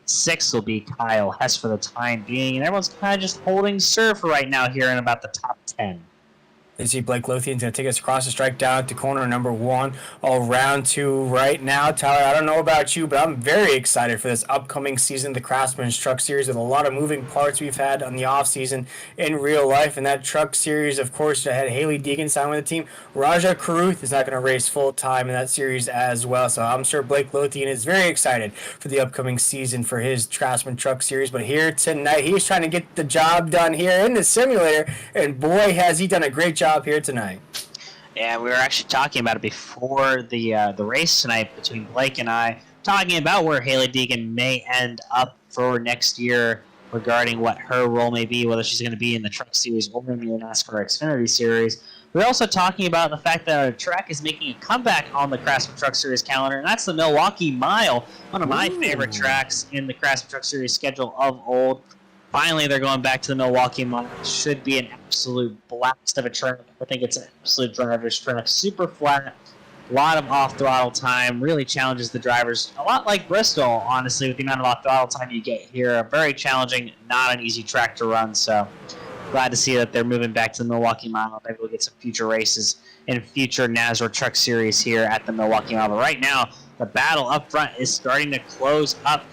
6th will be Kyle Hess for the time being. And everyone's kind of just holding serve for right now here in about the top 10. You see Blake Lothian's going to take us across the strike down to corner number 1, all round 2 right now. Tyler, I don't know about you, but I'm very excited for this upcoming season, the Craftsman's Truck Series, with a lot of moving parts we've had on the offseason in real life. And that Truck Series, of course, had Haley Deegan sign with the team. Raja Karuth is not going to race full-time in that series as well. So I'm sure Blake Lothian is very excited for the upcoming season for his Craftsman Truck Series. But here tonight, he's trying to get the job done here in the simulator. And boy, has he done a great job here tonight. Yeah, we were actually talking about it before the race tonight between Blake and I, talking about where Haley Deegan may end up for next year regarding what her role may be, whether she's going to be in the Truck Series or in the NASCAR Xfinity Series. We're also talking about the fact that a track is making a comeback on the Craftsman Truck Series calendar, and that's the Milwaukee Mile, one of my favorite tracks in the Craftsman Truck Series schedule of old. Finally, they're going back to the Milwaukee Mile. It should be an absolute blast of a track. I think it's an absolute driver's track. Super flat, a lot of off-throttle time. Really challenges the drivers. A lot like Bristol, honestly, with the amount of off-throttle time you get here. Very challenging, not an easy track to run. So glad to see that they're moving back to the Milwaukee Mile. Maybe we'll get some future races in future NASCAR Truck Series here at the Milwaukee Mile. But right now, the battle up front is starting to close up.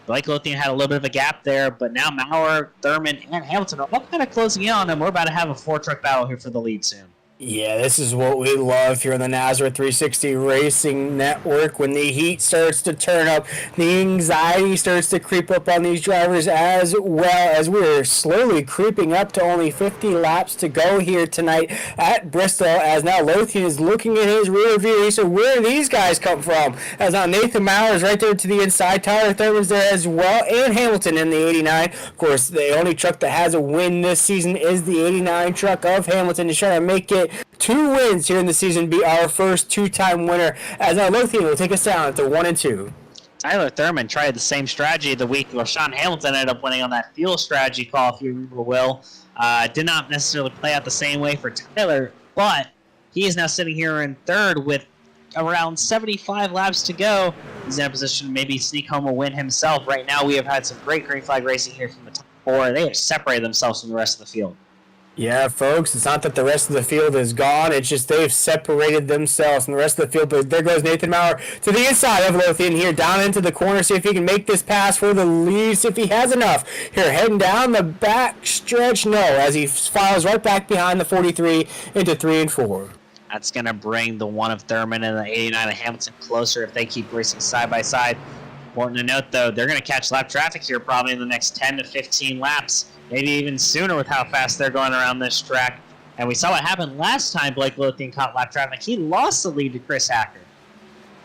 Blake Lothian had a little bit of a gap there, but now Maurer, Thurman, and Hamilton are all kind of closing in on them. We're about to have a 4-truck battle here for the lead soon. Yeah, this is what we love here on the NASCAR 360 Racing Network. When the heat starts to turn up, the anxiety starts to creep up on these drivers as well, as we're slowly creeping up to only 50 laps to go here tonight at Bristol, as now Lothian is looking at his rear view. He said, where do these guys come from? As now Nathan Maurer is right there to the inside. Tyler Thurman's there as well, and Hamilton in the 89. Of course, the only truck that has a win this season is the 89 truck of Hamilton. He's trying to make it 2 wins here in the season, be our first 2-time winner, as now Lothian will take us down to 1 and 2. Tyler Thurman tried the same strategy the week where Sean Hamilton ended up winning on that fuel strategy call, if you remember, Will. Did not necessarily play out the same way for Tyler, but he is now sitting here in 3rd with around 75 laps to go. He's in a position to maybe sneak home a win himself. Right now, we have had some great green flag racing here from the top 4. They have separated themselves from the rest of the field. Yeah, folks, it's not that the rest of the field is gone. It's just they've separated themselves from the rest of the field. But there goes Nathan Maurer to the inside of Lothian here, down into the corner. See if he can make this pass for the lead. See if he has enough. Here, heading down the back stretch. No, as he files right back behind the 43 into 3 and 4. That's going to bring the 1 of Thurman and the 89 of Hamilton closer if they keep racing side by side. Important to note, though, they're going to catch lap traffic here probably in the next 10 to 15 laps. Maybe even sooner with how fast they're going around this track. And we saw what happened last time Blake Lothian caught lap traffic. He lost the lead to Chris Hacker.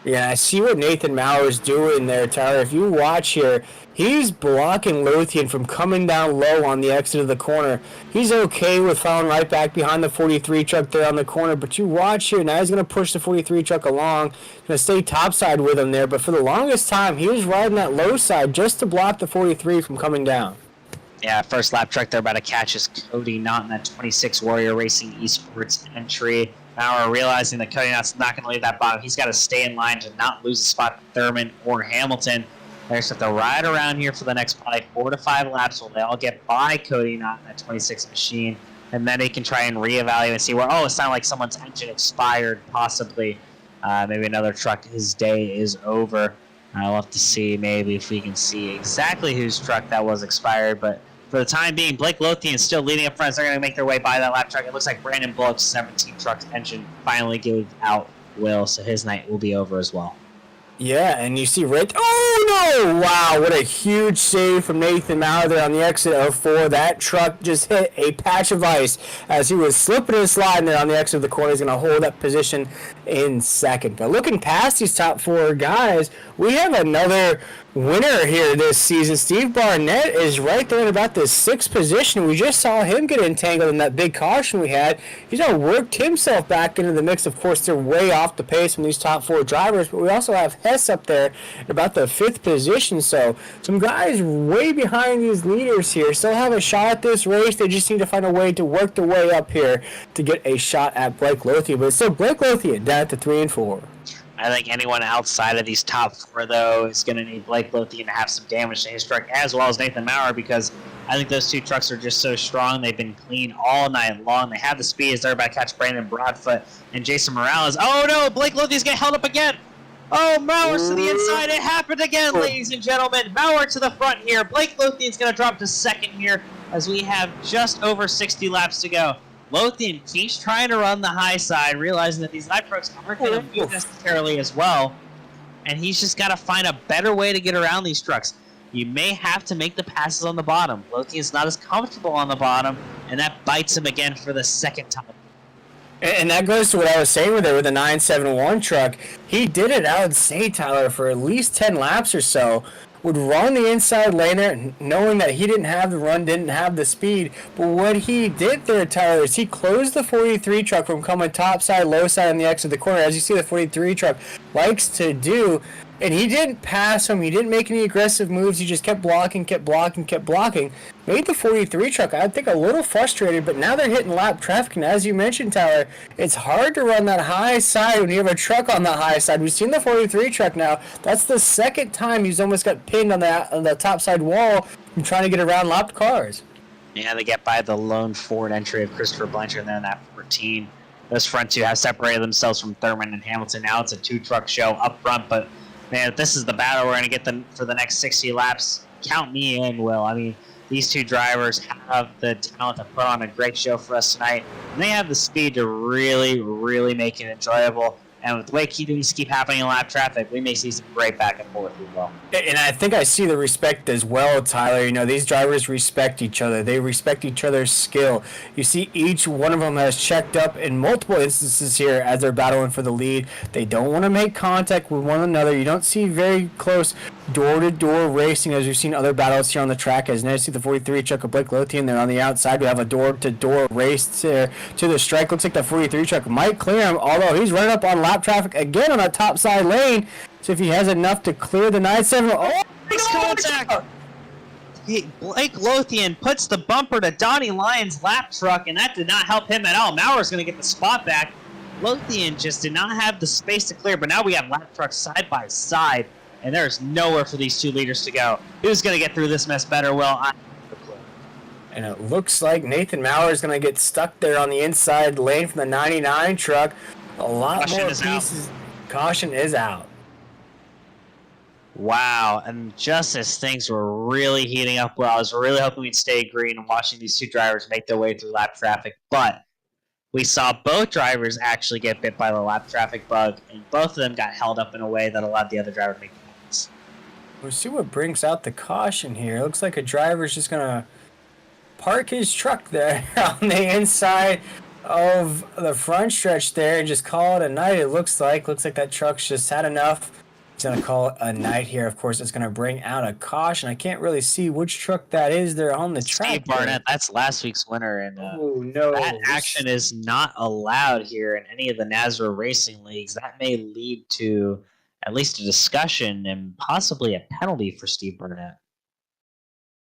Yeah, I see what Nathan Maurer is doing there, Tyler. If you watch here, he's blocking Lothian from coming down low on the exit of the corner. He's okay with falling right back behind the 43 truck there on the corner, but you watch here, now he's going to push the 43 truck along, going to stay topside with him there, but for the longest time, he was riding that low side just to block the 43 from coming down. Yeah, first lap truck they're about to catch is Cody Knott in that 26 Warrior Racing Esports entry. Now we're realizing that Cody Knott's not going to leave that bottom. He's got to stay in line to not lose a spot to Thurman or Hamilton. They just have to ride around here for the next probably 4 to 5 laps while they all get by Cody Knott in that 26 machine. And then he can try and reevaluate and see where, it sounded like someone's engine expired, possibly. Maybe another truck, his day is over. I'll have to see maybe if we can see exactly whose truck that was expired, but for the time being, Blake Lothian is still leading up front. They're going to make their way by that lap truck. It looks like Brandon Bullock's 17 truck's engine finally gave out Will, so his night will be over as well. Yeah, and you see oh no! Wow, what a huge save from Nathan Maurer there on the exit of 4. That truck just hit a patch of ice as he was slipping and sliding there on the exit of the corner. He's going to hold that position in second. But looking past these top 4 guys, we have another winner here this season. Steve Barnett is right there in about the 6th position. We just saw him get entangled in that big caution we had. He's now worked himself back into the mix. Of course, they're way off the pace from these top 4 drivers, but we also have Hess up there in about the 5th position. So some guys way behind these leaders here still have a shot at this race. They just need to find a way to work their way up here to get a shot at Blake Lothian. But it's still Blake Lothian down at the 3 and 4. I think anyone outside of these top 4, though, is going to need Blake Lothian to have some damage to his truck, as well as Nathan Maurer, because I think those 2 trucks are just so strong. They've been clean all night long. They have the speed as they're about to catch Brandon Broadfoot and Jason Morales. Oh, no, Blake Lothian's getting held up again. Oh, Mauer's to the inside. It happened again, ladies and gentlemen. Maurer to the front here. Blake Lothian's going to drop to second here as we have just over 60 laps to go. Lothian keeps trying to run the high side, realizing that these lap trucks aren't going to move necessarily as well, and he's just got to find a better way to get around these trucks. You may have to make the passes on the bottom. Lothian's not as comfortable on the bottom, and that bites him again for the second time. And that goes to what I was saying with the 971 truck. He did it, I would say, Tyler, for at least 10 laps or so. Would run the inside lane there, knowing that he didn't have the run, didn't have the speed. But what he did there, Tyler, is he closed the 43 truck from coming top side, low side on the exit of the corner, as you see the 43 truck likes to do. And he didn't pass him. He didn't make any aggressive moves. He just kept blocking. Made the 43 truck, I think, a little frustrated, but now they're hitting lap traffic. And as you mentioned, Tyler, it's hard to run that high side when you have a truck on the high side. We've seen the 43 truck now. That's the second time he's almost got pinned on the top side wall from trying to get around lapped cars. Yeah, they get by the lone Ford entry of Christopher Blanchard and then that 14. Those front 2 have separated themselves from Thurman and Hamilton. Now it's a 2-truck show up front, but man, if this is the battle we're going to get them for the next 60 laps, count me in, Will. I mean, these 2 drivers have the talent to put on a great show for us tonight, and they have the speed to really, really make it enjoyable. And with the way things keep happening in lap traffic, we may see some great back and forth as well. And I think I see the respect as well, Tyler. You know, these drivers respect each other. They respect each other's skill. You see each one of them has checked up in multiple instances here as they're battling for the lead. They don't want to make contact with one another. You don't see very close door-to-door racing as we've seen other battles here on the track. As now you see the 43 truck of Blake Lothian there on the outside. We have a door-to-door race there to the strike. Looks like the 43 truck might clear him, although he's running up on lap traffic again on that top side lane. So if he has enough to clear the 9-7, nice contact! Blake Lothian puts the bumper to Donnie Lyons' lap truck, and that did not help him at all. Mauer's going to get the spot back. Lothian just did not have the space to clear, but now we have lap trucks side by side, and there's nowhere for these 2 leaders to go. Who's going to get through this mess better? Well, I have no clue. And it looks like Nathan Maurer is going to get stuck there on the inside lane from the 99 truck. A lot Caution more is pieces. Caution is out. Wow, and just as things were really heating up well, I was really hoping we'd stay green and watching these 2 drivers make their way through lap traffic, but we saw both drivers actually get bit by the lap traffic bug, and both of them got held up in a way that allowed the other driver to make points. We'll see what brings out the caution here. It looks like a driver's just going to park his truck there on the inside of the front stretch there and just call it a night. It looks like that truck's just had enough. He's going to call it a night here. Of course, it's going to bring out a caution. I can't really see which truck that is there on the track. Steve Barnett, that's last week's winner, and oh, no. that action is not allowed here in any of the NASRA racing leagues. That may lead to at least a discussion and possibly a penalty for Steve Barnett.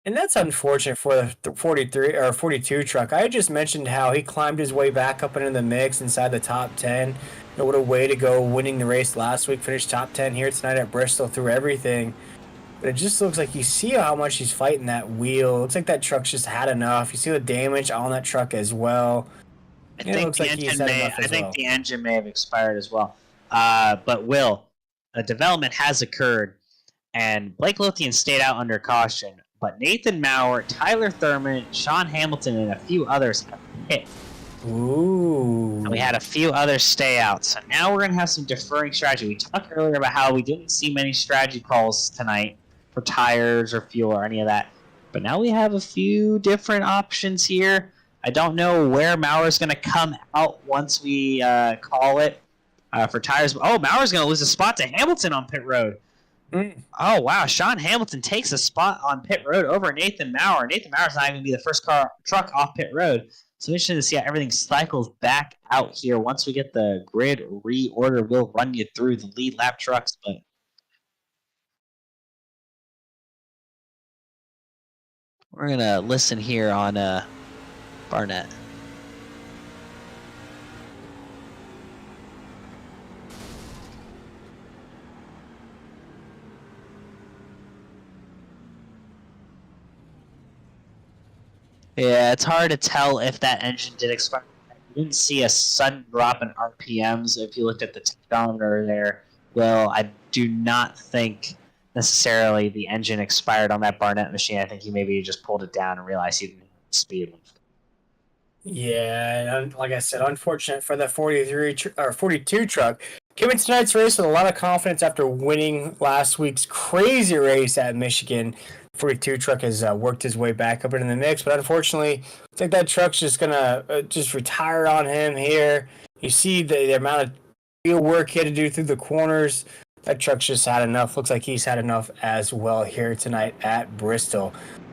And that's unfortunate for the 43 or 42 truck. I just mentioned how he climbed his way back up into the mix inside the top 10. What a way to go, winning the race last week, finished top 10 here tonight at Bristol through everything. But it just looks like you see how much he's fighting that wheel. It looks like that truck's just had enough. You see the damage on that truck as well. I think the engine may have expired as well. But Will, a development has occurred, and Blake Lothian stayed out under caution. But Nathan Maurer, Tyler Thurman, Sean Hamilton, and a few others have hit. Ooh. And we had a few others stay out. So now we're going to have some deferring strategy. We talked earlier about how we didn't see many strategy calls tonight for tires or fuel or any of that. But now we have a few different options here. I don't know where Maurer's going to come out once we call it for tires. Oh, Maurer's going to lose a spot to Hamilton on pit road. Oh, wow. Sean Hamilton takes a spot on pit road over Nathan Maurer. Nathan Maurer's not even going to be the first truck off pit road. So interesting to see how everything cycles back out here. Once we get the grid reorder, we'll run you through the lead lap trucks. But we're going to listen here on Barnett. Yeah, it's hard to tell if that engine did expire. You didn't see a sudden drop in RPMs if you looked at the tachometer there. Well, I do not think necessarily the engine expired on that Barnett machine. I think he maybe just pulled it down and realized he didn't have the speed left. Yeah, like I said, unfortunate for the 42 truck. Came in tonight's race with a lot of confidence after winning last week's crazy race at Michigan. 42 truck has worked his way back up into the mix, but unfortunately, I think that truck's just gonna just retire on him here. You see the amount of field work he had to do through the corners. That truck's just had enough. Looks like he's had enough as well here tonight at Bristol.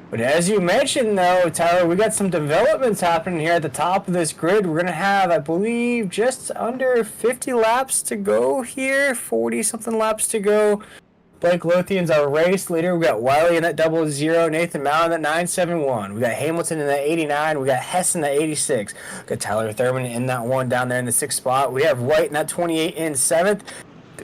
But as you mentioned, though, Tyler, we got some developments happening here at the top of this grid. We're going to have, I believe, just under 50 laps to go here, 40-something laps to go. Blake Lothian's our race leader. We got Wiley in that 00, Nathan Maurer in that 971. We got Hamilton in that 89. We got Hess in that 86. We got Tyler Thurman in that one down there in the 6th spot. We have White in that 28 in 7th.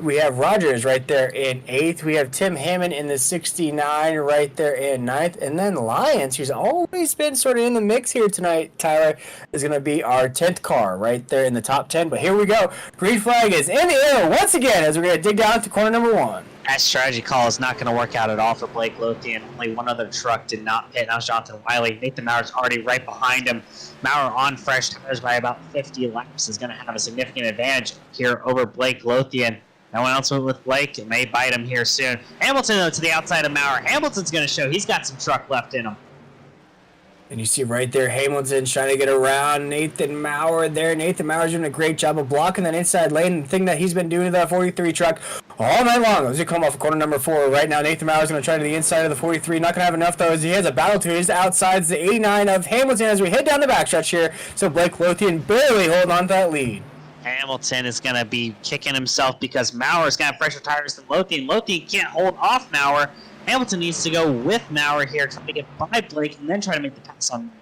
We have Rogers right there in 8th. We have Tim Hammond in the 69 right there in 9th. And then Lyons, who's always been sort of in the mix here tonight, Tyler, is going to be our 10th car right there in the top 10. But here we go. Green flag is in the air once again as we're going to dig down to corner number 1. That strategy call is not going to work out at all for Blake Lothian. Only one other truck did not pit. That was Jonathan Wiley. Nathan Maurer's already right behind him. Maurer on fresh tires by about 50 laps is going to have a significant advantage here over Blake Lothian. No one else went with Blake. It may bite him here soon. Hamilton, though, to the outside of Maurer. Hamilton's going to show he's got some truck left in him. And you see right there, Hamilton trying to get around Nathan Maurer there. Nathan Maurer's doing a great job of blocking that inside lane. The thing that he's been doing to that 43 truck all night long. As he come off of corner number 4 right now, Nathan Maurer's going to try to the inside of the 43. Not going to have enough, though, as he has a battle to his outsides. The 89 of Hamilton as we head down the backstretch here. So Blake Lothian barely holding on to that lead. Hamilton is going to be kicking himself because Maurer's got fresher tires than Lothian. Lothian can't hold off Maurer. Hamilton needs to go with Maurer here, trying to get by Blake, and then try to make the pass on Maurer.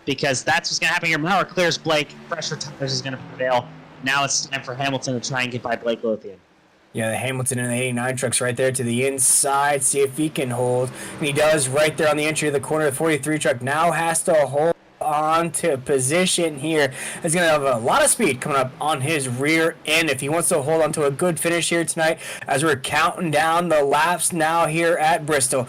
Because that's what's going to happen here. Maurer clears Blake. Fresher tires is going to prevail. Now it's time for Hamilton to try and get by Blake Lothian. Yeah, the Hamilton and the 89 truck's right there to the inside. See if he can hold. And he does right there on the entry of the corner. The 43 truck now has to hold on to position here. He's going to have a lot of speed coming up on his rear end if he wants to hold on to a good finish here tonight as we're counting down the laps now here at Bristol.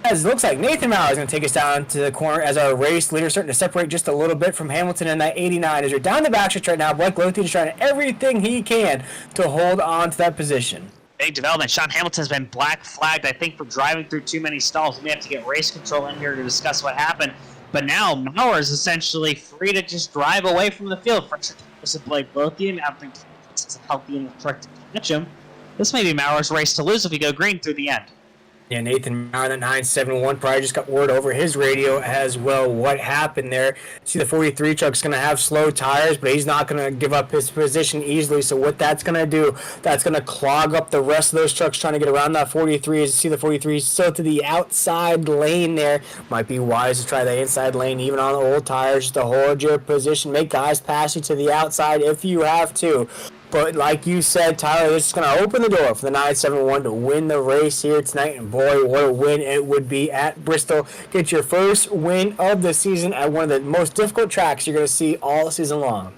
As it looks like Nathan Maurer is going to take us down to the corner as our race leader starting to separate just a little bit from Hamilton and that 89. As we're down the backstretch right now, Blake Lothian is trying everything he can to hold on to that position. Big development. Sean Hamilton's been black flagged, I think, for driving through too many stalls. We may have to get race control in here to discuss what happened. But now Maurer is essentially free to just drive away from the field. Fresher tires of Blake Lothian. I think it's a healthy enough truck to catch him. This may be Maurer's race to lose if we go green through the end. Yeah, Nathan Maurer, that 971, probably just got word over his radio as well. What happened there? See, the 43 truck's going to have slow tires, but he's not going to give up his position easily. So what that's going to do, that's going to clog up the rest of those trucks trying to get around that 43. As you see, the 43 still to the outside lane there. Might be wise to try the inside lane, even on the old tires, to hold your position. Make guys pass you to the outside if you have to. But like you said, Tyler, this is going to open the door for the 971 to win the race here tonight. And boy, what a win it would be at Bristol. Get your first win of the season at one of the most difficult tracks you're going to see all season long.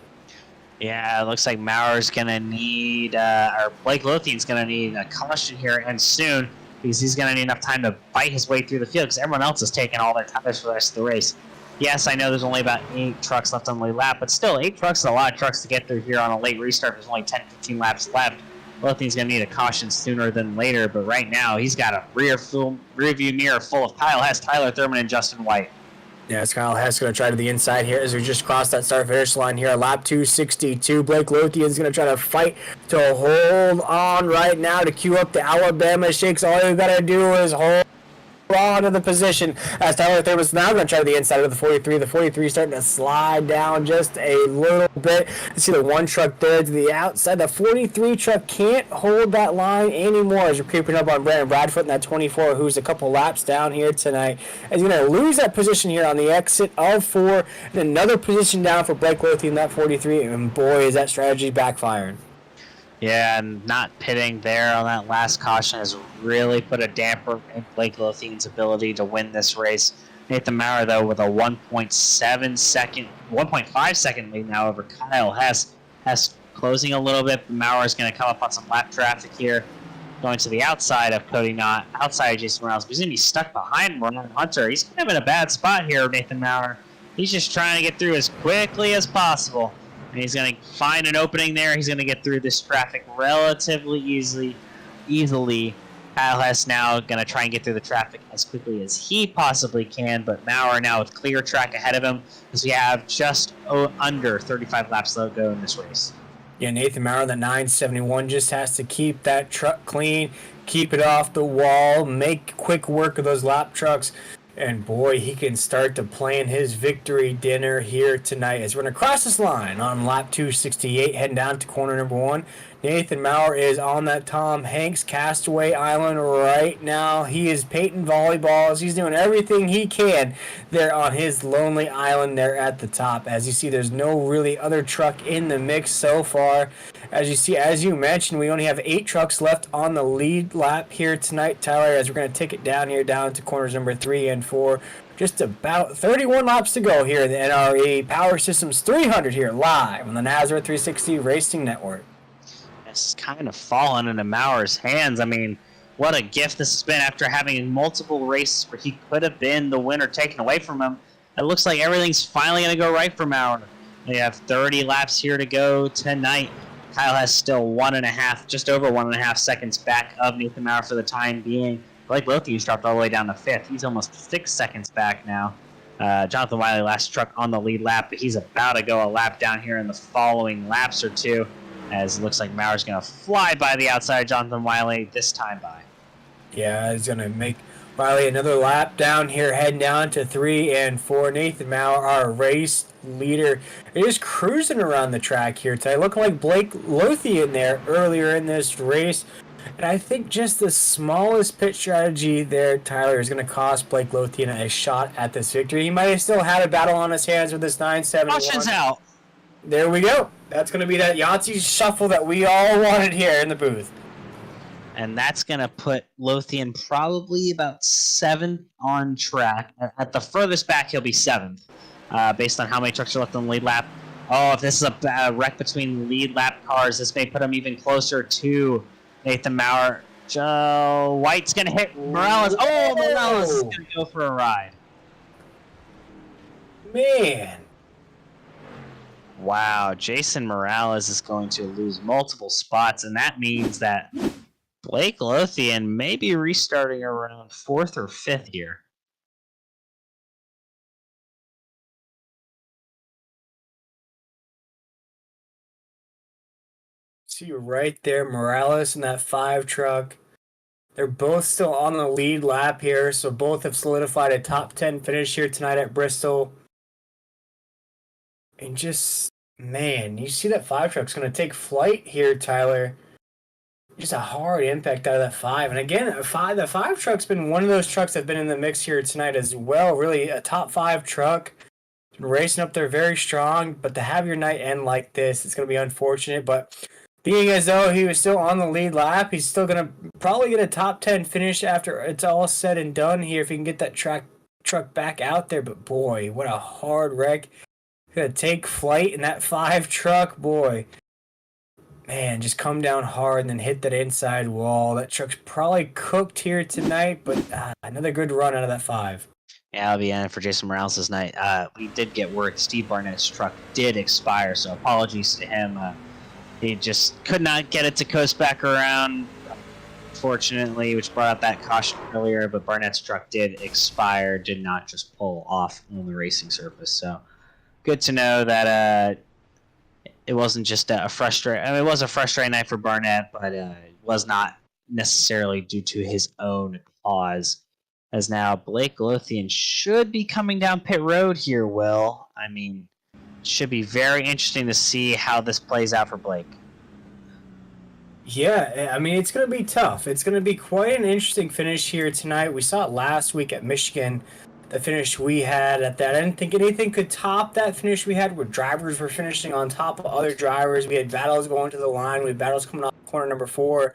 Yeah, it looks like Maurer's going to need, or Blake Lothian's going to need a caution here and soon, because he's going to need enough time to bite his way through the field, because everyone else is taking all their tires for the rest of the race. Yes, I know there's only about 8 trucks left on the lead lap, but still, 8 trucks is a lot of trucks to get through here on a late restart. There's only 10, 15 laps left. Lothian's going to need a caution sooner than later, but right now, he's got a rear view mirror full of Kyle Hess, Tyler Thurman, and Justin White. Yeah, it's Kyle Hess going to try to the inside here as we just crossed that start-finish line here. Lap 262. Blake Lothian's going to try to fight to hold on right now to queue up the Alabama Shakes. All you got to do is hold on to the position as Tyler Thurman's now going to try the inside of the 43. The 43 starting to slide down just a little bit. You see the one truck there to the outside. The 43 truck can't hold that line anymore as we're creeping up on Brandon Bradfoot in that 24, who's a couple laps down here tonight. As you're going to lose that position here on the exit of 4, and another position down for Blake Lothian, that 43, and boy, is that strategy backfiring. Yeah, and not pitting there on that last caution has really put a damper in Blake Lothian's ability to win this race. Nathan Maurer, though, with a 1.5 second lead now over Kyle Hess. Hess closing a little bit, but Maurer is going to come up on some lap traffic here, going to the outside of Cody Knott, outside of Jason Morales. But he's going to be stuck behind Ryan Hunter. He's kind of in a bad spot here, Nathan Maurer. He's just trying to get through as quickly as possible. And he's going to find an opening there. He's going to get through this traffic relatively easily. Kyle Hess now going to try and get through the traffic as quickly as he possibly can. But Maurer now with clear track ahead of him because we have just under 35 laps to go in this race. Yeah, Nathan Maurer, the 971, just has to keep that truck clean, keep it off the wall, make quick work of those lap trucks. And boy, he can start to plan his victory dinner here tonight as we're going to cross this line on lap 268, heading down to corner number 1. Nathan Maurer is on that Tom Hanks Castaway Island right now. He is painting volleyballs. He's doing everything he can there on his lonely island there at the top. As you see, there's no really other truck in the mix so far. As you see, as you mentioned, we only have 8 trucks left on the lead lap here tonight, Tyler, as we're going to take it down here down to corners number 3 and 4. Just about 31 laps to go here in the NRE Power Systems 300 here live on the Nazareth 360 Racing Network. It's kind of fallen into Maurer's hands. I mean, what a gift this has been after having multiple races where he could have been the winner taken away from him. It looks like everything's finally going to go right for Maurer. We have 30 laps here to go tonight. Kyle has still 1.5, just over 1.5 seconds back of Nathan Maurer for the time being. Blake Lothian's dropped all the way down to 5th. He's almost 6 seconds back now. Jonathan Wiley last truck on the lead lap, but he's about to go a lap down here in the following laps or two, as it looks like Maurer's going to fly by the outside of Jonathan Wiley this time by. Yeah, he's going to make Wiley another lap down here, heading down to 3 and 4. Nathan Maurer, our race leader, is cruising around the track here today, looking like Blake Lothian there earlier in this race. And I think just the smallest pit strategy there, Tyler, is going to cost Blake Lothian a shot at this victory. He might have still had a battle on his hands with this 971. Caution's out. There we go. That's going to be that Yahtzee shuffle that we all wanted here in the booth. And that's going to put Lothian probably about 7th on track. At the furthest back, he'll be 7th, based on how many trucks are left on the lead lap. Oh, if this is a wreck between lead lap cars, this may put him even closer to Nathan Maurer. Joe White's going to hit Morales. Oh, Morales is going to go for a ride. Man. Wow, Jason Morales is going to lose multiple spots, and that means that Blake Lothian may be restarting around 4th or 5th here. See you right there, Morales in that 5 truck. They're both still on the lead lap here, so both have solidified a top 10 finish here tonight at Bristol. And just, man, you see that 5 truck's going to take flight here, Tyler. Just a hard impact out of that 5. And again, the 5 truck's been one of those trucks that have been in the mix here tonight as well. Really, a top 5 truck. Been racing up there very strong, but to have your night end like this, it's going to be unfortunate. But being as though he was still on the lead lap, he's still going to probably get a top 10 finish after it's all said and done here if he can get that truck back out there. But boy, what a hard wreck. Going to take flight in that 5 truck, boy. Man, just come down hard and then hit that inside wall. That truck's probably cooked here tonight, but another good run out of that 5. Yeah, that'll be it for Jason Morales this night. We did get word Steve Barnett's truck did expire, so apologies to him. He just could not get it to coast back around, fortunately, which brought out that caution earlier, but Barnett's truck did expire, did not just pull off on the racing surface. So good to know that it wasn't just a frustrating... I mean, it was a frustrating night for Barnett, but it was not necessarily due to his own cause. As now Blake Lothian should be coming down pit road here, Will. I mean, it should be very interesting to see how this plays out for Blake. Yeah, I mean, it's going to be tough. It's going to be quite an interesting finish here tonight. We saw it last week at Michigan, the finish we had at that. I didn't think anything could top that finish we had where drivers were finishing on top of other drivers. We had battles going to the line. We had battles coming off corner number 4.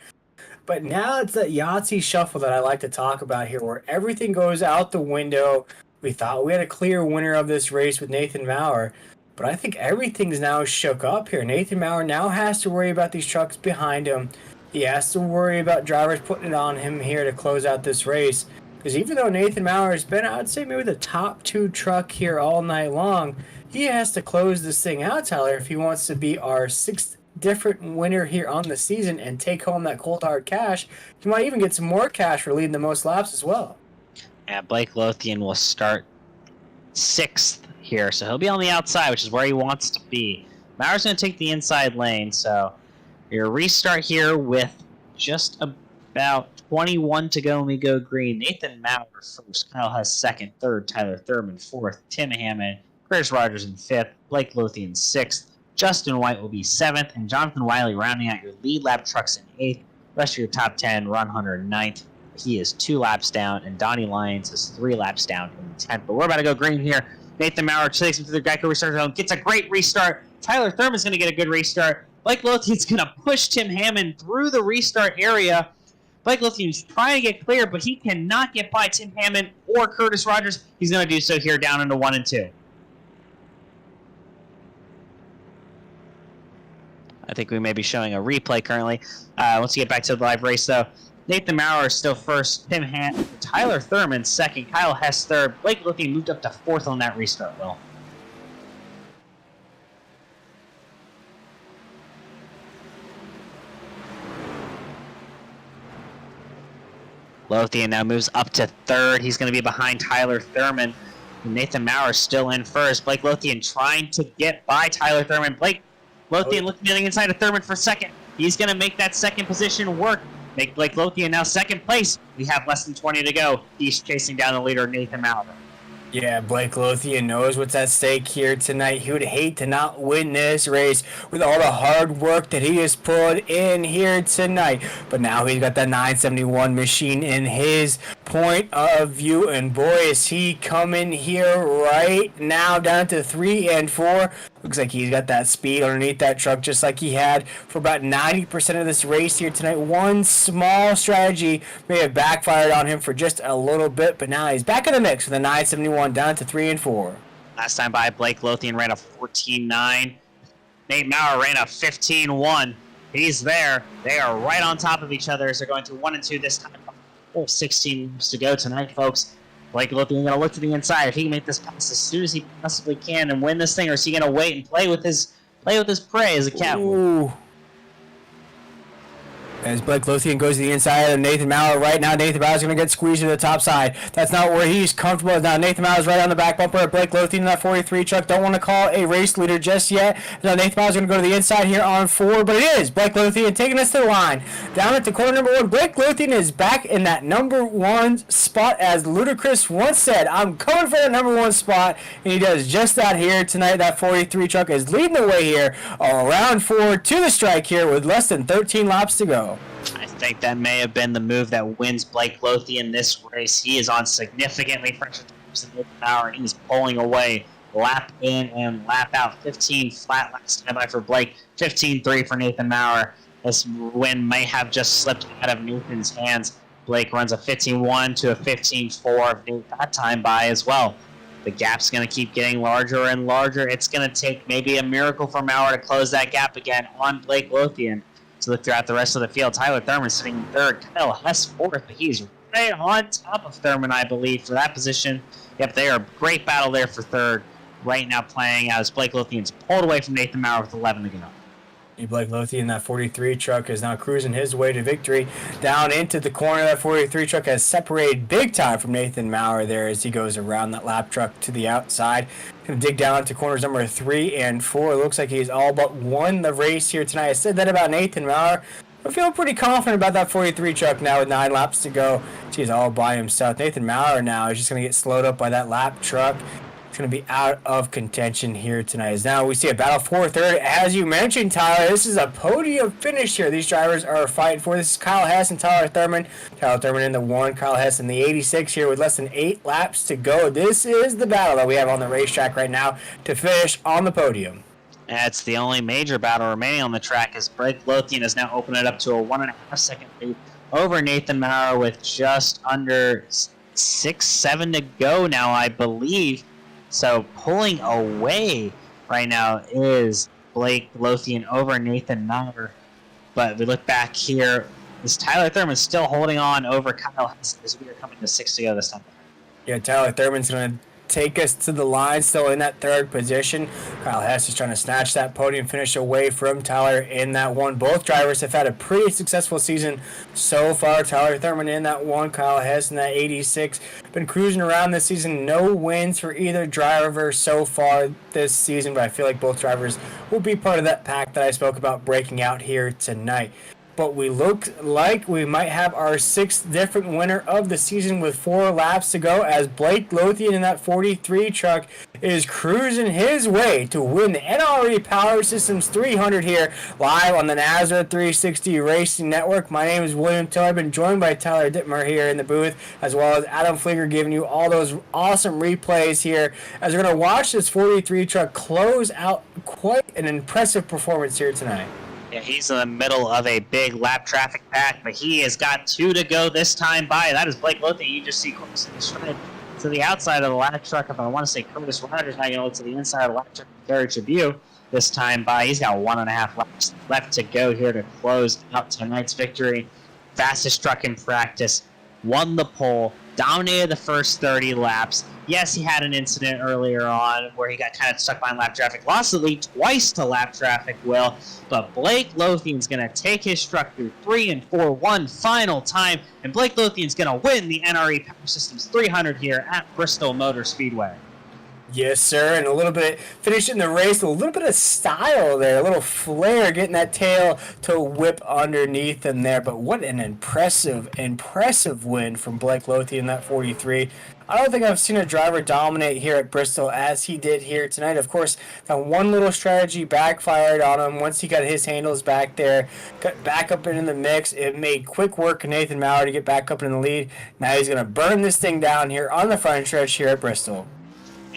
But now it's that Yahtzee shuffle that I like to talk about here where everything goes out the window. We thought we had a clear winner of this race with Nathan Maurer, but I think everything's now shook up here. Nathan Maurer now has to worry about these trucks behind him. He has to worry about drivers putting it on him here to close out this race. Because even though Nathan Maurer has been, I'd say, maybe the top 2 truck here all night long, he has to close this thing out, Tyler, if he wants to be our 6th different winner here on the season and take home that cold hard cash. He might even get some more cash for leading the most laps as well. Yeah, Blake Lothian will start 6th here, so he'll be on the outside, which is where he wants to be. Maurer's going to take the inside lane, so your restart here with just about 21 to go when we go green. Nathan Maurer first, Kyle Hess 2nd, 3rd, Tyler Thurman 4th, Tim Hammond, Chris Rogers in 5th, Blake Lothian 6th, Justin White will be 7th, and Jonathan Wiley rounding out your lead lap trucks in 8th. Rest of your top 10, Ron Hunter in 9th. He is 2 laps down, and Donnie Lyons is 3 laps down in 10th. But we're about to go green here. Nathan Maurer takes him to the Geico restart zone, gets a great restart. Tyler Thurman's going to get a good restart. Blake Lothian's going to push Tim Hammond through the restart area. Blake Lothian's trying to get clear, but he cannot get by Tim Hammond or Curtis Rogers. He's going to do so here down into 1 and 2. I think we may be showing a replay currently. Once you get back to the live race, though, Nathan Maurer is still first. Tim Hammond, Tyler Thurman 2nd. Kyle Hess 3rd. Blake Lothian moved up to 4th on that restart, Will. Lothian now moves up to 3rd. He's going to be behind Tyler Thurman. Nathan Maurer still in first. Blake Lothian trying to get by Tyler Thurman. Blake Lothian looking at the inside of Thurman for 2nd. He's going to make that 2nd position work. Make Blake Lothian now 2nd place. We have less than 20 to go. He's chasing down the leader, Nathan Maurer. Yeah, Blake Lothian knows what's at stake here tonight. He would hate to not win this race with all the hard work that he has put in here tonight. But now he's got that 971 machine in his point of view. And boy, is he coming here right now down to 3 and 4. Looks like he's got that speed underneath that truck just like he had for about 90% of this race here tonight. One small strategy may have backfired on him for just a little bit, but now he's back in the mix with a 971 down to 3 and 4. Last time by, Blake Lothian ran a 14.9. Nate Maurer ran a 15.1. He's there. They are right on top of each other as they're going to 1 and 2 this time. 16 moves to go tonight, folks. Blake Lothian going to look to the inside. If he can make this pass as soon as he possibly can and win this thing, or is he going to wait and play with his prey as a cat? Ooh. As Blake Lothian goes to the inside of Nathan Maurer right now. Nathan Mauer's going to get squeezed to the top side. That's not where he's comfortable. Now Nathan Mauer's right on the back bumper. Blake Lothian in that 43 truck. Don't want to call a race leader just yet. Now Nathan Mauer's going to go to the inside here on 4, but it is Blake Lothian taking us to the line. Down at the corner number 1, Blake Lothian is back in that number 1 spot. As Ludacris once said, I'm coming for the number 1 spot, and he does just that here tonight. That 43 truck is leading the way here around 4 to the strike here with less than 13 laps to go. I think that may have been the move that wins Blake Lothian this race. He is on significantly fresher tires than Nathan Maurer, and he's pulling away lap in and lap out. 15 flat last standby for Blake, 15.3 for Nathan Maurer. This win may have just slipped out of Nathan's hands. Blake runs a 15.1 to a 15.4 that time by as well. The gap's going to keep getting larger and larger. It's going to take maybe a miracle for Maurer to close that gap again on Blake Lothian. To look throughout the rest of the field, Tyler Thurman sitting in 3rd, Kyle Hess 4th, but he's right on top of Thurman, I believe, for that position. Yep, they are a great battle there for 3rd right now playing out as Blake Lothian's pulled away from Nathan Maurer with 11 to go. Blake Lothian, that 43 truck, is now cruising his way to victory. Down into the corner, that 43 truck has separated big time from Nathan Maurer there as he goes around that lap truck to the outside. Going to dig down into corners number 3 and 4. It looks like he's all but won the race here tonight. I said that about Nathan Maurer. I feel pretty confident about that 43 truck now with 9 laps to go. He's all by himself. Nathan Maurer now is just going to get slowed up by that lap truck. Going to be out of contention here tonight. As now we see a battle for 3rd. As you mentioned, Tyler, this is a podium finish here. These drivers are fighting for. This is Kyle Hess and Tyler Thurman. Tyler Thurman in the 1, Kyle Hess in the 86 here with less than 8 laps to go. This is the battle that we have on the racetrack right now to finish on the podium. That's the only major battle remaining on the track as Blake Lothian has now opened it up to a 1.5 second lead over Nathan Maurer with just under 6-7 to go now, I believe. So pulling away right now is Blake Lothian over Nathan Maurer. But if we look back here, this Tyler Thurman still holding on over Kyle Hess as we are coming to 6 to go this time. Yeah, Tyler Thurman's going to take us to the line, still in that 3rd position. Kyle Hess is trying to snatch that podium finish away from Tyler in that 1. Both drivers have had a pretty successful season so far. Tyler Thurman in that 1, Kyle Hess in that 86. Been cruising around this season. No wins for either driver so far this season, but I feel like both drivers will be part of that pack that I spoke about breaking out here tonight. But we look like we might have our 6th different winner of the season with 4 laps to go as Blake Lothian in that 43 truck is cruising his way to win the NRE Power Systems 300 here live on the NASRA 360 Racing Network. My name is William Tiller. I've been joined by Tyler Dittmer here in the booth as well as Adam Flieger giving you all those awesome replays here as we're going to watch this 43 truck close out quite an impressive performance here tonight. Yeah, he's in the middle of a big lap traffic pack, but he has got 2 to go this time by. That is Blake Lothian. You just see closing straight to the outside of the lap truck. If I want to say Curtis Ryder's not going to look to the inside of the lap truck. Gary Tribune this time by. He's got 1.5 laps left to go here to close out tonight's victory. Fastest truck in practice. Won the pole. Dominated the first 30 laps. Yes, he had an incident earlier on where he got kind of stuck behind lap traffic. Lost the lead twice to lap traffic, Will. But Blake Lothian's going to take his truck through 3 and 4 one final time. And Blake Lothian's going to win the NRE Power Systems 300 here at Bristol Motor Speedway. Yes, sir, and a little bit finishing the race, a little bit of style there, a little flair, getting that tail to whip underneath him there. But what an impressive win from Blake Lothian, that 43. I don't think I've seen a driver dominate here at Bristol as he did here tonight. Of course, that one little strategy backfired on him once he got his handles back there, got back up into the mix. It made quick work of Nathan Maurer to get back up in the lead. Now he's going to burn this thing down here on the front stretch here at Bristol.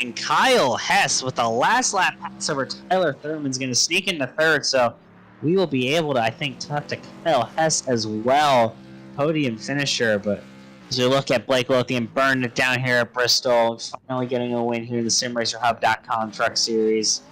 And Kyle Hess with the last lap pass over Tyler Thurman's going to sneak into 3rd, so we will be able to, I think, talk to Kyle Hess as well, podium finisher. But as we look at Blake Lothian burning it down here at Bristol, finally getting a win here in the SimRacerHub.com Truck Series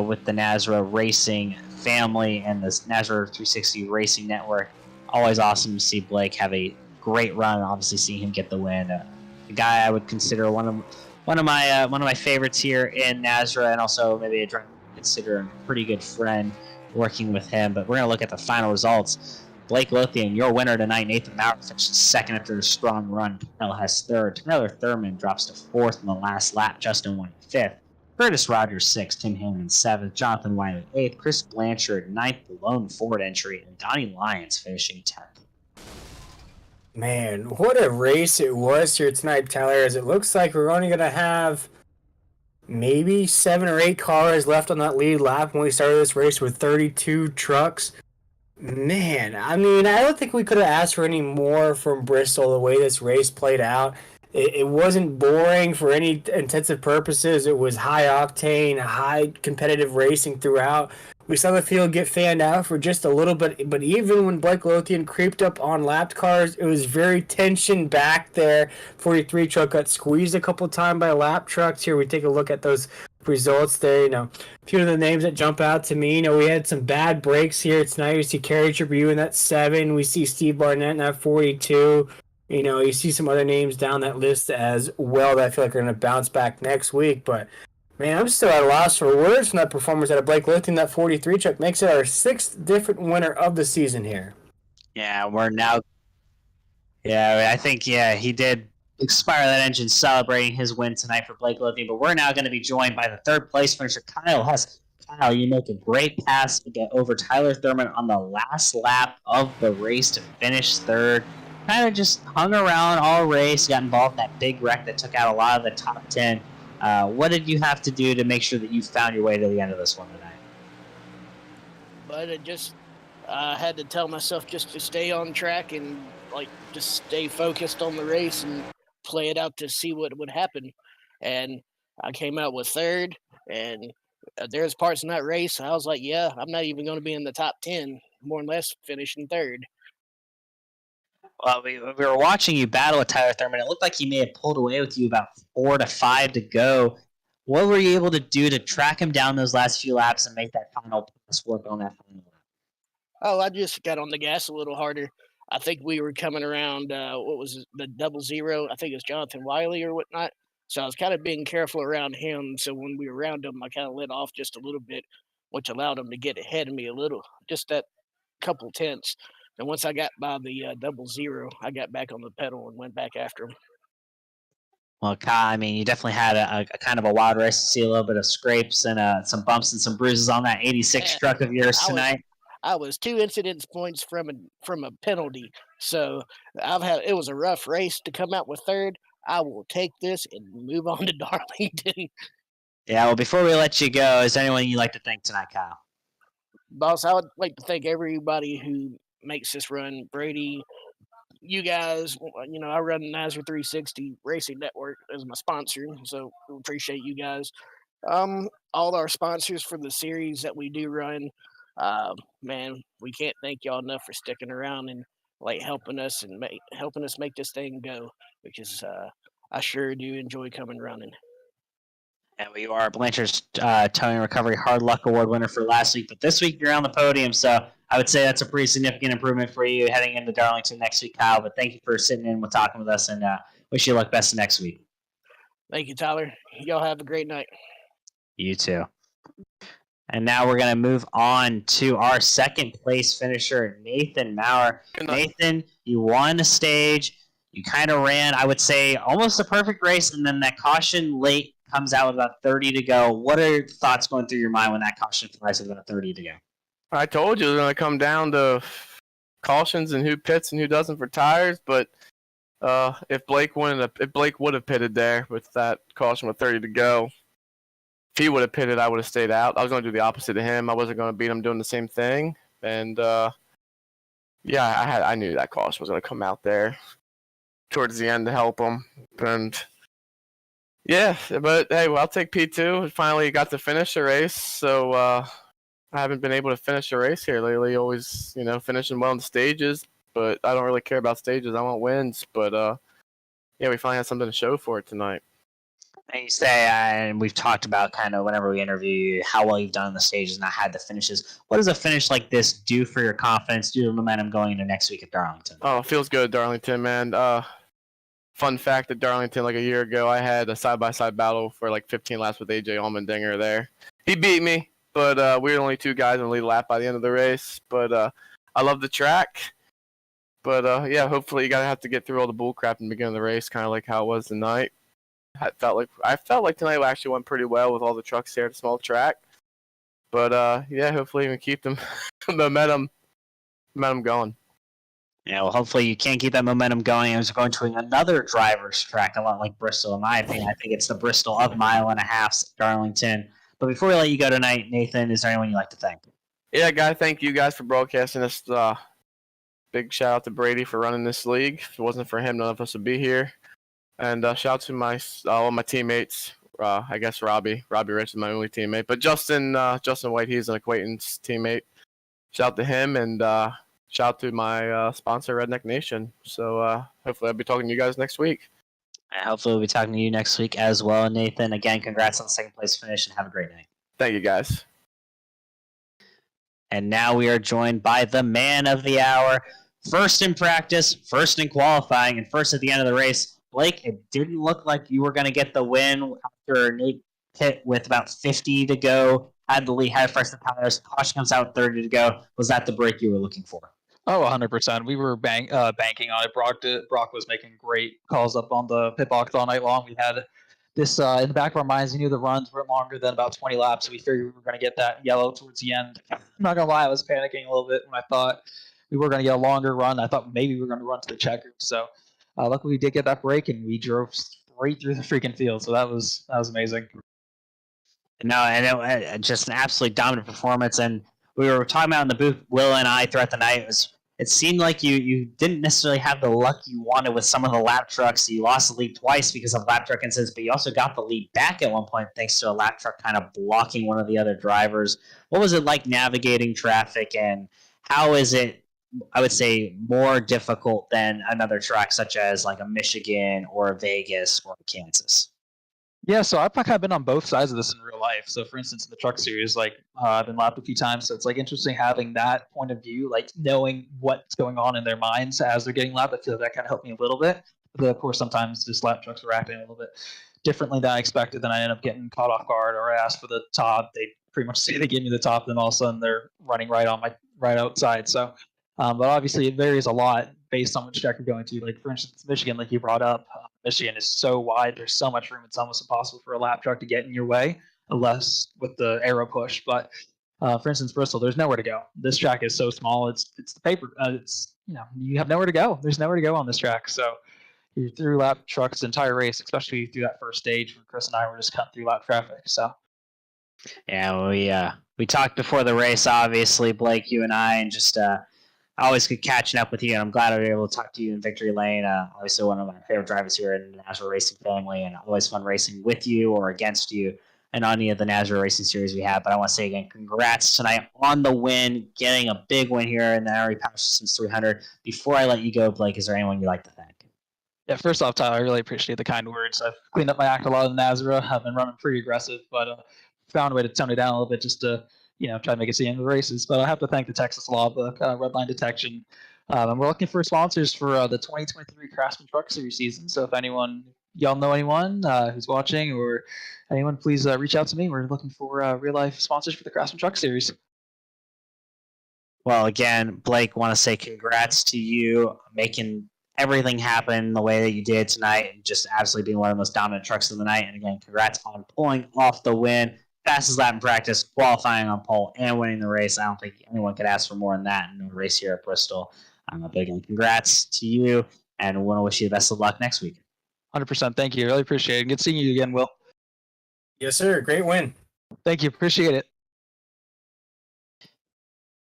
with the NASRA Racing family and the NASRA 360 Racing Network. Always awesome to see Blake have a great run, and obviously seeing him get the win. A guy I would consider one of my favorites here in NASRA, and also maybe a driver I consider a pretty good friend working with him. But we're going to look at the final results. Blake Lothian, your winner tonight. Nathan Maurer finishes second after a strong run. Kyle has third. Tyler Thurman drops to fourth in the last lap. Justin White fifth. Curtis Rogers sixth. Tim Hammond seventh. Jonathan Wiley eighth. Chris Blanchard ninth, the lone Ford entry. And Donnie Lyons finishing 10th. Man, what a race it was here tonight, Tyler, as it looks like we're only going to have maybe 7 or 8 cars left on that lead lap when we started this race with 32 trucks. Man, I mean, I don't think we could have asked for any more from Bristol the way this race played out. It wasn't boring for any intensive purposes. It was high octane, high competitive racing throughout. We saw the field get fanned out for just a little bit, but even when Blake Lothian creeped up on lapped cars, it was very tension back there. 43 truck got squeezed a couple times by lap trucks. Here we take a look at those results there. A few of the names that jump out to me. We had some bad breaks here tonight. We see Kerry Tribune in that 7. We see Steve Barnett in that 42. You see some other names down that list as well that I feel like are going to bounce back next week, but man, I'm still at a loss for words from that performance out of Blake Lothian. That 43 truck makes it our 6th different winner of the season here. Yeah, I think, he did expire that engine celebrating his win tonight for Blake Lothian, but we're now going to be joined by the 3rd place finisher, Kyle Huss. Kyle, you make a great pass to get over Tyler Thurman on the last lap of the race to finish 3rd. Kind of just hung around all race, got involved in that big wreck that took out a lot of the top 10. What did you have to do to make sure that you found your way to the end of this one tonight? But I just had to tell myself just to stay on track and just stay focused on the race and play it out to see what would happen. And I came out with 3rd, and there's parts in that race I was like, yeah, I'm not even going to be in the top 10, more or less finishing 3rd. Well, we were watching you battle with Tyler Thurman. It looked like he may have pulled away with you about 4 to 5 to go. What were you able to do to track him down those last few laps and make that final pass work on that final lap? Oh, I just got on the gas a little harder. I think we were coming around, what was the 00? I think it was Jonathan Wiley or whatnot. So I was kind of being careful around him. So when we were around him, I kind of let off just a little bit, which allowed him to get ahead of me a little, just that couple tenths. And once I got by the 00, I got back on the pedal and went back after him. Well, Kyle, I mean, you definitely had a kind of a wild race to see a little bit of scrapes and some bumps and some bruises on that 86 truck of yours tonight. I was 2 incidence points from a penalty. So it was a rough race to come out with 3rd. I will take this and move on to Darlington. Yeah, well, before we let you go, is there anyone you'd like to thank tonight, Kyle? Boss, I would like to thank everybody who makes this run. Brady, you guys, I run Nazar 360 Racing Network as my sponsor, so we appreciate you guys. All our sponsors for the series that we do run, man, we can't thank y'all enough for sticking around and helping us make this thing go, because I sure do enjoy coming running. And we are Blanchard's Towing Recovery Hard Luck Award winner for last week, but this week you're on the podium, so I would say that's a pretty significant improvement for you heading into Darlington next week, Kyle. But thank you for sitting in and talking with us, and wish you luck best next week. Thank you, Tyler. Y'all have a great night. You too. And now we're going to move on to our 2nd place finisher, Nathan Maurer. Nathan, you won a stage. You kind of ran, I would say, almost a perfect race, and then that caution late comes out with about 30 to go. What are your thoughts going through your mind when that caution flies with about 30 to go? I told you it was going to come down to cautions and who pits and who doesn't for tires, but if Blake would have pitted there with that caution with 30 to go, if he would have pitted, I would have stayed out. I was going to do the opposite of him. I wasn't going to beat him doing the same thing. And, I knew that caution was going to come out there towards the end to help him. And, yeah, but, hey, well, I'll take P2. Finally got to finish the race. So I haven't been able to finish a race here lately. Always, finishing well in the stages. But I don't really care about stages. I want wins. But, we finally had something to show for it tonight. And you say, and we've talked about kind of whenever we interview you, how well you've done in the stages and not had the finishes. What does a finish like this do for your confidence, do the momentum going into next week at Darlington? Oh, it feels good, Darlington, man. Fun fact at Darlington, a year ago, I had a side-by-side battle for 15 laps with AJ Allmendinger there. He beat me, but we were only 2 guys in the lead lap by the end of the race. But I love the track. But yeah, hopefully you gotta have to get through all the bull crap in the beginning of the race, kind of like how it was tonight. I felt like tonight actually went pretty well with all the trucks there at a small track. But yeah, hopefully we can keep them momentum going. Yeah, well, hopefully you can't keep that momentum going as we're going to another driver's track, a lot like Bristol, in my opinion. I think it's the Bristol of mile and a half, Darlington. But before we let you go tonight, Nathan, is there anyone you'd like to thank? Yeah, guy, thank you guys for broadcasting this. Big shout out to Brady for running this league. If it wasn't for him, none of us would be here. And shout out to all my teammates. I guess Robbie Rich is my only teammate, but Justin White, he's an acquaintance teammate. Shout out to him, and shout out to my sponsor, Redneck Nation. So hopefully I'll be talking to you guys next week. And hopefully we'll be talking to you next week as well, Nathan. Again, congrats on the second place finish, and have a great night. Thank you, guys. And now we are joined by the man of the hour. First in practice, first in qualifying, and first at the end of the race. Blake, it didn't look like you were going to get the win after Nate hit with about 50 to go. Had the lead, had first the tires. Caution comes out 30 to go. Was that the break you were looking for? Oh, 100%. We were banking on it. Brock was making great calls up on the pit box all night long. We had this in the back of our minds. We knew the runs were longer than about 20 laps, so we figured we were going to get that yellow towards the end. I'm not going to lie, I was panicking a little bit when I thought we were going to get a longer run. I thought maybe we were going to run to the checkers. So luckily we did get that break, and we drove straight through the freaking field. So that was amazing. No, and it just an absolutely dominant performance. And we were talking about in the booth, Will and I, throughout the night. It seemed like you didn't necessarily have the luck you wanted with some of the lap trucks. You lost the lead twice because of lap truck incidents, but you also got the lead back at one point thanks to a lap truck kind of blocking one of the other drivers. What was it like navigating traffic, and how is it, I would say, more difficult than another track such as like a Michigan or a Vegas or a Kansas? Yeah, so I've kind of been on both sides of this in real life. So, for instance, in the truck series, I've been lapped a few times, so it's interesting having that point of view, knowing what's going on in their minds as they're getting lapped. I feel that kind of helped me a little bit. But of course, sometimes just lap trucks are acting a little bit differently than I expected. Then I end up getting caught off guard, or I asked for the top. They pretty much say they give me the top, then all of a sudden they're running right outside. So, but obviously it varies a lot based on which track you're going to. Like, for instance, Michigan, like you brought up, Michigan is so wide. There's so much room. It's almost impossible for a lap truck to get in your way unless with the aero push. But for instance, Bristol, there's nowhere to go. This track is so small. It's the paper. You have nowhere to go. There's nowhere to go on this track. So you through lap trucks the entire race, especially through that first stage when Chris and I were just cutting through lap traffic. So yeah, we talked before the race, obviously, Blake, you and I, and just always good catching up with you, and I'm glad I was able to talk to you in Victory Lane. Obviously, one of my favorite drivers here in the NASCAR racing family, and always fun racing with you or against you in any of the NASCAR racing series we have. But I want to say again, congrats tonight on the win, getting a big win here in the NRE Power Systems 300. Before I let you go, Blake, is there anyone you'd like to thank? Yeah, first off, Tyler, I really appreciate the kind words. I've cleaned up my act a lot in NASCAR. I've been running pretty aggressive, but found a way to tone it down a little bit just to try to make it see the end of the races. But I have to thank the Texas Law Book, Red Line Detection. And we're looking for sponsors for the 2023 Craftsman Truck Series season. So if y'all know anyone who's watching or anyone, please reach out to me. We're looking for real life sponsors for the Craftsman Truck Series. Well, again, Blake, want to say congrats to you making everything happen the way that you did tonight, and just absolutely being one of the most dominant trucks of the night. And again, congrats on pulling off the win. Fastest lap in practice, qualifying on pole, and winning the race. I don't think anyone could ask for more than that in a race here at Bristol. But again, congrats to you, and I want to wish you the best of luck next week. 100%. Thank you. Really appreciate it. Good seeing you again, Will. Yes, sir. Great win. Thank you. Appreciate it.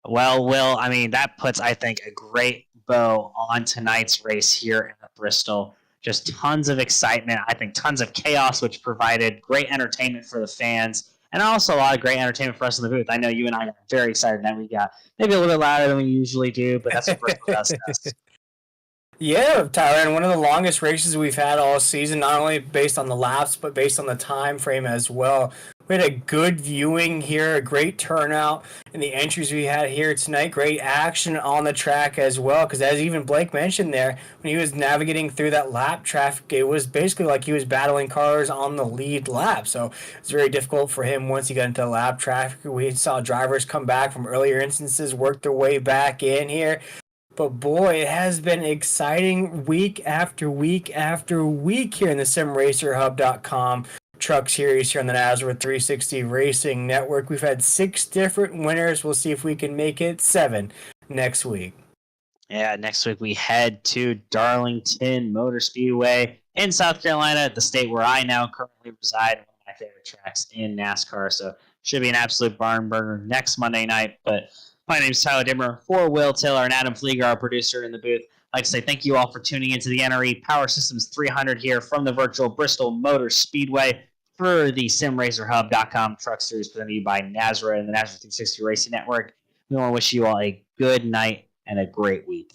Well, Will, that puts, I think, a great bow on tonight's race here at Bristol. Just tons of excitement. I think tons of chaos, which provided great entertainment for the fans. And also a lot of great entertainment for us in the booth. I know you and I got very excited that we got maybe a little bit louder than we usually do, but that's what Bristol does to us. Yeah, Tyler, and one of the longest races we've had all season, not only based on the laps, but based on the time frame as well. We had a good viewing here, a great turnout in the entries we had here tonight. Great action on the track as well, because as even Blake mentioned there, when he was navigating through that lap traffic, it was basically like he was battling cars on the lead lap. So it's very difficult for him once he got into the lap traffic. We saw drivers come back from earlier instances, work their way back in here. But boy, it has been exciting week after week after week here in the SimRacerHub.com Truck Series here on the Nazareth 360 Racing Network. We've had 6 different winners. We'll see if we can make it 7 next week. Yeah, next week we head to Darlington Motor Speedway in South Carolina, the state where I now currently reside, one of my favorite tracks in NASCAR. So should be an absolute barn burner next Monday night. But my name is Tyler Dimmer for Will Taylor and Adam Flieger, our producer in the booth. I'd like to say thank you all for tuning into the NRE Power Systems 300 here from the virtual Bristol Motor Speedway for the SimRacerHub.com Truck Series presented to you by Nazareth and the Nazareth 360 Racing Network. We want to wish you all a good night and a great week.